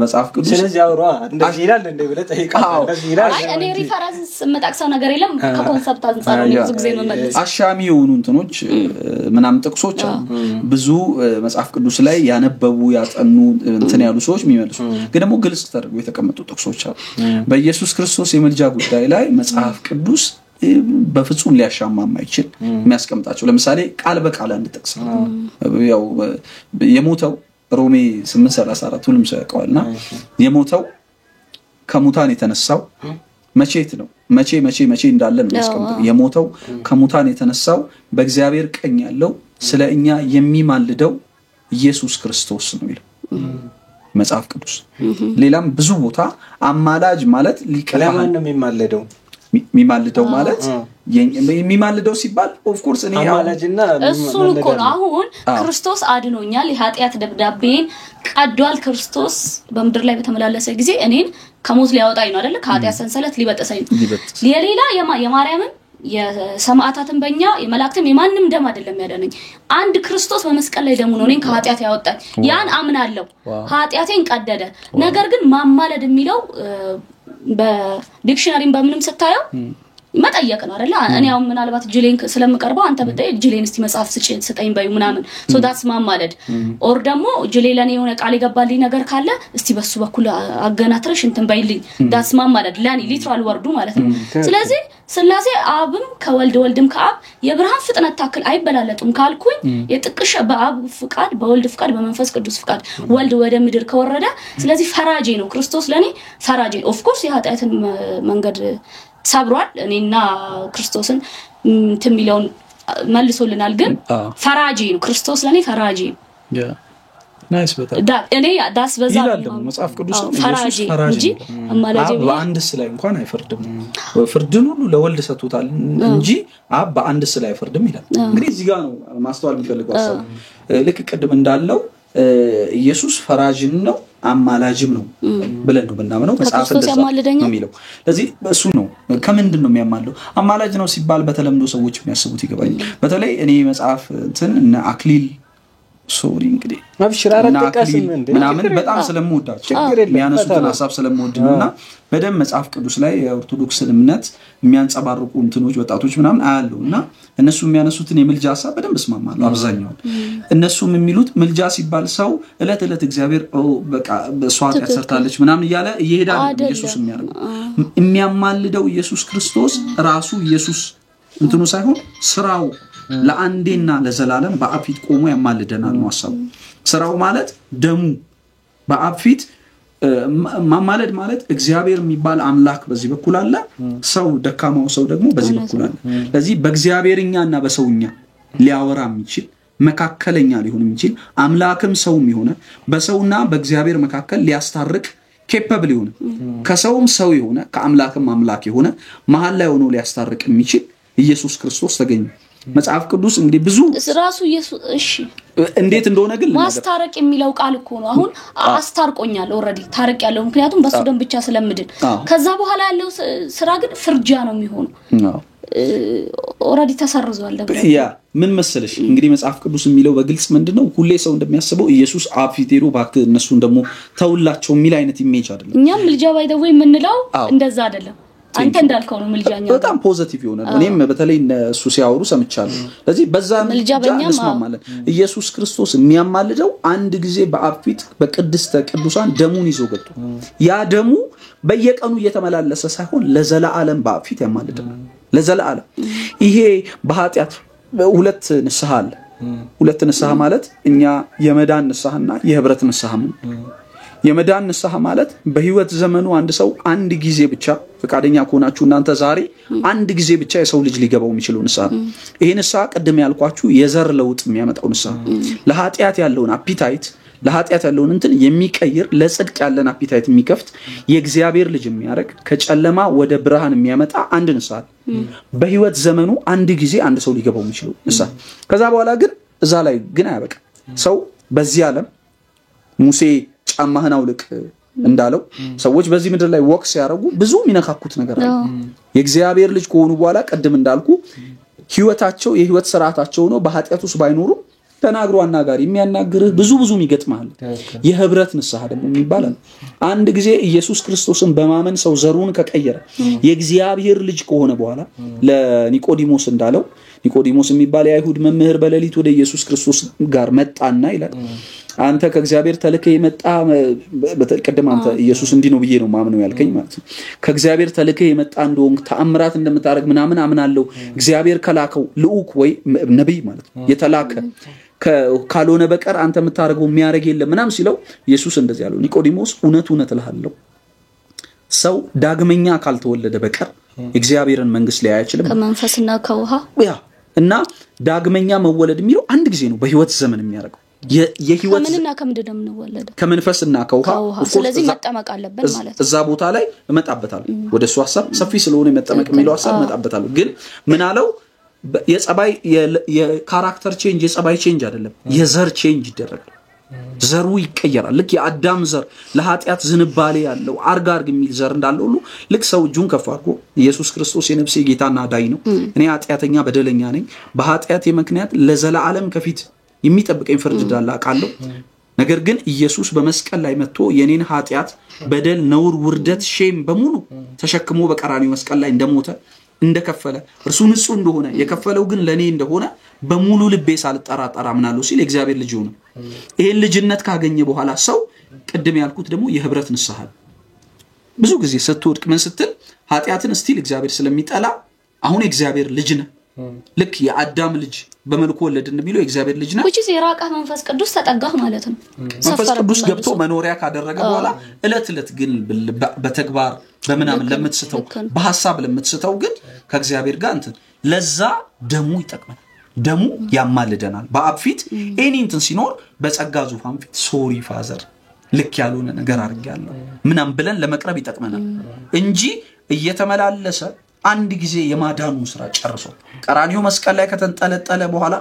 መጽሐፍ ቅዱስ ስለዚህ አውራ እንደዚህ ይላል እንደ ብለ ጠይቃለሁ እንደዚህ ይላል እኔ ሪፈረንስ መጣቅሰው ነገር የለም ከኮንሰፕት አንፃር ነው ብዙ ጊዜ መመለስ አሻሚ የሆኑ እንትኖች ምናም ጥቅሶች ብዙ መጽሐፍ ቅዱስ ላይ ያነበቡ ያጠኑ እንትን ያሉ ሰዎች የሚመልሱ ግን ደግሞ ግልጽ ተደርጎ የተቀመጡ ጥቅሶች አሉ በኢየሱስ ክርስቶስ የመልጃ ጉዳይ ላይ መጽሐፍ ቅዱስ በፍጹም ሊያሻማ የማይችል የሚያስቀምጣቸው ለምሳሌ ቃል በቃል አንድ ጥቅስ ያው የሞተው ሮሜ 8:34 ሁሉም ሰው ያውቀዋልና የሞተው ከሙታን የተነሳው መቼት ነው መቼ እንዳለ ነው ያስቀምጠው የሞተው ከሙታን የተነሳው በእግዚአብሔር ቀኝ ያለው ስለኛ የሚማልደው ኢየሱስ ክርስቶስ ነው ይላል መጽሐፍ ቅዱስ ሌላም ብዙ ቦታ አማላጅ ማለት ለማን ነው የሚማልደው ማለት የሚማልደው ሲባል ኦፍ ኮርስ እኔ አማላጅና እሱን እኮ ነው አሁን ክርስቶስ አድኖኛል የኃጢያት ደብዳቤን ቀዷል ክርስቶስ በመድር ላይ በተመላለሰ ጊዜ እኔን ከሞት ሊያወጣኝ ነው አይደል ከኃጢያት ሰንሰለት ሊበጠሰኝ የሌላ የማርያምን የሰማዕታትን በእኛ የመላእክትም የማንንም ደም አይደለም ያዳነኝ አንድ ክርስቶስ በመስቀል ላይ ደሙ ነው እኔን ከኃጢያት ያወጣኝ ያን አምናለሁ ኃጢያቴን ቀደደ ነገር ግን ማማለድ የሚለው በዲክሽነሪም በምንም ስታየው መጠየቅ ነው አይደል እኔ አሁን ምናልባት ጅሌን ስለምቀርበው አንተ በጣይ ጅሌን እስቲ መጽሐፍ ስጠኝ ባዩ ምናምን ሶ ዳትስ ማማለድ ኦር ደግሞ ጅሌ ለኔ የሆነ ቃል ይገባልኝ ነገር ካለ እስቲ በሱ በኩል አገናትረሽ እንትን ባይልኝ ዳትስ ማማለድ ለኔ ሊትራል ወርዱ ማለት ነው ስለዚህ ስላሴ አብም ከወልድም ከአብ የብርሃን ፍጥነት ታክል አይበላለጡም ካልኩኝ የጥቅሽ በአብ ፍቃድ በወልድ ፍቃድ በመንፈስ ቅዱስ ፍቃድ ወልድ ወደ ምድር ከወረደ ስለዚህ ፈራጄ ነው ክርስቶስ ለኔ ፈራጄ ኦፍ ኮርስ የኃጢያትን መንገድ ሰብሯል እኔና ክርስቶስን እንትሚለውን መልሶልናል ግን ፈራጂ ነው ክርስቶስ ለኔ ፈራጂ ናይስ በጣም እኔ ዳስ በዛ ይላል መጽሐፍ ቅዱስ ፈራጂ እንጂ አማላጅ በአንድስ ላይ እንኳን አይፈርድም ፍርድን ሁሉ ለወልድ ሰጥቶታል እንጂ አብ በአንድስ ላይ አይፈርድም ይላል እንግዲህ እዚህ ጋር ነው ማስተዋል የሚፈልገው አሰብ ልክ ቅድም እንዳለው ኢየሱስ ፈራጅን ነው አማላጅም ነው ብለን ነው በእናምነው መጽሐፍ እንደዛ ነው የሚለው ለዚህ እሱ ነው ከምንድን ነው የሚያማለው አማላጅ ነው ሲባል በተለምዶ ሰዎች የሚያስቡት ይገባኝ በተለይ እኔ መጽሐፍ እንትን እና አክሊል ሶሪ እንግዲህ አብሽራራ ተቀስም እንደ ምናምን በጣም ስለምወዳቸው የሚያነሱትን ሐሳብ ስለምወድና በደም መጽሐፍ ቅዱስ ላይ የኦርቶዶክስን እምነት የሚያንጸባርቁ እንትኖች ወጣቶች ምናምን አያለውና እነሱ የሚያነሱትን የምልጃ ሐሳብ በደም እስማማለሁ አብዛኛው እነሱም የሚሉት ምልጃ ሲባል ሰው እለት እግዚአብሔር በቃ በሷት ያሰርታለች ምናምን ይያለ ይሄዳል ኢየሱስ የሚያማልደው ኢየሱስ ክርስቶስ ራሱ ኢየሱስ እንትኑ ሳይሆን ስራው ለአንዴና ለዘላለም በአፊት ቆሞ ያማልደናል ነው ሐሳቡ ስራው ማለት ደሙ በአፊት ማማለድ ማለት እግዚአብሔር የሚባል አምላክ በዚህ በኩል አለ ሰው ደካማው ሰው ደግሞ በዚህ በኩል አለ ለዚህ በእግዚአብሔርኛና በሰውኛ ሊያወራ የሚችል መካከለኛ ሊሆን የሚችል አምላክም ሰውም ይሆነ በሰውና በእግዚአብሔር መካከል ሊያስታርቅ ኬፓብል ይሆነ ከሰውም ሰው ይሆነ ከአምላክም አምላክ ይሆነ መሃል ላይ ሆኖ ሊያስታርቅ የሚችል ኢየሱስ ክርስቶስ ተገኘ መጽሐፍ ቅዱስ እንግዲህ ብዙ ራሱ ኢየሱስ እሺ እንዴት እንደሆነ ግን ማስታረቅ የሚለው ቃል እኮ ነው አሁን አስታርቆኛል ኦሬዲ ታረቅ ያለው ምክንያቱም በሱ ደም ብቻ ስለምድን ከዛ በኋላ ያለው ስራ ግን ፍርጃ ነው የሚሆነው ኦሬዲ ተሰርዟል ደግሞ ያ ምን መሰለሽ እንግዲህ መጽሐፍ ቅዱስ የሚለው በግልጽ ምንድነው ሁሌ ሰው እንደሚያስበው ኢየሱስ አፊቴሩ ባክ እነሱን ደግሞ ተውላቸው የሚል አይነት ኢሜጅ አይደለም እኛም ልጃ ባይደው የምንለው እንደዛ አይደለም አንተ እንዳልከው ነው ምልጃኛ በጣም ፖዚቲቭ ይሆናል እኔም በተለይ እሱ ሲያወሩ ሰምቻለሁ ስለዚህ በዛ እንስማማለን ኢየሱስ ክርስቶስ የሚያማልደው አንድ ጊዜ በአፊት በቅድስተ ቅዱሳን ደሙን ይዞ ገብቶ ያ ደሙ በየቀኑ እየተመላለሰ ሳይሆን ለዘላለም በአፊት ያማልዳል ለዘላለም ይሄ በኃጢአት ሁለት ንስሐ አለ ሁለት ንስሐ ማለት እኛ የመዳን ንስሐና የህብረት ንስሐ ነው የመዳን ንስሐ ማለት በህይወት ዘመኑ አንድ ሰው አንድ ጊዜ ብቻ ፈቃደኛ ከሆናችሁ እናንተ ዛሬ አንድ ጊዜ ብቻ የሰው ልጅ ሊገባው የሚችለው ንስሐ ይሄ ንስሐ ቀደም ያልኳችሁ የዘር ለውጥ የሚያመጣው ንስሐ ለኃጢአት ያለውን አፒታይት ለኃጢአት ያለውን እንትን የሚቀይር ለጽድቅ ያለን አፒታይት የሚከፍት የእግዚአብሔር ልጅ የሚያረግ ከጨለማ ወደ ብርሃን የሚያመጣ አንድ ንስሐ በህይወት ዘመኑ አንድ ጊዜ አንድ ሰው ሊገባው የሚችለው ንስሐ ከዛ በኋላ ግን እዛ ላይ ግን አያበቃ ሰው በዚህ ዓለም ሙሴ ጫማህን አውልቅ እንዳለው ሰዎች በዚህ ምድር ላይ ወክስ ያረጉ ብዙ ሚነካኩት ነገር አለ የእግዚአብሔር ልጅ ከሆኑ በኋላ ቀደም እንዳልኩ ህይወታቸው የህይወት ስርዓታቸው ነው በኃጢአት ውስጥ ባይኖሩ ተናግሮ አናጋሪ የሚያናግርህ ብዙ ይገጥማል የህብረት ንስሐ ደግሞ የሚባለው አንድ ጊዜ ኢየሱስ ክርስቶስን በማመን ሰው ዘሩን ከቀየረ የእግዚአብሔር ልጅ ከሆነ በኋላ ለኒቆዲሞስ እንዳለው ኒቆዲሞስ የሚባል የአይሁድ መምህር በሌሊት ወደ ኢየሱስ ክርስቶስ ጋር መጣና ይላል አንተ ከእግዚአብሔር ተልከህ የመጣ በተቀደም አንተ ኢየሱስ እንዲ ነው ብዬ ነው ማምነው ያልከኝ ማለት ነው ከእግዚአብሔር ተልከህ የመጣ እንደሆንክ ተአምራት እንደምታረግ ምናምን አምናለሁ እግዚአብሔር ከላከው ልዑክ ወይ ነብይ ማለት ነው የተላከ ካልሆነ በቀር አንተ የምታረገው የሚያረግ የለም ምናም ሲለው ኢየሱስ እንደዚህ ያለው ኒቆዲሞስ እውነት እልሃለሁ ሰው ዳግመኛ ካልተወለደ በቀር እግዚአብሔርን መንግስት ላይ አይችልም ከመንፈስና ከውሃ ያ እና ዳግመኛ መወለድ የሚለው አንድ ጊዜ ነው በህይወት ዘመን የሚያረጋው የህይወት ከመንና ከምንድነው የምንወለደው ከመንፈስና ከውሃ ስለዚህ መጠመቅ አለበት ማለት እዛ ቦታ ላይ እመጣበታለሁ ወደሱ ሐሳብ ሰፊ ስለሆነ መጠመቅ የሚለው ሐሳብ እመጣበታለሁ ግን ምን አለው የጸባይ የካራክተር ቼንጅ የጸባይ ቼንጅ አይደለም የዘር ቼንጅ ይደረጋል ዘሩ ይቀየራል ልክ የአዳም ዘር ለኃጢአት ዝንባሌ ያለው አርጋርግ የሚል ዘር እንዳለው ሁሉ ልክ ሰው እጁን ከፍ አድርጎ ኢየሱስ ክርስቶስ የነፍሴ ጌታና ዳይ ነው እኔ ኃጢአተኛ በደለኛ ነኝ በኃጢአቴ ምክንያት ለዘላለም ከፊት የሚጠብቀኝ ፍርድ እንዳለ አውቃለሁ ነገር ግን ኢየሱስ በመስቀል ላይ መጥቶ የኔን ኃጢአት በደል ነውር ውርደት ሼም በሙሉ ተሸክሞ በቀራንዮ መስቀል ላይ እንደሞተ እንደከፈለ እርሱ ንጹህ እንደሆነ የከፈለው ግን ለኔ እንደሆነ በሙሉ ልቤ ሳልጠራጠር አምናለሁ ሲል እግዚአብሔር ልጅ ሆነ ይሄን ልጅነት ካገኘ በኋላ ሰው ቅድም ያልኩት ደግሞ የህብረት ንስሐ ብዙ ጊዜ ስትወድቅ ምን ስትል ኃጢአትን ስቲል እግዚአብሔር ስለሚጠላ አሁን እግዚአብሔር ልጅ ነው ልክ የአዳም ልጅ በመልኩ ወለድ እንደሚለው እግዚአብሔር ልጅ ነው which is የራቃ መንፈስ ቅዱስ ተጠጋህ ማለት ነው መንፈስ ቅዱስ ገብቶ መኖሪያ ካደረገ በኋላ እለት ግን በተግባር በመናምን ለምትስተው በሐሳብ ለምትስተው ግን ከእግዚአብሔር ጋር እንትን ለዛ ደሙ ይጠቅማል ደሙ ያማልደናል በአብ ፊት ኤኒንትን ሲኖር በጸጋ ዙፋን ፊት ሶሪ ፋዘር ልክ ያልሆነ ነገር አድርጋለሁ ምናም ብለን ለመቅረብ ይጠቅመናል እንጂ እየተመላለሰ አንድ ጊዜ የማዳኑ ስራ ጨርሶ ቀራንዮ መስቀል ላይ ከተንጠለጠለ በኋላ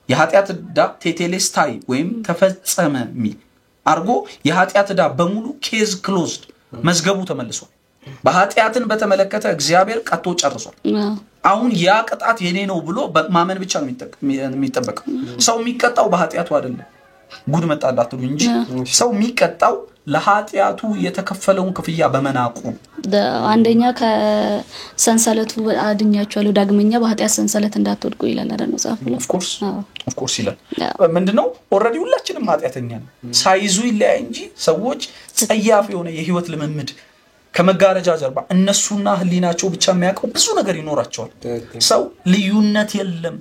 የኃጢአት ዳ ቴቴሌስታይ ወይም ተፈጸመ ሚል አርጎ የኃጢአት ዳ በሙሉ ኬዝ ክሎዝድ መዝገቡ ተመልሷል በኃጢአትን በተመለከተ እግዚአብሔር ቀጥቶ ጨርሷል አሁን ያ ቅጣት የኔ ነው ብሎ ማመን ብቻ ነው የሚጠበቀው ሰው የሚቀጣው በኃጢአቱ አይደለም ጉድ መጣላቱ እንጂ ሰው የሚቀጣው ለኃጢአቱ የተከፈለውን ክፍያ በመናቁ አንደኛ ከሰንሰለቱ አድኛቸዋለሁ ዳግመኛ በኃጢአት ሰንሰለት እንዳትወድቁ ይላል አይደል መጽሐፉ of course ይላል ምንድነው ኦሬዲ ሁላችንም ኃጢአተኛ ነን ሳይዙ ይለያይ እንጂ ሰዎች ጸያፍ የሆነ የህይወት ልምምድ ከመጋረጃ ጀርባ እነሱና ህሊናቸው ብቻ የሚያውቀው ብዙ ነገር ይኖራቸዋል ሰው ልዩነት የለም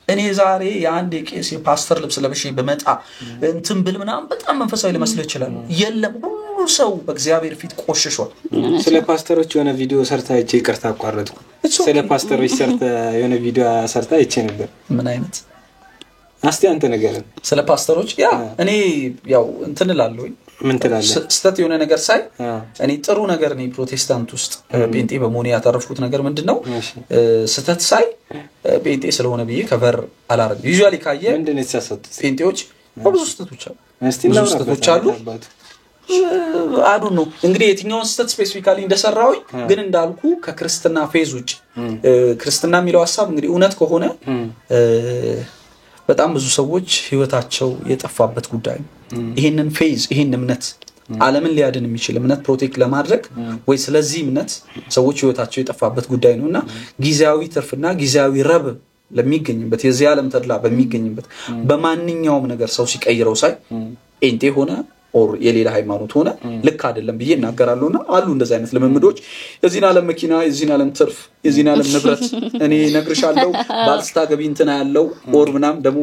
እኔ ዛሬ የአንድ ቄስ የፓስተር ልብስ ለብሼ በመጣ እንትን ብል ምናምን በጣም መንፈሳዊ ለመስለ ይችላል የለም ሁሉ ሰው በእግዚአብሔር ፊት ቆሽሿል ስለ ፓስተሮች የሆነ ቪዲዮ ሰርታ አይቼ ይቅርታ አቋረጥኩ ስለ ፓስተሮች ሰርታ የሆነ ቪዲዮ ሰርታ አይቼ ነበር ምን አይነት አስቲ አንተ ነገር ስለ ፓስተሮች ያ እኔ ያው እንትን እላለሁ ምን ትላለህ ስተት የሆነ ነገር ሳይ እኔ ጥሩ ነገር ነኝ ፕሮቴስታንት ውስጥ ጴንጤ በመሆኔ ያተረፍኩት ነገር ምንድነው ስተት ሳይ ጴንጤ ስለሆነ ብዬ ከቨር አላረግ ዩዥዋሊ ካየ ምንድነው የተሳሳቱት ጴንጤዎች ብዙ ስተቶች አሉ ብዙ ስተቶች አሉ አዱ ነው እንግዲህ የትኛውን ስተት ስፔሲፊካሊ እንደሰራው ግን እንዳልኩ ከክርስትና ፌዝ ውጭ ክርስትና የሚለው ሐሳብ እንግዲህ እውነት ከሆነ በጣም ብዙ ሰዎች ህይወታቸው የጠፋበት ጉዳይ ነው ይሄንን ፌዝ ይሄን እምነት ዓለምን ሊያድን የሚችል እምነት ፕሮቴክት ለማድረግ ወይ ስለዚህ እምነት ሰዎች ህይወታቸው የጠፋበት ጉዳይ ነውና ጊዜያዊ ትርፍና ጊዜያዊ ረብ ለሚገኝበት የዚህ ዓለም ተድላ በሚገኝበት በማንኛውም ነገር ሰው ሲቀይረው ሳይ ጴንጤ ሆነ ኦር የሌላ ሃይማኖት ሆነ ልክ አይደለም ብዬ እናገራለሁና አሉ እንደዛ አይነት ለመምዶች የዚህን ዓለም መኪና የዚህን ዓለም ትርፍ የዚህን ዓለም ንብረት እኔ ነግርሻለሁ ባልስታገቢ እንትና ያለው ኦር ምናም ደሞ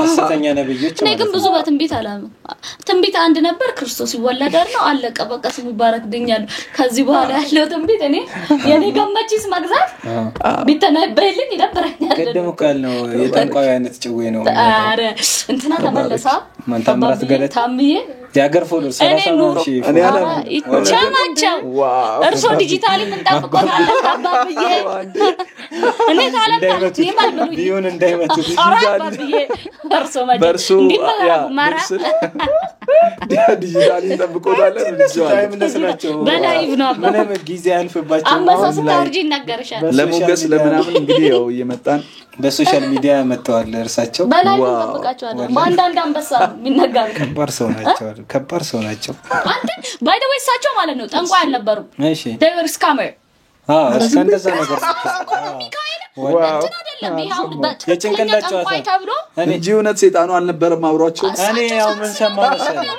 አስተኛ ነብዮች እኔ ግን ብዙ በትንቢት አላም ትንቢት አንድ ነበር ክርስቶስ ይወለዳል ነው አለቀ በቃ ስሙ ይባረክ ድኛል ከዚህ በኋላ ያለው ትንቢት እኔ የኔ ገመቺስ መግዛት ቢተነበይልኝ ይደብረኛል ቀደም ቃል ነው የጠንቋይ አይነት ጭዌ ነው አረ እንትና ተመለሳ ማንታምራት ገለታ ታምዬ ያገር ፎሎር 30 ነው እሺ እኔ አላም ቻናቸው እርሶ ዲጂታሊ ምን ታውቁታል አባብዬ እኔ ታለም ይማልብሉ ቢሆን እንዳይመጡ አባብዬ እርሶ ማለት እንዲማራ ማራ ዲጂታሊ ተጠብቆታል ታይም እንደስናቸው በላይቭ ነው አባ ምንም ጊዜ አልፈባቸው አንበሳ ስታርጂ ይናገርሻል ለሞገስ ለምናምን እንግዲህ ያው እየመጣን በሶሻል ሚዲያ መጥተዋል እርሳቸው በላይቭ ተጠብቃቸዋል ማንዳንድ አንበሳ የሚነጋገር ከባድ ሰው ናቸው አንተ ባይ ዘ ዌይ ሳቸው ማለት ነው ጠንቋይ አልነበሩ እሺ they were scammer እስከንደዛ ነገር ዋው አይደለም ይሄው የጭንቅላት ጨዋታ እንጂ እውነት ሰይጣኑ አልነበረም አብሯቸው እኔ ያው ምን ሰማሁ መሰለኝ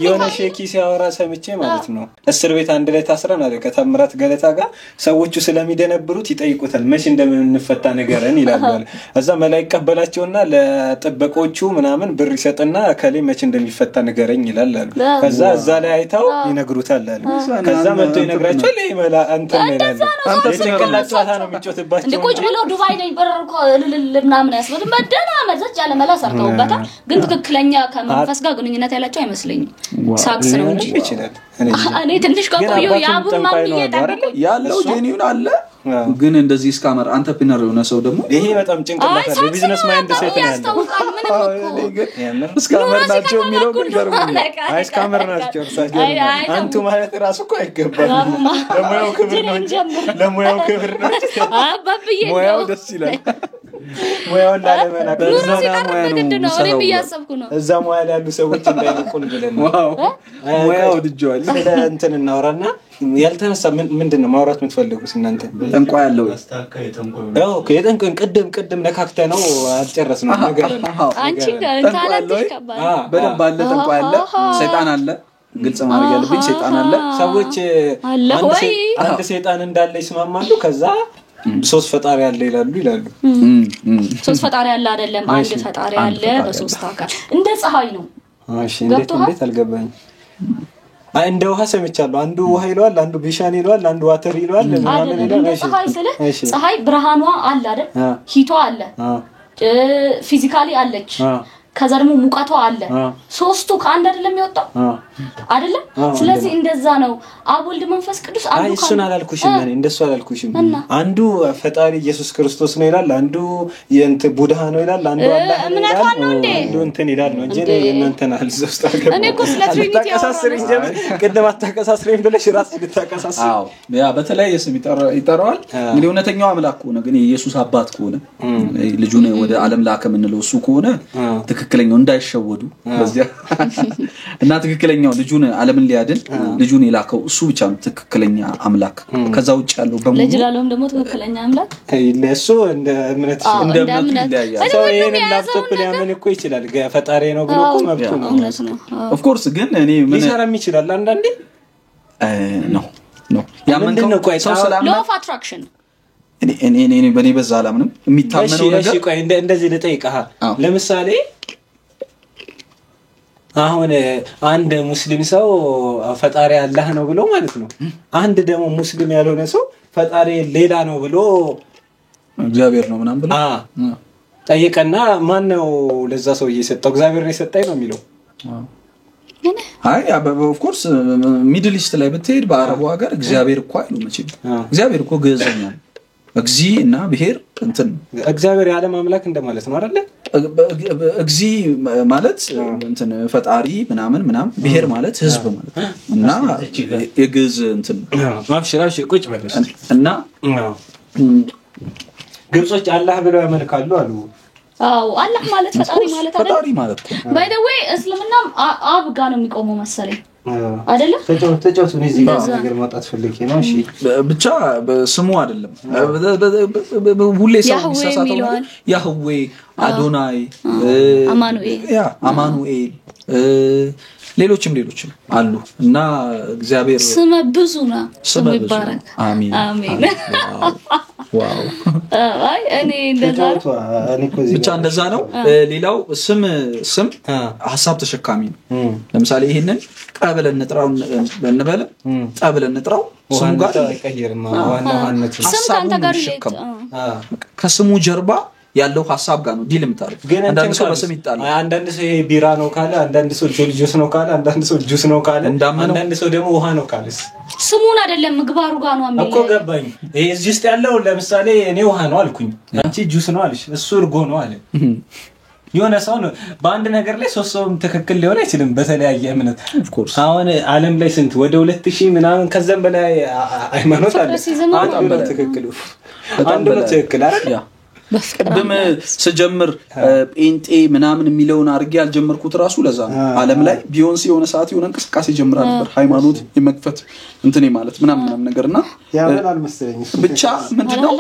የሆነ ሼኪ ሲያወራ ሰምቼ ማለት ነው እስር ቤት አንድ ላይ ታስረን አለ ከተምራት ገለታ ጋር ሰዎቹ ስለሚደነብሩት ይጠይቁታል መቼ እንደምንፈታ ነገርን ይላሉ እዛ መላእክት ይቀበላቸውና ለጥበቆቹ ምናምን ብር ይሰጥና ከሌ መቼ እንደሚፈታ ነገርን ይላል አሉ ከዛ እዛ ላይ አይታው ይነግሩታል አለ ከዛ መጥቶ ይነግራቸዋል ይመላ አንተ ይላል አንተ ስለቀላችሁ አታ ነው የሚጮትባቸው እንዴ ቁጭ ብሎ ዱባይ ላይ በረርኮ ምናምን ያስበድ መደና መዘች ያለ መላ ሰርተውበታ ግን ትክክለኛ ከመንፈስ ጋር ግንኙነት ያላቸው አይመስልኝም ሳክስ ነው እንጂ ይችላል እኔ ትንሽ ቆቆዩ ያቡን ማምዬ ታደርኩ ያለው ጄኒውን አለ ግን እንደዚህ ስካመር አንተርፕረነር የሆነ ሰው ደግሞ ይሄ በጣም ጭንቅላት አለ ቢዝነስ ማይንድ ሴት ነው ያለው ስካመር ናቸው የሚለው ግን ገርሞኝ አይ ስካመር ናቸው እርሳቸው አንቱ ማለት ራሱ እኮ አይገባም ለሙያው ክብር ነው አባብዬ ሙያው ደስ ይላል ሙያው ላለመናቅ ነው እኔ በያሰብኩ ነው እዛ ሙያ ላይ ያሉ ሰዎች እንዳይነቁን ብለን ዋው ሙያው ድጆል እንትን እናወራና ያልተነሳ ምንድነው ማውራት የምትፈልጉት እናንተ ጠንቋይ ያለው ኦኬ የጠንቋይ ቅድም ነካክተ ነው አልጨረስነው ነገር አንቺ ታላንተ ይከባል በደንብ አለ ጠንቋይ አለ ሰይጣን አለ ግልጽ ማድረግ ያለብኝ ሰይጣን አለ ሰዎች አንድ ሰይጣን እንዳለ ይስማማሉ ከዛ ሶስት ፈጣሪ አለ ይላሉ ሶስት ፈጣሪ አለ አይደለም አንድ ፈጣሪ አለ በሶስት አካል እንደ ፀሐይ ነው እሺ እንዴት አልገባኝ እንደ ውሃ ሰምቻለሁ አንዱ ውሃ ይሏል አንዱ ቢሻን ይሏል አንዱ ዋተር ይሏል ምናምን ይላል እሺ ፀሐይ ብርሃኗ አለ አይደል ሂቷ አለ ፊዚካሊ አለች ከዛ ደግሞ ሙቀቷ አለ ሶስቱ ከአንድ አይደለም የሚወጣው አይደለም ስለዚህ እንደዛ ነው አብ ወልድ መንፈስ ቅዱስ አንዱ እሱን አላልኩሽም እኔ እንደሱ አላልኩሽም አንዱ ፈጣሪ ኢየሱስ ክርስቶስ ነው ይላል አንዱ የንት ቡድሃ ነው ይላል አንዱ አላህ ነው ይላል አንዱ እንትን ይላል ነው እንጂ እናንተና አልዘውስታ ገባ እኔ እኮ ስለ ትሪኒቲ አሳስረኝ ጀመር ቅድም አታቀሳስረኝ ብለሽ ራስ ልታቀሳስ አዎ ያ በተለይ ስም ይጠራዋል እንግዲህ እውነተኛው አምላክ ከሆነ ግን ኢየሱስ አባት ከሆነ ልጁን ወደ ዓለም ላከ ምንለው እሱ ከሆነ ትክክለኛው እንዳይሸወዱ በዚያ እና ትክክለኛው ልጁን ዓለምን ሊያድን ልጁን የላከው እሱ ብቻ ነው ትክክለኛ አምላክ ከዛ ውጭ ያለው በሙሉ ለጅላሎም ደግሞ ትክክለኛ አምላክ ለሱ እንደ እምነት ይለያያል ሰው ይሄን ላፕቶፕ ሊያምን እኮ ይችላል ፈጣሪ ነው ብሎ እኮ መብቱ ነው ኦፍ ኮርስ ግን እኔ ምን ሊሰራም ይችላል አንዳንዴ ነው ያመንከው ሰው ሰላም law of attraction እኔ በኔ በዛ አላምንም የሚታመነው ነገር እሺ ቆይ እንደዚህ ልጠይቅህ ለምሳሌ አሁን አንድ ሙስሊም ሰው ፈጣሪ አላህ ነው ብሎ ማለት ነው አንድ ደግሞ ሙስሊም ያልሆነ ሰው ፈጣሪ ሌላ ነው ብሎ እግዚአብሔር ነው ምናምን ብሎ ጠይቀና ማን ነው ለዛ ሰው እየሰጠው እግዚአብሔር ነው የሰጠኝ ነው የሚለው አይ ኦፍ ኮርስ ሚድል ኢስት ላይ ብትሄድ በአረቡ ሀገር እግዚአብሔር እኮ አይሉ መቼም እግዚአብሔር እኮ ገዘኛ እግዚ እና ብሔር እንትን እግዚአብሔር የዓለም አምላክ እንደማለት ነው አይደል? እግዚ ማለት እንትን ፈጣሪ ምናምን ብሔር ማለት ህዝብ ማለት እና የግዝ እንትን ማብሽራሽ ቁጭ በለሽ እና ግብጾች አላህ ብለው ያመልካሉ አሉ። አዎ አላህ ማለት ፈጣሪ ማለት አይደል? ፈጣሪ ማለት ባይ ዘ ዌይ እስልምናም አብ ጋር ነው የሚቆመው መሰለኝ አይደለ? ተጫውቱ ነው እዚህ ጋር ነገር ማጣት ፈልጌ ነው። እሺ ብቻ ስሙ አይደለም ሁሌ ሰው ይሳሳተው ያህዌ አዶናይ አማኑኤል ሌሎችም አሉ እና እግዚአብሔር ስም ብዙ ነው ስም ይባረክ አሜን አሜን ዋው አይ እኔ ብቻ እንደዛ ነው ሌላው ስም ሐሳብ ተሸካሚ ነው ለምሳሌ ይሄንን ቀበለን ንጥራው እንበለ ቀበለን ንጥራው ስሙ ጋር አይቀየርም ዋናነት ሐሳብ ጋር ከስሙ ጀርባ ያለው ሐሳብ ጋር ነው ዲል የምታረግ አንዳንድ ሰው በስም ይጣላል አንዳንድ ሰው ይሄ ቢራ ነው ካለ አንዳንድ ሰው ጆልጆስ ነው ካለ አንዳንድ ሰው ጁስ ነው ካለ አንዳንድ ሰው ደግሞ ውሃ ነው ካለስ ስሙን አይደለም ምግባሩ ጋር ነው አሚል እኮ ገባኝ ይሄ እዚህ ውስጥ ያለው ለምሳሌ እኔ ውሃ ነው አልኩኝ አንቺ ጁስ ነው አልሽ እሱ እርጎ ነው አለ የሆነ ሰው ነው በአንድ ነገር ላይ ሶስት ሰው ትክክል ሊሆን አይችልም በተለያየ እምነት ኦፍ ኮርስ አሁን ዓለም ላይ ስንት ወደ 2000 ምናምን ከዛም በላይ ሃይማኖት አለ አንዱ ነው ትክክል አይደል በፍቅም ስጀምር ጴንጤ ምናምን የሚለውን አርጌ ያልጀመርኩት ራሱ ለዛ ነው ዓለም ላይ ቢዮንስ የሆነ ሰዓት የሆነ እንቅስቃሴ ጀምራ ነበር ሃይማኖት የመክፈት እንትኔ ማለት ምናምን ነገርና ያበላል መሰለኝ ብቻ ምንድነው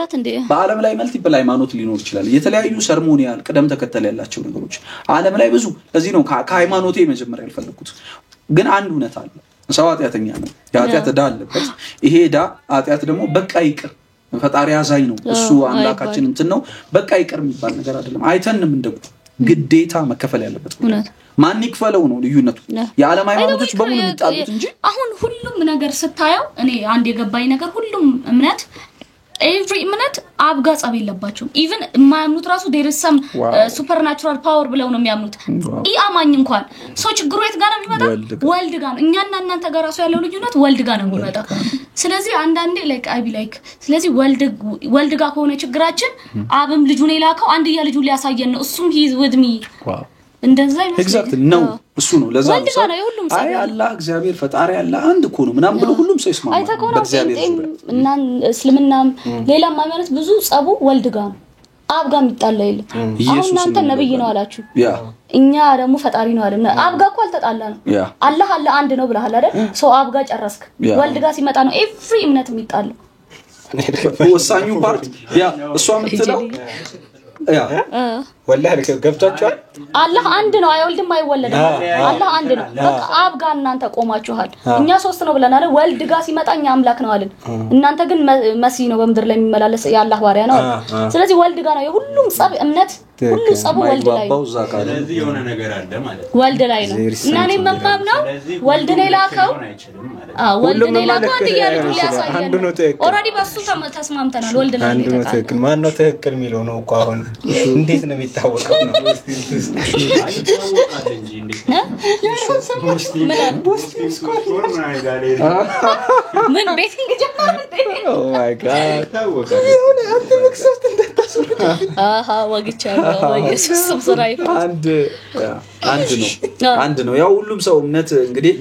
በዓለም ላይ መልቲፕል ሃይማኖት ሊኖር ይችላል የተለያዩ ሰርሞኒያል ቅደም ተከተል ያላቸው ነገሮች ዓለም ላይ ብዙ ለዚህ ነው ከሃይማኖቴ መጀመሪያ ያልፈለኩት ግን አንድ እውነት አለ ሰው ኃጢአተኛ ነው የኃጢአት ዕዳ አለበት ይሄ ዕዳ ኃጢአት ደግሞ በቃ ይቅር ፈጣሪ አዛኝ ነው እሱ አምላካችን እንትን ነው በቃ ይቅር የሚባል ነገር አይደለም አይተንም እንደው ግዴታ መከፈል ያለበት ማን ይክፈለው ነው ልዩነቱ የዓለም ሃይማኖቶች በሙሉ የሚጣሉት እንጂ አሁን ሁሉም ነገር ስታየው እኔ አንድ የገባኝ ነገር ሁሉም እምነት every minute አብጋ ጻብ የለባቸው even የማያምኑት ራሱ there is some supernatural power ብለው ነው የሚያምኑት ኢአማኝ እንኳን ሰው ችግሩ የት ጋር ነው የሚመጣው ወልድ ጋር ነው እኛና እናንተ ጋር ራሱ ያለው ልዩነት ወልድ ጋር ነው የሚመጣው ስለዚህ አንዳንዴ like ስለዚህ ወልድ ጋር ሆነ ችግራችን አብም ልጁን የላከው አንድያ ልጁን ሊያሳየን ነው እሱም he is with me እንደዛ ይመስላል exactly ነው እሱ ነው ለዛ ነው አይ አላህ እግዚአብሔር ፈጣሪ አላህ አንድ እኮ ነው ምናምን ብሎ ሁሉም ሰው ይስማማል በእግዚአብሔር እና እስልምናም ሌላም ሃይማኖት ብዙ ጸቡ ወልድ ጋር ነው አብ ጋር የሚጣላ የለም አሁን እናንተ ነብይ ነው አላችሁ እኛ ደግሞ ፈጣሪ ነው አለና አብ ጋር እኮ አልተጣላ ነው አላህ አንድ ነው ብለሃል አይደል ሶ አብ ጋር ጨረስክ ወልድ ጋር ሲመጣ ነው ኤቭሪ እምነት የሚጣለው ወሳኙ ፓርት እሷ የምትለው ወላሂ ገብታችኋል አላህ አንድ ነው አይወልድም አይወለድም አላህ አንድ ነው በቃ አብ ጋር እናንተ ቆማችኋል እኛ ሶስት ነው ብለናል ወልድ ጋር ሲመጣኛ አምላክ ነው አለን እናንተ ግን መሲህ ነው በመድር ላይ የሚመላለስ የአላህ ባሪያ ነው ስለዚህ ወልድ ጋር ነው የሁሉም ጸብ እምነት ሁሉ ጸቡ ወልድ ላይ ነው ስለዚህ የሆነ ነገር አለ ማለት ወልድ ላይ ነው እና እኔ መማም ነው ወልድ ነው ላከው ወልድ ነው ላከው አንድ ያለው ሊያሳየን ኦሬዲ በሱ ተስማምተናል ወልድ ነው አንዱ ነው ትክክል ማን ነው ትክክል የሚለው ነው እኮ አሁን እንዴት ነው የሚታወቀው ነው አይታወቃል እንጂ እንዴት ምን ቤቲንግ ጀመረ ኦ ማይ ጋድ ታወቃል አንተ መክሰፍት እንደታስሩ ወግቻለሁ ኢየሱስ ስራይ አንድ ነው ያው ሁሉም ሰው እምነት እንግዲህ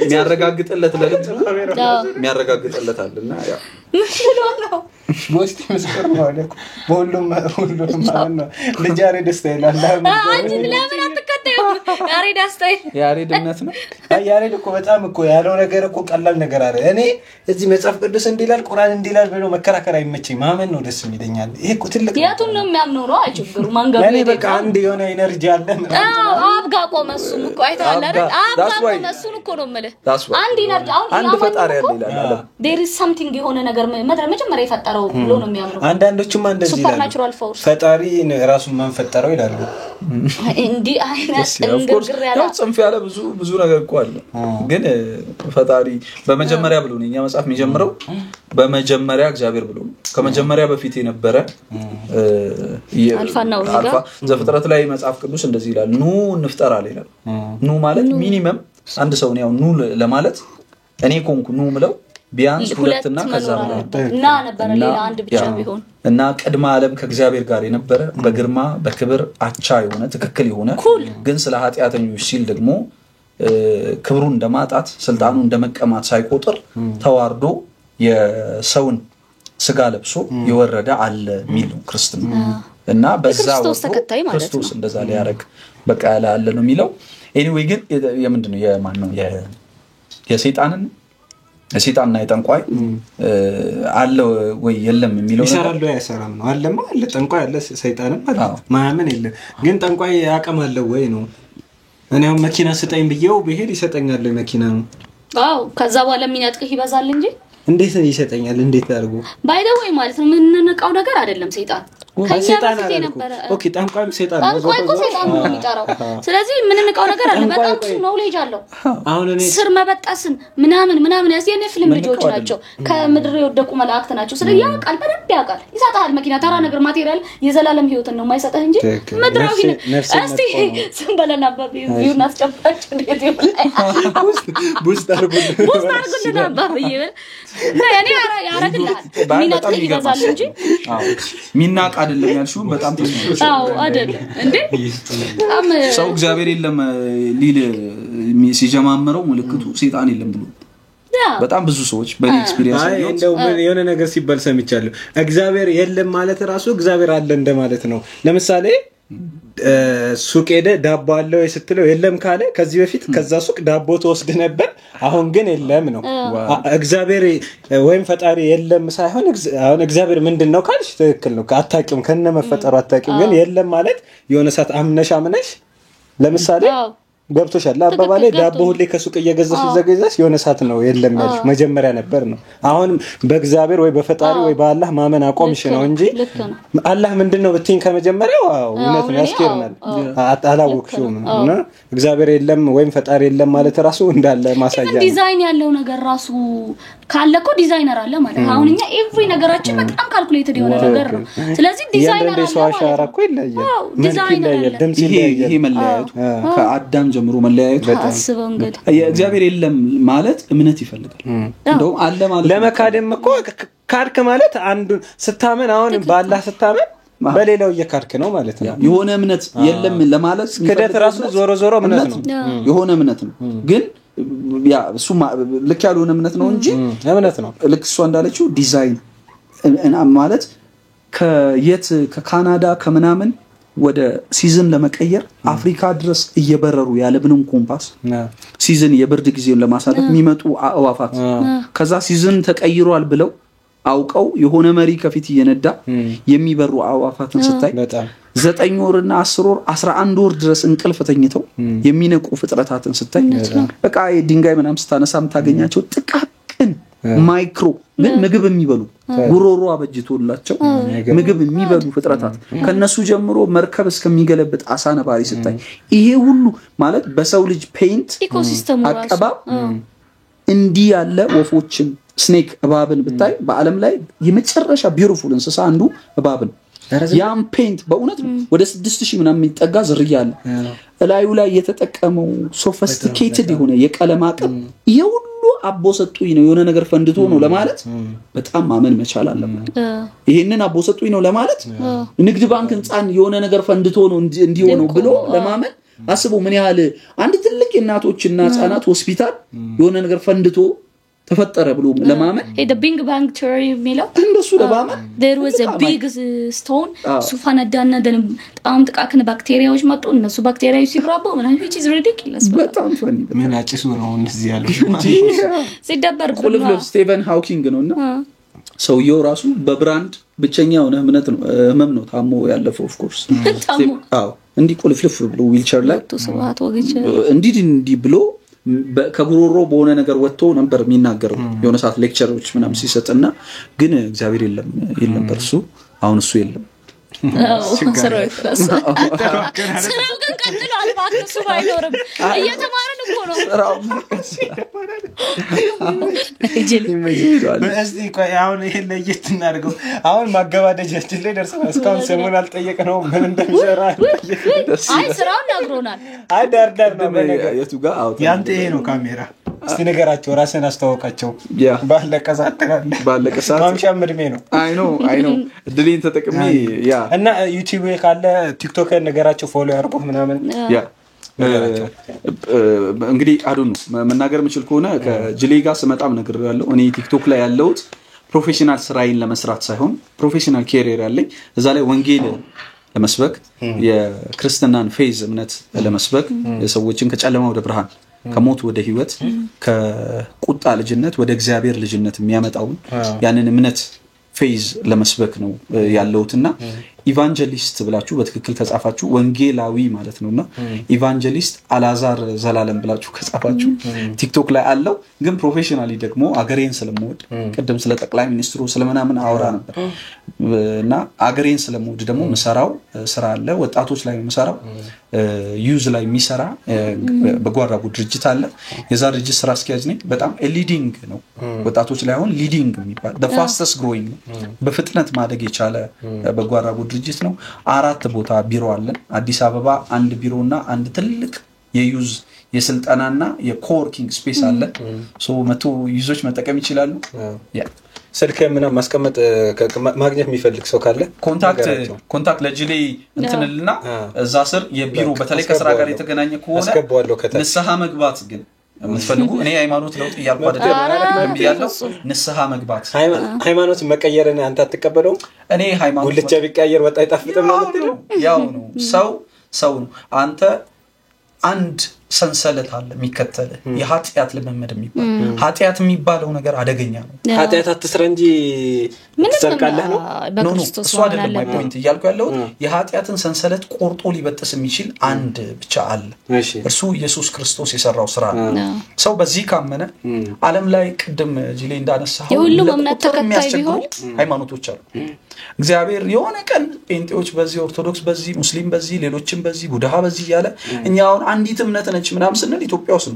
የሚያረጋግጥለት ለልብ የሚያረጋግጥለት አለና ያው ነው ቦስቲ መስከር ማለት ሁሉም ማለት ነው ለጃሬ ደስታ ይላል አንቺ ለምን አትከታዩ ያሬድ አስተያየት ያሬድ እምነት ነው ያሬድ እኮ በጣም እኮ ያለው ነገር እኮ ቀላል ነገር አይደል እኔ እዚህ መጽሐፍ ቅዱስ እንዲላል ቁርአን እንዲላል ብሎ መከራከር አይመችኝ ማመን ነው ደስ የሚለኛል ይሄ እኮ ትልቅ ያቱን ነው የሚያምነው ነው አይችግሩ ማንገብ እኔ በቃ አንድ የሆነ ኢነርጂ አለ አብጋ ቆመሱም እኮ አይተዋል አይደል አብጋ ቆመሱን እኮ ነው ማለት አንድ ኢነርጂ አሁን አንድ ፈጣሪ ያለ ይላል there is something የሆነ ነገር መጀመሪያ የፈጠረው ብሎ ነው የሚያምነው አንዳንዶቹም እንደዚህ ይላሉ ሱፐርናቹራል ፎርስ ፈጣሪ ራሱን ማን ፈጠረው ይላሉ እንዲ አይነት እንግግር ያለ ጽንፍ ያለ ብዙ ነገር እኮ አለ ግን ፈጣሪ በመጀመሪያ ብሎ ነው እኛ መጽሐፍ የሚጀምረው በመጀመሪያ እግዚአብሔር ብሎ ነው ከመጀመሪያ በፊት የነበረ አልፋና ኦሜጋ ዘፍጥረት ላይ መጽሐፍ ቅዱስ እንደዚህ ይላል ኑ እንፍጠር አለ ይላል ኑ ማለት ሚኒመም አንድ ሰው ነው ኑ ለማለት እኔ ኮንኩ ኑ ምለው ቢያንስ ሁለትና ከዛ በላይ እና ነበር ሌላ አንድ ብቻ ቢሆን እና ቀድማ ዓለም ከእግዚአብሔር ጋር የነበረ በግርማ በክብር አቻ የሆነ ትክክል የሆነ ግን ስለ ኃጢያተኞች ሲል ደግሞ ክብሩን እንደማጣት ስልጣኑን እንደመቀማት ሳይቆጥር ተዋርዶ የሰውን ስጋ ለብሶ የወረደ አለ ሚሉ ክርስትና እና በዛው ክርስቶስ እንደዛ ሊያረግ በቃ ያለ ነው የሚለው anyway ግን የምንድነው የማን ነው የሰይጣንና የጠንቋይ አለ ወይ የለም የሚለው ይሰራሉ ያሰራም ነው አለማ አለ ጠንቋይ አለ ሰይጣንም አለ ማያምን የለም ግን ጠንቋይ ያቀም አለ ወይ ነው እኔ አሁን መኪና ስጠኝ ብየው ብሄድ ይሰጠኛል መኪና ነው አው ከዛ በኋላ የሚያጥቅህ ይበዛል እንጂ እንዴት ይሰጠኛል እንዴት ያርጉ ባይ ዘ ወይ ማለት ነው ምንነቃው ነገር አይደለም ሰይጣን ሰይጣን ነበር ኦኬ ጠንቋይም ሰይጣን ነው ሰይጣን ነው የሚጠራው ስለዚህ ምንነቃው ነገር አለ በጣም ብዙ ኖሌጅ አለው አሁን እኔ ስር መበጣስን ምናምን ያስየነ ፊልም ልጆች ናቸው ከምድር የወደቁ መላእክት ናቸው ስለዚህ ያቃል በደንብ ያቃል ይሰጣል መኪና ተራ ነገር ማቴሪያል የዘላለም ህይወትን ነው የማይሰጠህ እንጂ ምድራዊ እስቲ ሰንበለና በቢዩ ናስጨባጭ እንዴት ይሆናል ቡስት አርጉልና ባብዬ እኔ ያረግልሃል ሚናጥህ ይበዛል እንጂ ሚናቅ አይደለም ያልሽው በጣም ተስማምቶ አዎ አይደለም እንዴ ሰው እግዚአብሔር የለም ሊል ሲጀማመረው ምልክቱ ሰይጣን የለም ብሎ በጣም ብዙ ሰዎች በኔ ኤክስፒሪየንስ ነው እንደው የሆነ ነገር ሲባል ሰምቻለሁ እግዚአብሔር የለም ማለት ራሱ እግዚአብሔር አለ እንደማለት ነው ለምሳሌ ሱቅ ሄደ ዳቦ አለው ስትለው የለም ካለ ከዚህ በፊት ከዛ ሱቅ ዳቦ ተወስደ ነበር አሁን ግን የለም ነው እግዚአብሔር ወይም ፈጣሪ የለም ሳይሆን አሁን እግዚአብሔር ምንድነው ካልሽ ትክክል ነው አታቂም ከነ መፈጠሩ አታቂም ግን የለም ማለት የሆነ ሰዓት አምነሽ ለምሳሌ ገብቶሻል አባባሌ ዳቦ ሁሌ ከሱቅ እየገዛሽ ዘገዛሽ የሆነ ሰዓት ነው የለም ያልሽ መጀመሪያ ነበር ነው አሁን በእግዚአብሔር ወይ በፈጣሪ ወይ በአላህ ማመን አቆምሽ ነው እንጂ አላህ ምንድነው ብትኝ ከመጀመሪያው እውነት ነው ያስከርናል አላወቅሽውም እና እግዚአብሔር የለም ወይም ፈጣሪ የለም ማለት ራሱ እንዳለ ማሳያ ነው ዲዛይን ያለው ነገር ራሱ ካለኮ ዲዛይነር አለ ማለት አሁን እኛ ኤቭሪ ነገራችን በጣም ካልኩሌትድ የሆነ ነገር ነው ስለዚህ ዲዛይነር አለ ሷሻራ እኮ ይለያል ዲዛይነር ድምጽ ይሄ መለያየቱ ከአዳም ጀምሮ መለያየቱ አስበው እንግዲህ የእግዚአብሔር የለም ማለት እምነት ይፈልጋል እንደው አለ ማለት ለመካደም እኮ ካድክ ማለት አንዱ ስታመን አሁን በአላህ ስታመን በሌላው እየካድክ ነው ማለት ነው የሆነ እምነት የለም ለማለት ክደት ራሱ ዞሮ እምነት ነው የሆነ እምነት ነው ግን ያ እሱ ልክ ያልሆነ እምነት ነው እንጂ እምነት ነው ልክ እሷ እንዳለችው ዲዛይን እና ማለት ከካናዳ ከምናምን ወደ ሲዝን ለመቀየር አፍሪካ ድረስ እየበረሩ ያለብንም ኮምፓስ ሲዝን የብርድ ጊዜውን ለማሳለፍ የሚመጡ አዋፋት ከዛ ሲዝን ተቀይሯል ብለው አውቀው የሆነ መሪ ከፊት እየነዳ የሚበሩ አዋፋትን ስታይ 9 ወርና 10 ወር 11 ወር ድረስ እንቅልፍ ተኝተው የሚነቁ ፍጥረታትን ስታይ በቃ ድንጋይ ምናምን ስታነሳም ታገኛቸው ጥቃቅን ማይክሮ ግን ምግብ የሚበሉ ጉሮሮ አበጅቶላቸው ምግብ የሚበሉ ፍጥረታት ከነሱ ጀምሮ መርከብ እስከሚገለብጥ አሳ ነባሪ ስታይ ይሄ ሁሉ ማለት በሰው ልጅ ፔይንት ኢኮሲስተም አቀባብ እንዲህ ያለ ወፎችን ስኔክ እባብን ብታይ በአለም ላይ የመጨረሻ ቢዩቲፉል እንስሳ አንዱ እባብን ያም ፔይንት በእውነት ወደ 6000 ምናምን የሚጠጋ ዝርያ አለ እላዩ ላይ የተጠቀመው ሶፊስቲኬትድ የሆነ የቀለም አቅም ይሄ ሁሉ አቦ ሰጡኝ ነው የሆነ ነገር ፈንድቶ ነው ለማለት በጣም ማመን መቻል አለበት ይሄንን አቦ ሰጡኝ ነው ለማለት ንግድ ባንክ እንጻን የሆነ ነገር ፈንድቶ ነው እንዲሆነው ብሎ ለማመን አስቡ ምን ያህል አንድ ትልቅ እናቶችና ህፃናት ሆስፒታል የሆነ ነገር ፈንድቶ ተፈጠረ ብሎ ለማመን the big bang theory ሚለው እንደሱ ለማመን there was a big stone ሱፋናዳና በጣም ጥቃቅን ባክቴሪያዎች መጡ እነሱ ባክቴሪያዎች ሲራቡ ምናምን which is ridiculous በጣም ፈኒ ምን አጭሱ ነው እንደዚህ ያለው ሲደበር ኮልፍ ስቲቨን ሃውኪንግ ነውና ሰውየው ራሱ በብራንድ ብቸኛ ሆነ እምነት ነው ህመም ነው ታሞ ያለፈው of course አዎ እንዲ ኮልፍልፍ ብሎ ዊልቸር ላይ ተሰዋት ወገች እንዲ ብሎ ከጉሮሮ በሆነ ነገር ወጥቶ ነበር የሚናገረው የሆነ ሰዓት ሌክቸሮች ምናምን ሲሰጥና ግን እግዚአብሔር የለም ነበር እሱ አሁን እሱ የለም ስራው ግን ቀጥሏል ባክሱ ባይኖርም እየተማረን እኮ ነው ስራው በእስቲ ቆይ አሁን ይሄን ለየት እናድርገው አሁን ማገባደጃችን ላይ ደርሰናል እስካሁን ሰሞን አልጠየቅነው ምን እንደሚሰራ አይ ስራውን ነግሮናል አይ ዳር ነው የቱ ጋር አውጣ ያንተ ይሄ ነው ካሜራ እስቲ ንገራቸው ራስን አስተዋውቃቸው ባለቀሳት ማምሻ ምድሜ ነው አይ ኖ ድሊን ተጠቅሜ ያ እና ዩቲዩብ ካለ ቲክቶክ ነገራቸው ፎሎ ያርጉ ምናምን ያ እንግዲህ አዱን መናገር ምችል ከሆነ ከጅሌ ጋር ስመጣም ነገር ያለው እኔ ቲክቶክ ላይ ያለውት ፕሮፌሽናል ስራዬን ለመስራት ሳይሆን ፕሮፌሽናል ካሪየር ያለኝ እዛ ላይ ወንጌል ለመስበክ የክርስቲያናን ፌዝ እምነት ለመስበክ የሰዎችን ከጨለማ ወደ ብርሃን ከሞት ወደ ህይወት ከቁጣ ልጅነት ወደ እግዚአብሔር ልጅነት የሚያመጣው ያንን እምነት ፌዝ ለመስበክ ነው ያለውትና ኢቫንጀሊስት ብላችሁ በትክክል ከጻፋችሁ ወንጌላዊ ማለት ነውና ኢቫንጀሊስት አላዛር ዘላለም ብላችሁ ከጻፋችሁ ቲክቶክ ላይ አለው ግን ፕሮፌሽናሊ ደግሞ አገሬን ስለምወድ ቀደም ስለ ጠቅላይ ሚኒስትሩ ስለማናምን አወራ ነበር እና አገሬን ስለምወድ ደግሞ መሰራው ስራ አለ ወጣቶች ላይ መሰራው ዩዝ ላይ የሚሰራ በጓራቡ ድርጅት አለ የዛ ድርጅት ስራ አስኪያጅ ነኝ በጣም ሊዲንግ ነው ወጣቶች ላይ አሁን ሊዲንግ የሚባል the fastest growing በፍጥነት ማደግ የቻለ በጓራቡ ድርጅት ነው 4 ቦታ ቢሮ አለን አዲስ አበባ አንድ ቢሮና አንድ ትልቅ የዩዝ የስልጣናና የኮወርኪንግ ስፔስ አለ ሶ መቶ ዩዞች መጠቀም ይችላሉ ያ ስልክ ምናምን ማስቀመጥ ማግኘት የሚፈልግ ሰው ካለ ኮንታክት ለጅሌ እንትንልና እዛ ስር የቢሮ በተለይ ከስራ ጋር የተገናኘ ከሆነ ንስሐ መግባት ግን ምትፈልጉ እኔ ሃይማኖት ለውጥ ይያልኩ አይደለም ብያለሁ ንስሐ መግባት ሃይማኖት መቀየርን አንተ አትቀበለው እኔ ሃይማኖት ጉልቻ ቢቀየር ወጣ ይጣፍጥም ነው ያው ነው ሰው ነው አንተ አንድ ሰንሰለት አለ የሚከተል የኃጢአት ለመመድ የሚባል ኃጢአት የሚባለው ነገር አደገኛ ነው ኃጢአት አትስራ እንጂ ትሰርቃለህ ነው እሱ አይደለም ማይ ፖይንት ይያልኩ ያለው የኃጢአትን ሰንሰለት ቆርጦ ሊበጥስ የሚችል አንድ ብቻ አለ እሱ ኢየሱስ ክርስቶስ የሰራው ስራ ሰው በዚህ ካመነ ዓለም ላይ ቀደም ጂሌ እንዳነሳው የሁሉም እምነት ተከታይ ቢሆን ሃይማኖቶች አሉ እግዚአብሔር የሆነ ቀን ጴንጤዎች በዚህ ኦርቶዶክስ በዚህ ሙስሊም በዚህ ሌሎችም በዚህ ቡድሃ በዚህ ያለ እኛው አንዲት እምነት ነች ምናም ስንል ኢትዮጵያ ውስጥ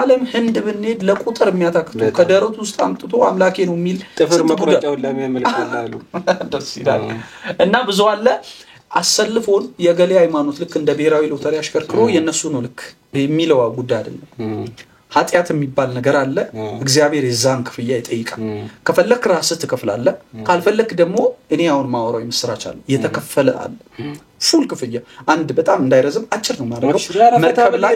ዓለም ህንድ ብንሄድ ለቁጥር የሚያታክቱ ከደረቱ ውስጥ አምጥቶ አምላኬ ነው የሚል ጥፍር መቁረጫው ለሚያመልካሉ ደስ ይላል እና ብዙ አለ አሰልፎን የገሌ ሃይማኖት ልክ እንደ ብሔራዊ ሎተሪ አሽከርክሮ የነሱ ነው ልክ የሚለው ጉዳይ አይደለም ኃጢአት የሚባል ነገር አለ እግዚአብሔር የዛን ክፍያ ይጠይቃል ከፈለክ ራስህ ትከፍላለህ ካልፈለክ ደግሞ እኔ አሁን ማወራው መስራች አለ የተከፈለ አለ ፉል ክፍያ አንድ በጣም እንዳይረዝም አጭር ነው ማለት ነው መርከብ ላይ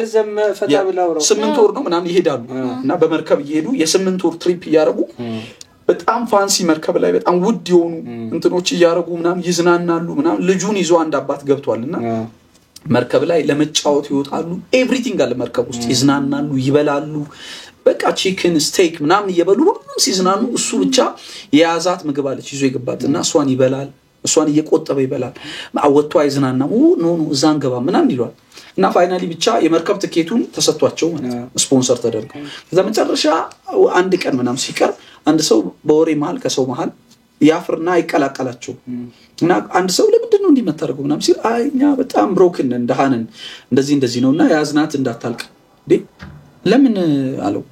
ፈታ ብለው 8 ወር ነው ምናምን ይሄዳሉ እና በመርከብ ይሄዱ የ8 ወር ትሪፕ ያረጉ በጣም ፋንሲ መርከብ ላይ በጣም ውድ የሆኑ እንትኖች ያረጉ ምናምን ይዝናናሉ ምናምን ልጁን ይዞ አንድ አባት ገብቷልና መርከብ ላይ ለመጫወት ይወጣሉ ኤቭሪቲንግ አለ መርከብ ውስጥ ይዝናናሉ ይበላሉ በቃ ቺክን ስቴክ ምናምን ይበሉ ሁሉም ሲዝናኑ እሱ ብቻ የያዛት ምግብ አለች ይዞ ይገባትና እሷን ይበላል እሷን እየቆጠበ ይበላል አወጥቶ አይዝናናው ኖ እዛን ገባ ምናምን ይሏል እና ፋይናሊ ብቻ የመርከብ ትኬቱን ተሰጥቷቸው ማለት ነው ስፖንሰር ተደርገው ከዛ መጨረሻ አንድ ቀን ምናምን ሲቀር አንድ ሰው በወሬ መሃል ከሰው መሃል ያፍርና ይቀላቀላቸው እና አንድ ሰው ለምንድን ነው እንዲመታረጉ ምናምን ሲል አይኛ በጣም ብሮክን እንደሃነን እንደዚህ ነውና ያዝናት እንዳታልቅ ለምን አለው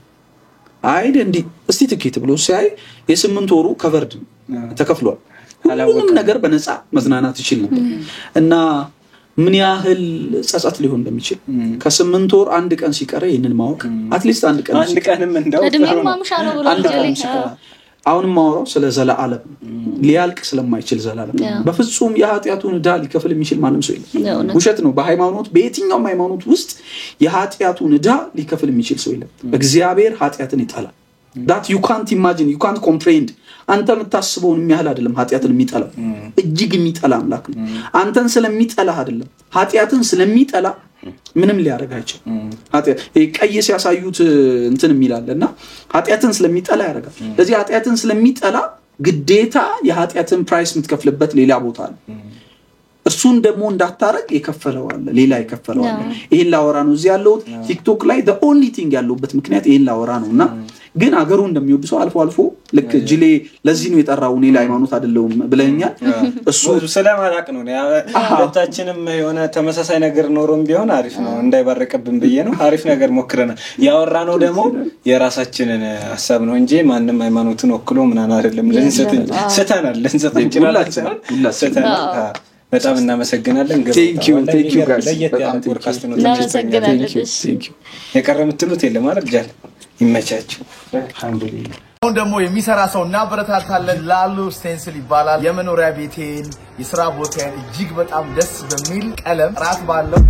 አይደ እንዲ እስቲ ትኬት ብሎ ሲያይ የ8 ወሩ ከቨርድ ተከፍሏል ሁሉም ነገር በነፃ መዝናናት ይችላል ነበር እና ምን ያህል ጸጸት ሊሆን እንደሚችል ከ8 ወር አንድ ቀን ሲቀር ይሄንን ማወቅ አትሊስት አንድ ቀንም እንደው ለድሜው ማምሻ ነው ብሎ አሁን ማወራው ስለ ዘላለም ሊያልቅ ስለማይችል ዘላለም በፍጹም የኃጢአቱን ዕዳ ሊከፍል የሚችል ማንም ሰው የለም ውሸት ነው በሃይማኖት በየትኛውም ሃይማኖት ውስጥ የኃጢአቱን ዕዳ ሊከፍል የሚችል ሰው የለም እግዚአብሔር ኃጢአትን ይጠላል that you can't imagine you can't comprehend አንተ የምታስበውን የሚያህል አይደለም ኃጢአትን የሚጠላ እጅግ የሚጠላ አምላክ ነው አንተን ስለሚጠላ አይደለም ኃጢአትን ስለሚጠላ ምንም ሊያደርግ አይችልም ኃጢአት ቀይስ ያሳዩት እንትን የሚላለና ኃጢአትን ስለሚጠላ ያደርጋል ለዚህ ኃጢአትን ስለሚጠላ ግዴታ የኃጢአትን ፕራይስ የምትከፍልበት ሌላ ቦታ አለ እሱን ደግሞ እንዳታረግ የከፈለው አለ ሌላ የከፈለው አለ ይሄን ላወራ ነው እዚህ ያለው ቲክቶክ ላይ the only thing ያለውበት ምክንያት ይሄን ላወራ ነውና ግን ሀገሩ እንደሚወድ ሰው አልፎ አልፎ ልክ ጅሌ ለዚህ ነው የጠራው እኔ ለሃይማኖት አይደለም ብለኛል እሱ ስለማላቅ ነው ሁለታችንም የሆነ ተመሳሳይ ነገር ኖሮም ቢሆን አሪፍ ነው እንዳይባረቀብን ብዬ ነው አሪፍ ነገር ሞክረናል ያወራነው ደግሞ የራሳችንን ሐሳብ ነው እንጂ ማንንም ሃይማኖትን ወክሎ ምናን አይደለም ለንሰተናል ለንሰተን በጣም እናመሰግናለን Thank you guys በጣም ፖድካስት ነው እናመሰግናለን የቀረምትሉት የለም አርጃል ይመቻችሁ አልহামዱሊላህ አሁን ደግሞ የሚሰራ ሰው እናበረታታለን ላሉ ስቴንስል ይባላል የመኖሪያ ቤቴን የሥራ ቦታዬን እጅግ በጣም ደስ በሚል ቀለም ራት ባለው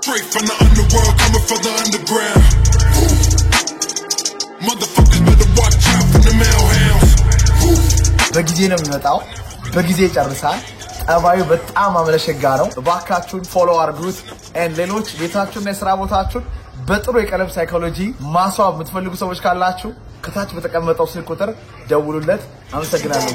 Straight from the underworld, coming from the underground. Motherfuckers better watch out for the mailhounds. በጊዜ ነው የሚመጣው በጊዜ ይጨርሳል ጠባዩ በጣም አመለሸጋ ነው ባካችሁን ፎሎ አድርጉት and ሌሎች ቤታችሁና የሥራ ቦታችሁን በጥሩ የቀለም ሳይኮሎጂ ማስዋብ የምትፈልጉ ሰዎች ካላችሁ ከታች በተቀመጠው ስልክ ቁጥር ደውሉለት አመሰግናለሁ